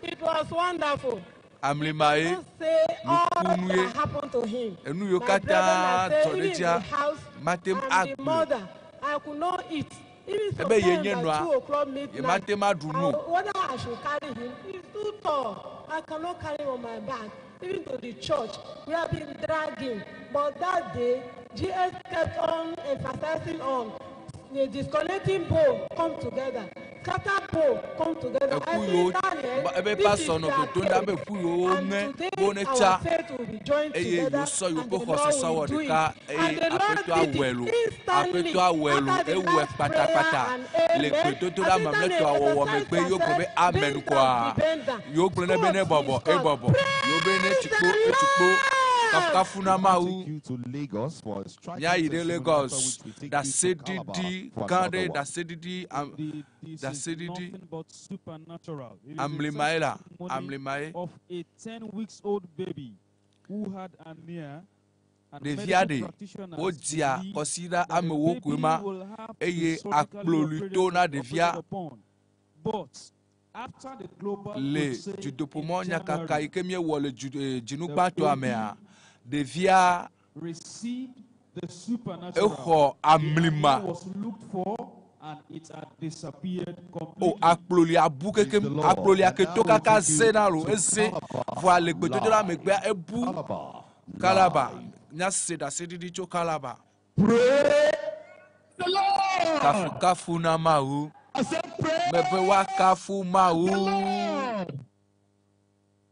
Speaker 22: It was wonderful.
Speaker 11: AMLIMA
Speaker 22: Say all that happened to him. My brethren are saying in the house, I'm the mother. I could not eat. Even sometimes at 2 o'clock midnight, whether I should carry him, he's too tall. I cannot carry him on my back. Even to the church, we have been dragging. But that day, GS kept on emphasizing on the disconnecting pole come together. Scatter pole come together. I think this is their faith. And today our faith will be joined together and the Lord will do it. And the Lord did it instantly after the last prayer and amen. I think that they exercise
Speaker 11: Kafkafuna Mawu,
Speaker 16: to Lagos for a strike.
Speaker 11: Lagos. That CDD, Gande, that CDD, that CDD.
Speaker 17: But supernatural.
Speaker 11: AMLIMA
Speaker 17: Of a 10-week-old baby who had anemia.
Speaker 11: Deviade, Odia, Kosida, Amewokwema, Eye Akloluto na devia.
Speaker 17: But after the global
Speaker 11: le judopomonya kaka ikemie wole jinupa to amea devia
Speaker 17: received the supernatural.
Speaker 11: Eho AMLIMA
Speaker 17: was looked for and it had disappeared completely.
Speaker 11: Oh, aklolia bukeke aklolia ketoka ka senaro ese voile gbedodo la megbe ebu kalaba nya seda sedidi cho kalaba.
Speaker 1: Pray the Lord.
Speaker 11: Kafu na mawu.
Speaker 1: I said pray.
Speaker 11: Mepewa kafu mawu.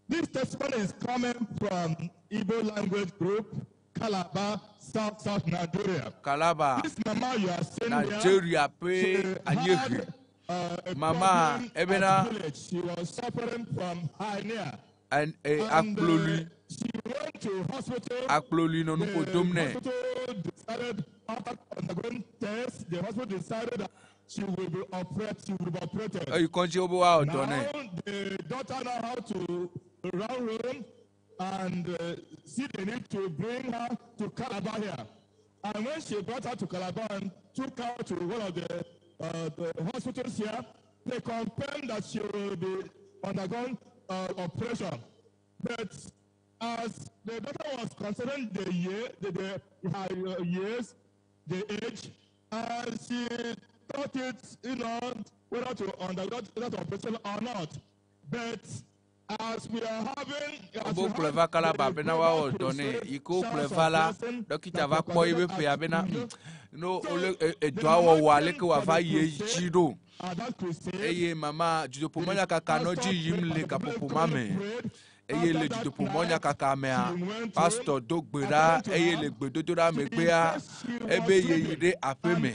Speaker 1: This testimony is coming from Igbo language group, Calabar, South Nigeria.
Speaker 11: Calabar.
Speaker 1: This mama you are seeing
Speaker 11: Nigeria pe anyeri. Mama ebena.
Speaker 1: She was suffering from hernia.
Speaker 11: And Akloli.
Speaker 1: She went to hospital.
Speaker 11: Akloli no nuko domne.
Speaker 1: The hospital decided after undergoing tests, the hospital decided that she will be operated.
Speaker 11: You can't over out on
Speaker 1: it. Now the doctor know how to run room and see the need to bring her to Calabar here. And when she brought her to Calabar and took her to one of the hospitals here, they confirmed that she will be undergoing operation. But as the doctor was considering the years, the age, and she thought it, whether to undergo that operation or not. But as we are having,
Speaker 11: pleva Calabar bena wa odone iko pleva la dokita va kpo ibe pe abena no ole edwa wo wale ke wa va ye jiro eye mama judo monya kaka no ji yimle kapopo mame eye le judo monya kaka mea pastor dogbera eye le gbedodora megbea ebe ye yide apeme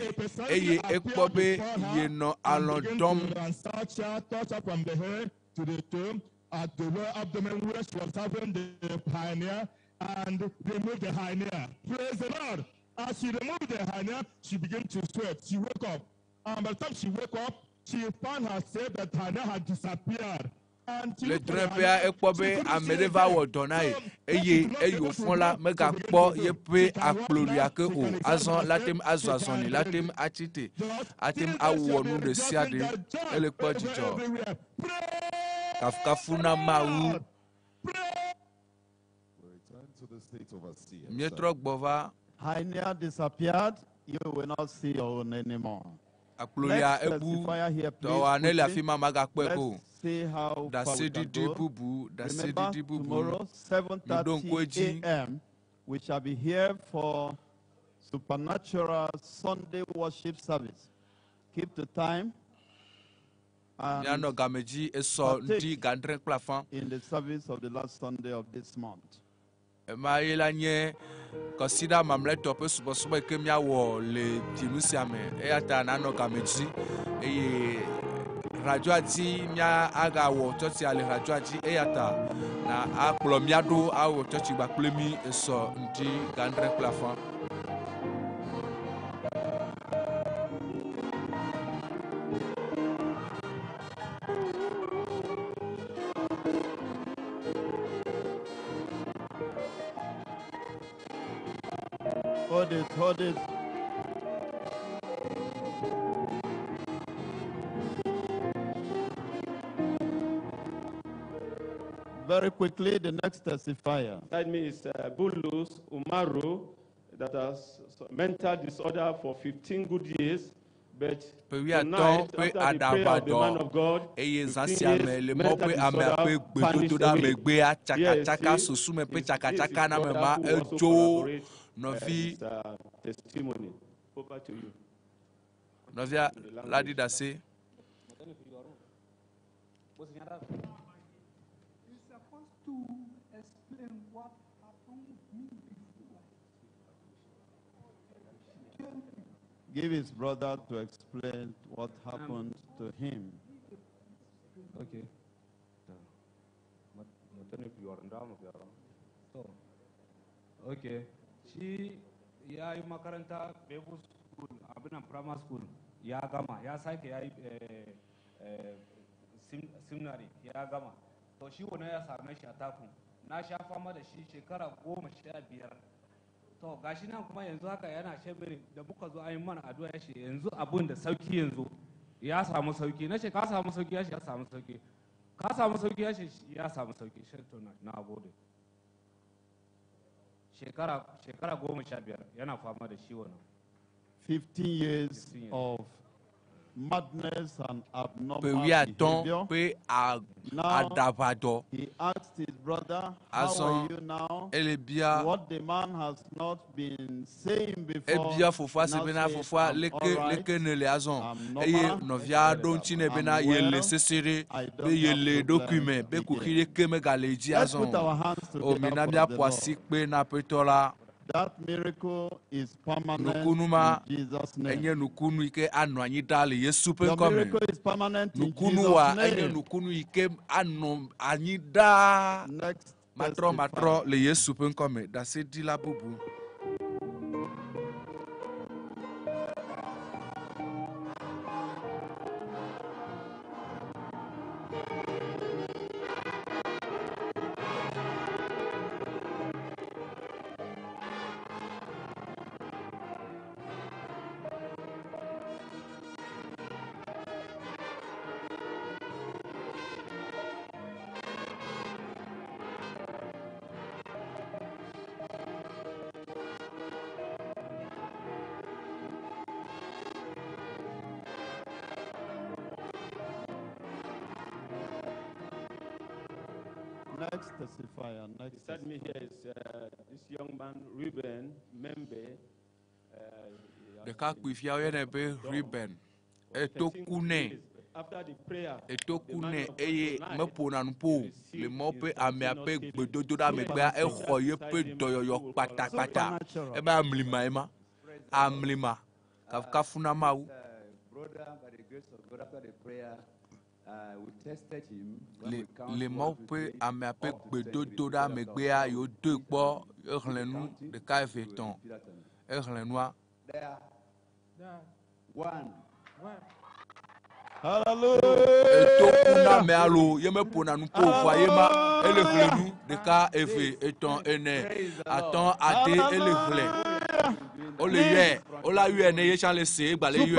Speaker 11: eye ekpobe ye no alondom
Speaker 1: to the tomb at the lower abdomen where she was having the hernia and removed the hernia. Praise the Lord. As she removed the hernia, she began to sweat. She woke up. And by the time she woke up, she found herself that hernia had disappeared.
Speaker 11: Le drepia ekpobe amereva wodonai eye eyo fonla mega kpo yepe akloria ke o azon latem azazoni latem atite atem awonu de siade ele kpo jijo kafuna mawu mietro gbova
Speaker 5: hernia disappeared, you will not see your own anymore.
Speaker 11: Akloria ebu to anele afima maga kweko
Speaker 5: see how
Speaker 11: da sedidi bubu da sedidi bubu
Speaker 5: tomorrow 7:30 a.m. we shall be here for supernatural Sunday worship service. Keep the time and
Speaker 11: gameji eso ndi gandren plafan
Speaker 5: in the service of the last Sunday of this month.
Speaker 11: Maila nye consider mamle tope subo ke mia wo le tinusiame e ata na no gameji e radio ati mia aga wo toti ale radio ati e ata na aklo mia do awo toti gba plemi eso ndi gandren plafan.
Speaker 5: Hold it. Very quickly, the next testifier.
Speaker 12: That means Bulus Umaru, that has mental disorder for 15 good years. But tonight, after the prayer of the man of God, 15 years mental disorder vanished away. Yes, this testimony. Over to you.
Speaker 11: Novia Ladi Dase.
Speaker 6: He's supposed to explain what happened with me before.
Speaker 5: Give his brother to explain what happened to him.
Speaker 6: Okay. Okay. Shi ya yi makaranta Bible school, abin primary school ya gama, ya sake ya yi seminary ya gama. To shi wani ya same shi a takun. Na sha fama da shi shekara 15. To gashi nan kuma yanzu haka yana shebiri da muka zo ayi mana addu'a ya ce yanzu abun da sauki yanzu ya samu sauki. Na ce ka samu sauki ya ce ya samu sauki. Ka samu sauki ya ce ya samu sauki. Shi to na gode. Shekara 15 yana fama da shi wannan.
Speaker 5: 15 years of madness and abnormal
Speaker 11: pe wi
Speaker 5: behavior.
Speaker 11: pe
Speaker 5: Now,
Speaker 11: adabado
Speaker 5: he asked his brother, how
Speaker 11: azon
Speaker 5: are you now?
Speaker 11: elebia
Speaker 5: What the man has not been saying before,
Speaker 11: ebia fofa se
Speaker 5: now
Speaker 11: bena
Speaker 5: say,
Speaker 11: fofa
Speaker 5: I'm
Speaker 11: leke ne le azon
Speaker 5: I'm
Speaker 11: eye
Speaker 5: normal,
Speaker 11: novia do nti ne bena
Speaker 5: I'm
Speaker 11: yele
Speaker 5: well,
Speaker 11: sesere
Speaker 5: I
Speaker 11: be
Speaker 5: don't have
Speaker 11: yele document be
Speaker 5: problems
Speaker 11: kukhile
Speaker 5: again.
Speaker 11: keme galeji
Speaker 5: Let's put
Speaker 11: azon
Speaker 5: our hands
Speaker 11: o
Speaker 5: together
Speaker 11: mina
Speaker 5: for
Speaker 11: bia
Speaker 5: the
Speaker 11: poasi
Speaker 5: Lord.
Speaker 11: pe na petola
Speaker 5: That miracle is permanent
Speaker 11: nukunuma
Speaker 5: in Jesus' name.
Speaker 11: enye nukunu ike anu anyi dale Yesu pe
Speaker 5: Your
Speaker 11: nkome
Speaker 5: miracle is permanent in
Speaker 11: nukunu
Speaker 5: Jesus'
Speaker 11: wa enye
Speaker 5: name.
Speaker 11: nukunu ike anu anyi da
Speaker 5: Next
Speaker 11: matro le Yesu pe nkome da se di la bubu.
Speaker 5: Next testifier. Next
Speaker 12: Beside me here is this young man, Ruben Membe.
Speaker 11: De ka kwifia ye ne be Ruben etokune eye mepona nupo le mo pe ame ape gbedodo da me gba exo ye pe doyoyo patapata e ba amlima ka funa mawu.
Speaker 7: Brother, by the grace of God, after the prayer, we tested him.
Speaker 11: Le mo pe ame ape gbedodo da me gba yo do gbo ehlenu de ka efeton ehlenua.
Speaker 7: One.
Speaker 5: Hallelujah.
Speaker 11: Etokuna me alo ye me pona nu po voyema ele hlenu de ka efe eton ene aton ade ele hle ole ye ola ye ne ye chale se gbale ye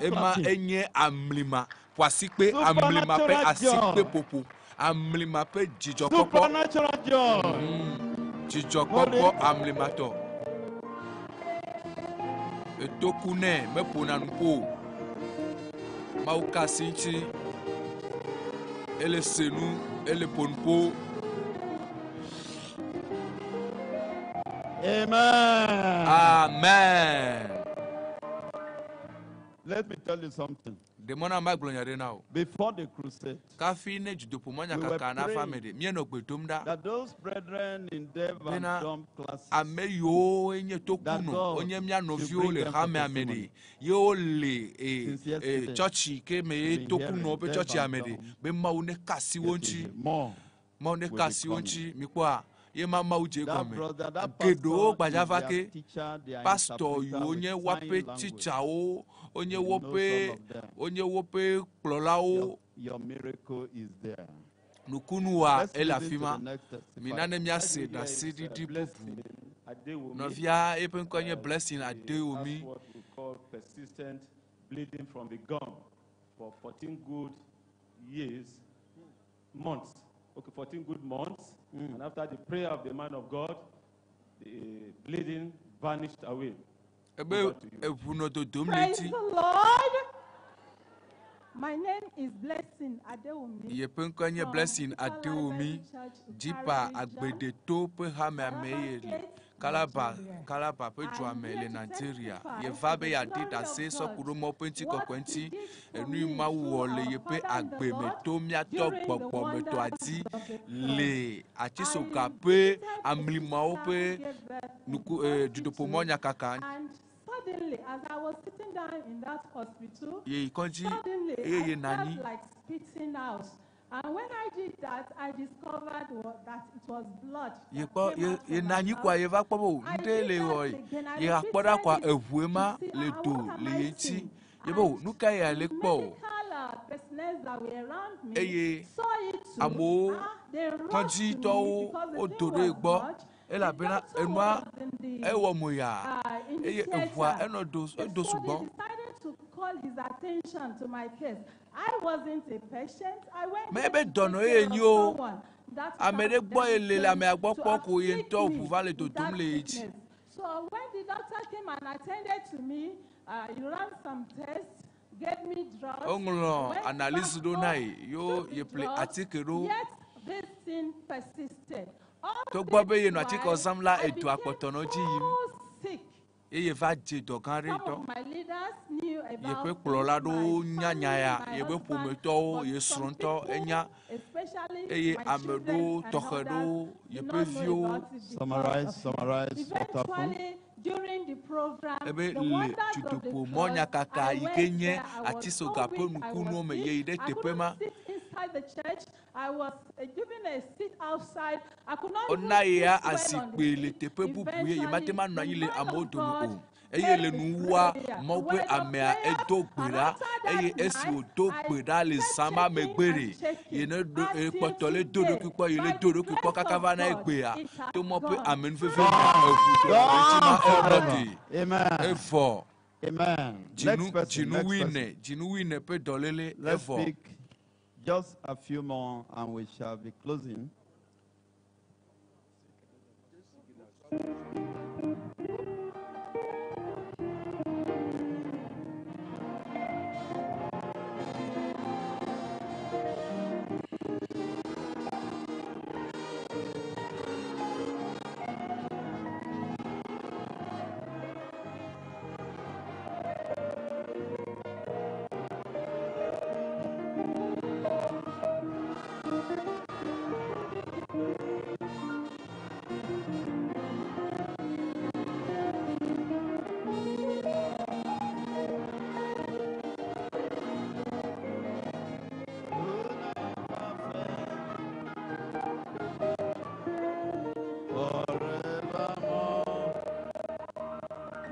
Speaker 11: ema enye amlima poasi pe amlima pe asikpe popo amlima pe jijo popo
Speaker 5: supernatural joy.
Speaker 11: Jijo popo amlima to etokune me pona nu po Maukasinchi, ele senu, ele ponpo.
Speaker 5: Amen.
Speaker 11: Amen.
Speaker 5: Let me tell you something.
Speaker 11: Before
Speaker 5: the crusade, we were praying that those brethren in Dev and Dom classes, that God should bring them
Speaker 11: Gedo gbajavake pastor yu onye wape teacher o onye wope kplolawo.
Speaker 5: Your miracle is there.
Speaker 11: Nukunu wa elafima minane miase da sididi bubu novia epen konye blessing adeomi.
Speaker 12: What we call persistent bleeding from the gum for 14 good months. Okay, 14 good months. And after the prayer of the man of God, the bleeding vanished away.
Speaker 3: Praise the Lord. My name is Blessing Adeomi.
Speaker 11: Yepenkonye Blessing Adeomi jipa agbede to pe hame ameyeli kalaba pe juame le Nigeria ye vabe ya dita se sokuro mo penti kokwenti enu mawu ole ye pe agbe me to mi ato gbogbo me to ati le ati soka pe amlima o pe nuku DUTOखेरि MAWUNYA KAKA.
Speaker 3: Suddenly, as I was sitting down in that hospital,
Speaker 11: suddenly
Speaker 3: I felt like spitting out. And when I did that, I discovered that it was blood. Personnel that were around me saw it too. They rushed to me because the pain was much. The doctor was in the theater. So they decided to call his attention to my case. I wasn't a patient. I went to take care of someone that So when the doctor came and attended to me, he ran some tests. gave me drugs.
Speaker 2: Onglo
Speaker 3: Went
Speaker 2: analyse
Speaker 3: back
Speaker 2: do
Speaker 3: home,
Speaker 2: nai yo
Speaker 3: took the
Speaker 2: ye ple
Speaker 3: drugs,
Speaker 2: article do.
Speaker 3: yet this sin persisted. All
Speaker 2: To gbo be ye no
Speaker 3: this
Speaker 2: article
Speaker 3: while,
Speaker 2: samla
Speaker 3: I
Speaker 2: etu
Speaker 3: became
Speaker 2: apotono ji yim.
Speaker 3: so sick.
Speaker 2: Ye va je do kan re
Speaker 3: Some
Speaker 2: to.
Speaker 3: of my leaders knew
Speaker 2: Ye
Speaker 3: about
Speaker 2: pe
Speaker 3: it,
Speaker 2: kplola do
Speaker 3: my
Speaker 2: nya
Speaker 3: family,
Speaker 2: ya,
Speaker 3: my
Speaker 2: ye be
Speaker 3: husband,
Speaker 2: pometo,
Speaker 3: but
Speaker 2: ye
Speaker 3: some
Speaker 2: sronto
Speaker 3: people,
Speaker 2: enya.
Speaker 3: especially
Speaker 2: Ye
Speaker 3: my
Speaker 2: amedo
Speaker 3: children and others,
Speaker 2: tokedo ye
Speaker 3: did
Speaker 2: pe
Speaker 3: not know
Speaker 2: vio.
Speaker 3: about it
Speaker 5: Summarize what happened.
Speaker 3: Eventually, during the program,
Speaker 2: Ebe
Speaker 3: the
Speaker 2: le
Speaker 3: wonders of the
Speaker 2: tutupo
Speaker 3: cross,
Speaker 2: monya kaka
Speaker 3: I went
Speaker 2: ikenye
Speaker 3: there, I was
Speaker 2: ati
Speaker 3: so
Speaker 2: soga pe
Speaker 3: weak, I
Speaker 2: nuku
Speaker 3: was
Speaker 2: no me ye
Speaker 3: sick,
Speaker 2: ide
Speaker 3: I
Speaker 2: tepema.
Speaker 3: couldn't sit inside the church, I was given a seat outside, I could not
Speaker 2: Ona
Speaker 3: even
Speaker 2: ya
Speaker 3: put well on the
Speaker 2: asikpe le
Speaker 3: seat.
Speaker 2: tepe bubu ye
Speaker 3: Eventually,
Speaker 2: matema no
Speaker 3: the
Speaker 2: yile
Speaker 3: man of
Speaker 2: amodono
Speaker 3: God
Speaker 2: o. Eye
Speaker 3: came
Speaker 2: le
Speaker 3: with
Speaker 2: nuwa
Speaker 3: prayer,
Speaker 2: mo pe
Speaker 3: word of
Speaker 2: amea
Speaker 3: prayer,
Speaker 2: edo
Speaker 3: and
Speaker 2: gbera
Speaker 3: after
Speaker 2: eye
Speaker 3: that
Speaker 2: esi
Speaker 3: night,
Speaker 2: odo
Speaker 3: I
Speaker 2: gbera le
Speaker 3: kept
Speaker 2: sama
Speaker 3: shaking and
Speaker 2: megbere. Ye
Speaker 3: shaking
Speaker 2: ne do
Speaker 3: until
Speaker 2: potole dodo
Speaker 3: today.
Speaker 2: kipo ye le
Speaker 3: By the
Speaker 2: dodo kipo
Speaker 3: grace
Speaker 2: kakava
Speaker 3: of
Speaker 2: na
Speaker 3: God,
Speaker 2: egbe ya.
Speaker 3: it has
Speaker 2: To mo pe
Speaker 3: gone.
Speaker 2: amen fefe ma efudo abetima elodi.
Speaker 5: Amen.
Speaker 2: Efo.
Speaker 5: Amen. Next person. Next person.
Speaker 2: Jinu wine pe dolele
Speaker 5: Let's
Speaker 2: efo.
Speaker 5: speak just a few more and we shall be closing.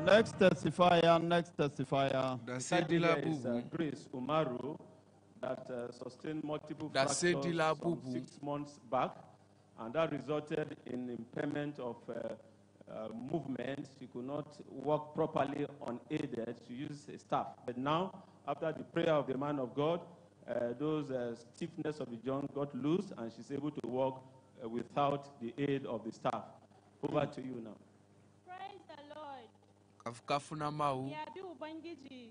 Speaker 5: Next testifier, next testifier.
Speaker 2: Beside here is
Speaker 12: Grace Umaru that sustained multiple fractures some 6 months back, and that resulted in impairment of movement. She could not walk properly unaided. She used a staff. But now, after the prayer of the man of God, those stiffness of the joint got loose, and she's able to walk without the aid of the staff. Over to you now.
Speaker 13: Praise the Lord.
Speaker 2: Kafuna mau.
Speaker 13: Ya bi Ubangiji.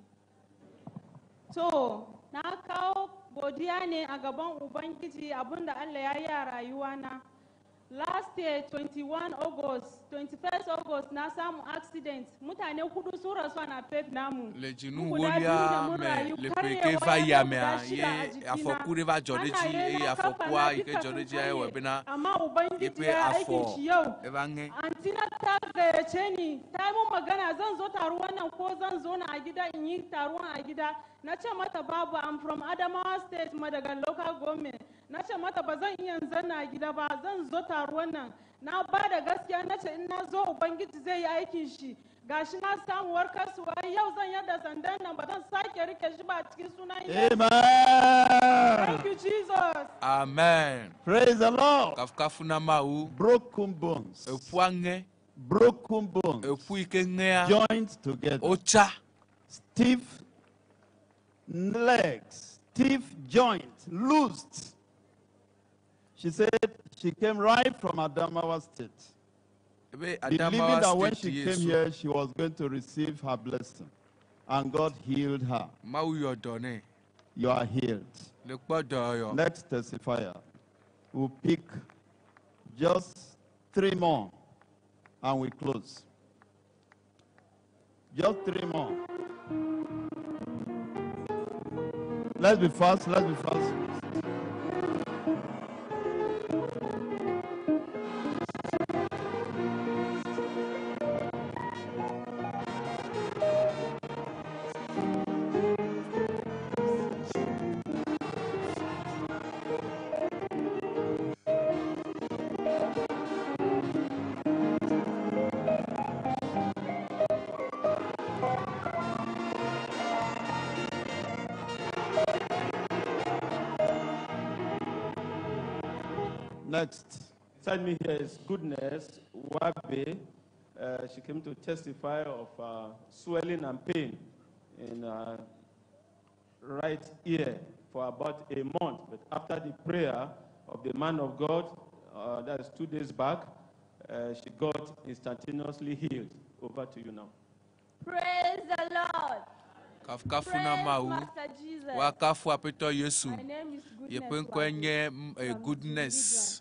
Speaker 13: So, na kawo godiya ne a gaban Ubangiji abinda Allah ya yi a rayuwana. Last year, 21 August, 21st August, na samu accident. Mutane kudu sun rasu na pep namu.
Speaker 2: Le jinu wolia me le peke va ya me ye afokure va jodeji e afokwa ike jodeji e webina ipe afo evange
Speaker 3: Antina ta gayyace ni ta yi mun magana zan zo taruwan nan ko zan zo na a gida in yi taruwan a gida. Na ce mata babu, I'm from Adamawa State, Madagal local government. Na ce mata ba zan iya zanna a gida ba, zan zo taruwan nan. Na ba da gaskiya na ce in na zo Ubangiji zai yi aikin shi. Gashi na samu warkarsuwa yau zan yadda sandan nan ba zan sake rike shi ba cikin sunan Yesu.
Speaker 5: Amen.
Speaker 3: Thank you, Jesus.
Speaker 2: Amen.
Speaker 5: Praise the Lord.
Speaker 2: Kafuna mau.
Speaker 5: Broken bones.
Speaker 2: Efuange.
Speaker 5: Broken bones.
Speaker 2: Efuikengea.
Speaker 5: Joined together.
Speaker 2: Ocha.
Speaker 5: Stiff legs. Stiff joints. Loosed. She said she came right from Adamawa State, believing that when she came here, she was going to receive her blessing. And God healed her. You are healed. Next testifier. We'll pick just 3 more and we close. Just 3 more. Let's be fast, let's be fast. Next.
Speaker 12: Beside me here is Goodness Wabe. She came to testify of swelling and pain in her right ear for about a month. But after the prayer of the man of God, that is 2 days back, she got instantaneously healed. Over to you now.
Speaker 8: Praise the Lord.
Speaker 2: Kafuna Mawu. Wakafu apeto Yesu. Yepenkwenye goodness.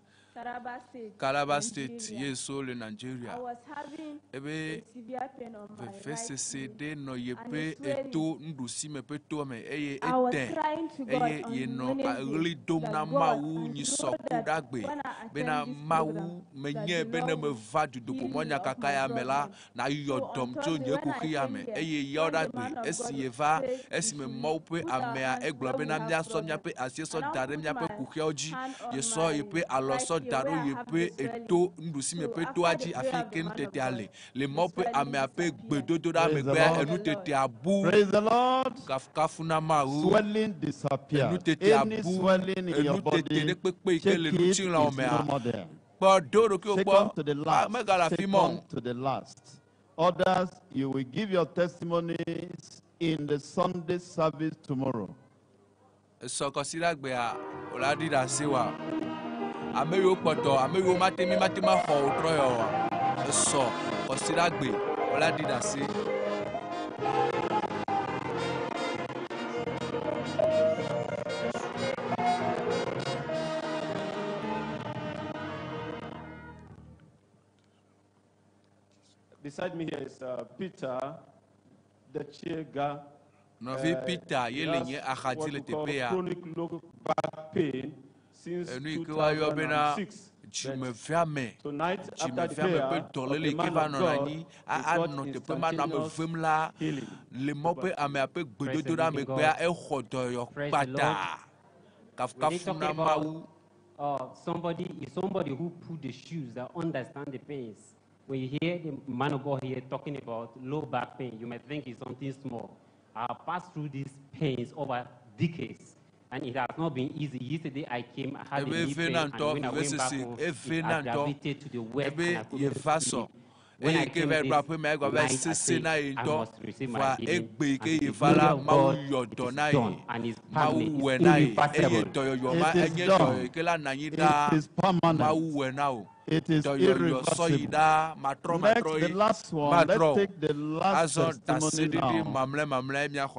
Speaker 2: Calabar State, yes, all in Nigeria.
Speaker 22: I was having
Speaker 2: a
Speaker 22: severe pain on my right knee.
Speaker 2: No, ye pay a two ndusi me peto me a
Speaker 22: I was crying to God on
Speaker 2: really don't na mau ni so kudagbe. Bena mau menye bena me vadu do pomonya kakaya mela na yo dom to nye kukia me. Yoda be esieva esime maupe amea eglo bena mia so nya pe asieso dare mia pe kukia oji. Ye so ye pe aloso daro yepe eto ndusi me pe to aji afike ntete ale le mope ame ape gbedodo da me gbe enu tete abu.
Speaker 5: Praise the Lord.
Speaker 2: Kafuna Mawu.
Speaker 5: Swelling disappear. Any swelling in your body, check it, it's no more there. Second to the last. Second to the last. Others, you will give your testimonies in the Sunday service tomorrow.
Speaker 2: So consider gbe a oladi da sewa. Ameyo poto, ameyo matemi matema ho troyo. So, consider gbe, ola did I say.
Speaker 12: Beside me here is Peter, the Chega.
Speaker 2: Novi Peter, yelenye akadile tepea.
Speaker 12: Chronic low back pain since 2006. Tonight, after the prayer of the man of God, is continuous healing.
Speaker 8: Praise the Lord. Somebody who put the shoes that understand the pains. When you hear the man of God here talking about low back pain, you might think it's something small. I passed through these pains over decades. And it has not been easy. Yesterday I came, I had a knee pain, and when I went back home, it aggravated to the west, and I couldn't sleep. When I came this night, I said, I must receive my healing. And the glory of God, it is done, and it's permanent, it's irreversible.
Speaker 5: It is done. It is permanent. It is irreversible. Next, the last one. Let's take the last testimony now,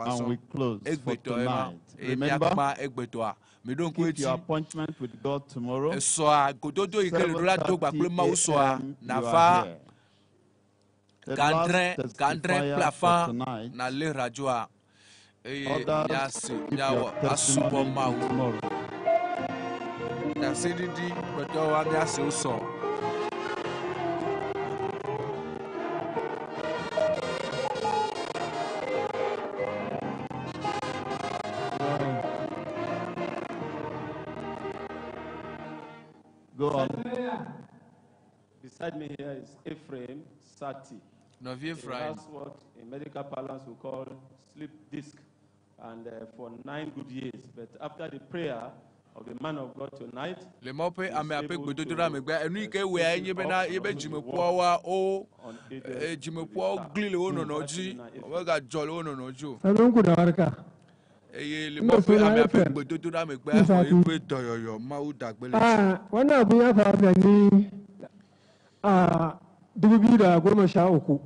Speaker 5: and we close for tonight. Remember, keep your appointment with God tomorrow. 7:30 a.m. You are here. The last testifier for tonight. Others, keep your testimony tomorrow. Go on.
Speaker 12: Beside me here is Ephraim Sati. He has what in medical parlance we call sleep disc, and for 9 good years. But after the prayer of the man of God tonight,
Speaker 2: le mope ame ape gbododora me gba enu ike we enye be na ye be jimepo wa o jimepo glile wono noji o ga jole wono nojo
Speaker 9: salonku da warka
Speaker 2: eye le mope ame ape gbododora me gba fo ipe doyoyo mawu dagbele
Speaker 9: wannan abu ya faru da ni a 2013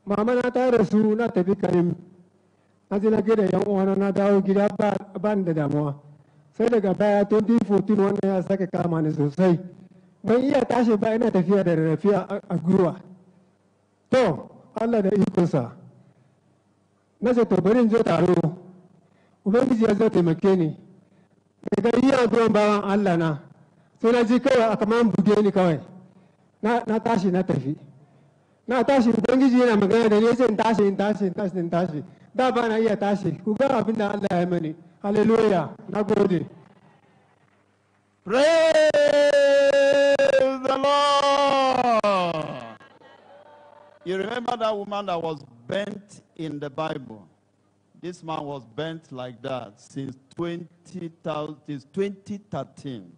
Speaker 9: mama na ta rasu na tafi karim na je na gida yan uwana na dawo gida ba da damuwa sai daga baya 2014 wannan ya sake kama ni sosai ban iya tashi ba ina tafiya da rarrafiya a gwiwa to Allah da ikonsa na ce to bari in zo taro ubangiji ya zo taimake ni daga iya addu'an bawan Allah na sai na ji kawai a kaman buge ni kawai na tashi na tafi na tashi ubangiji yana magana da ni sai in tashi da ba na iya tashi ku ga abin da Allah ya mani hallelujah na gode
Speaker 5: praise the Lord. You remember that woman that was bent in the Bible? This man was bent like that since 2013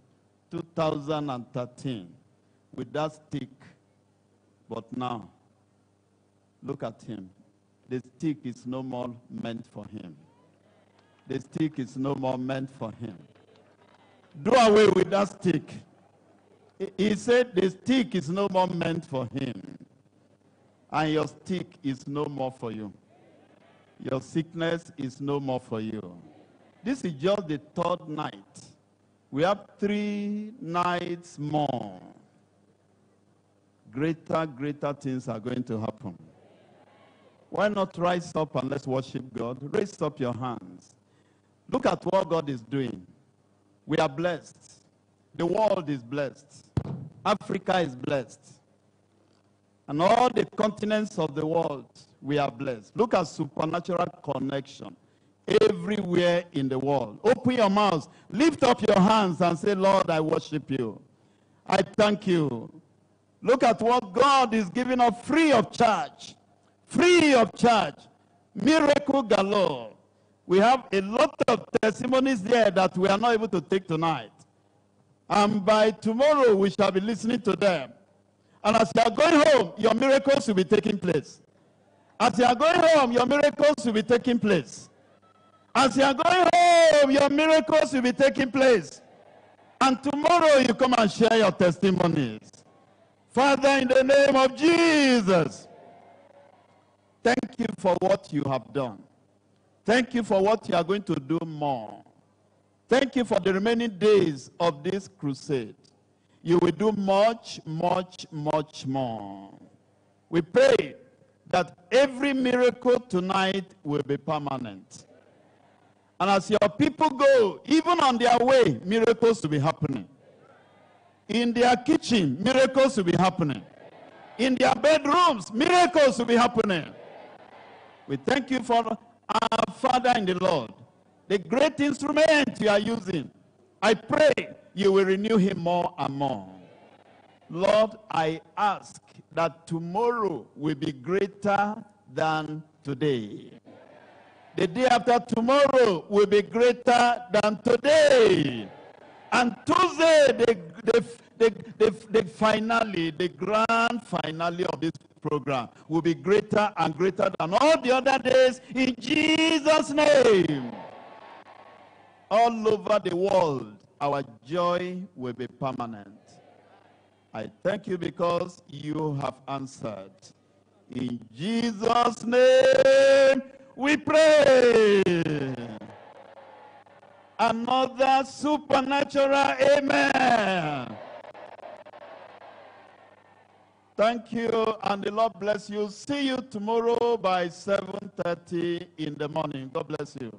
Speaker 5: with that stick. But now, look at him. The stick is no more meant for him. The stick is no more meant for him. Do away with that stick. He said the stick is no more meant for him. And your stick is no more for you. Your sickness is no more for you. This is just the third night. We have 3 nights more. Greater things are going to happen. Why not rise up and let's worship God? Raise up your hands. Look at what God is doing. We are blessed. The world is blessed. Africa is blessed. And all the continents of the world, we are blessed. Look at supernatural connection everywhere in the world. Open your mouths, lift up your hands and say, Lord, I worship you. I thank you. Look at what God is giving us free of charge. Free of charge. Miracle galore. We have a lot of testimonies there that we are not able to take tonight. And by tomorrow, we shall be listening to them. And as you are going home, your miracles will be taking place. As you are going home, your miracles will be taking place. As you are going home, your miracles will be taking place. And tomorrow, you come and share your testimonies. Father, in the name of Jesus, thank you for what you have done. Thank you for what you are going to do more. Thank you for the remaining days of this crusade. You will do much, much, much more. We pray that every miracle tonight will be permanent. And as your people go, even on their way, miracles will be happening. In their kitchen, miracles will be happening. In their bedrooms, miracles will be happening. We thank you for our Father in the Lord, the great instrument you are using. I pray you will renew him more and more. Lord, I ask that tomorrow will be greater than today. The day after tomorrow will be greater than today. And Tuesday, the finale, the grand finale of this program will be greater and greater than all the other days in Jesus' name. All over the world, our joy will be permanent. I thank you because you have answered. In Jesus' name, we pray. Another supernatural amen. Thank you, and the Lord bless you. See you tomorrow by 7:30 in the morning. God bless you.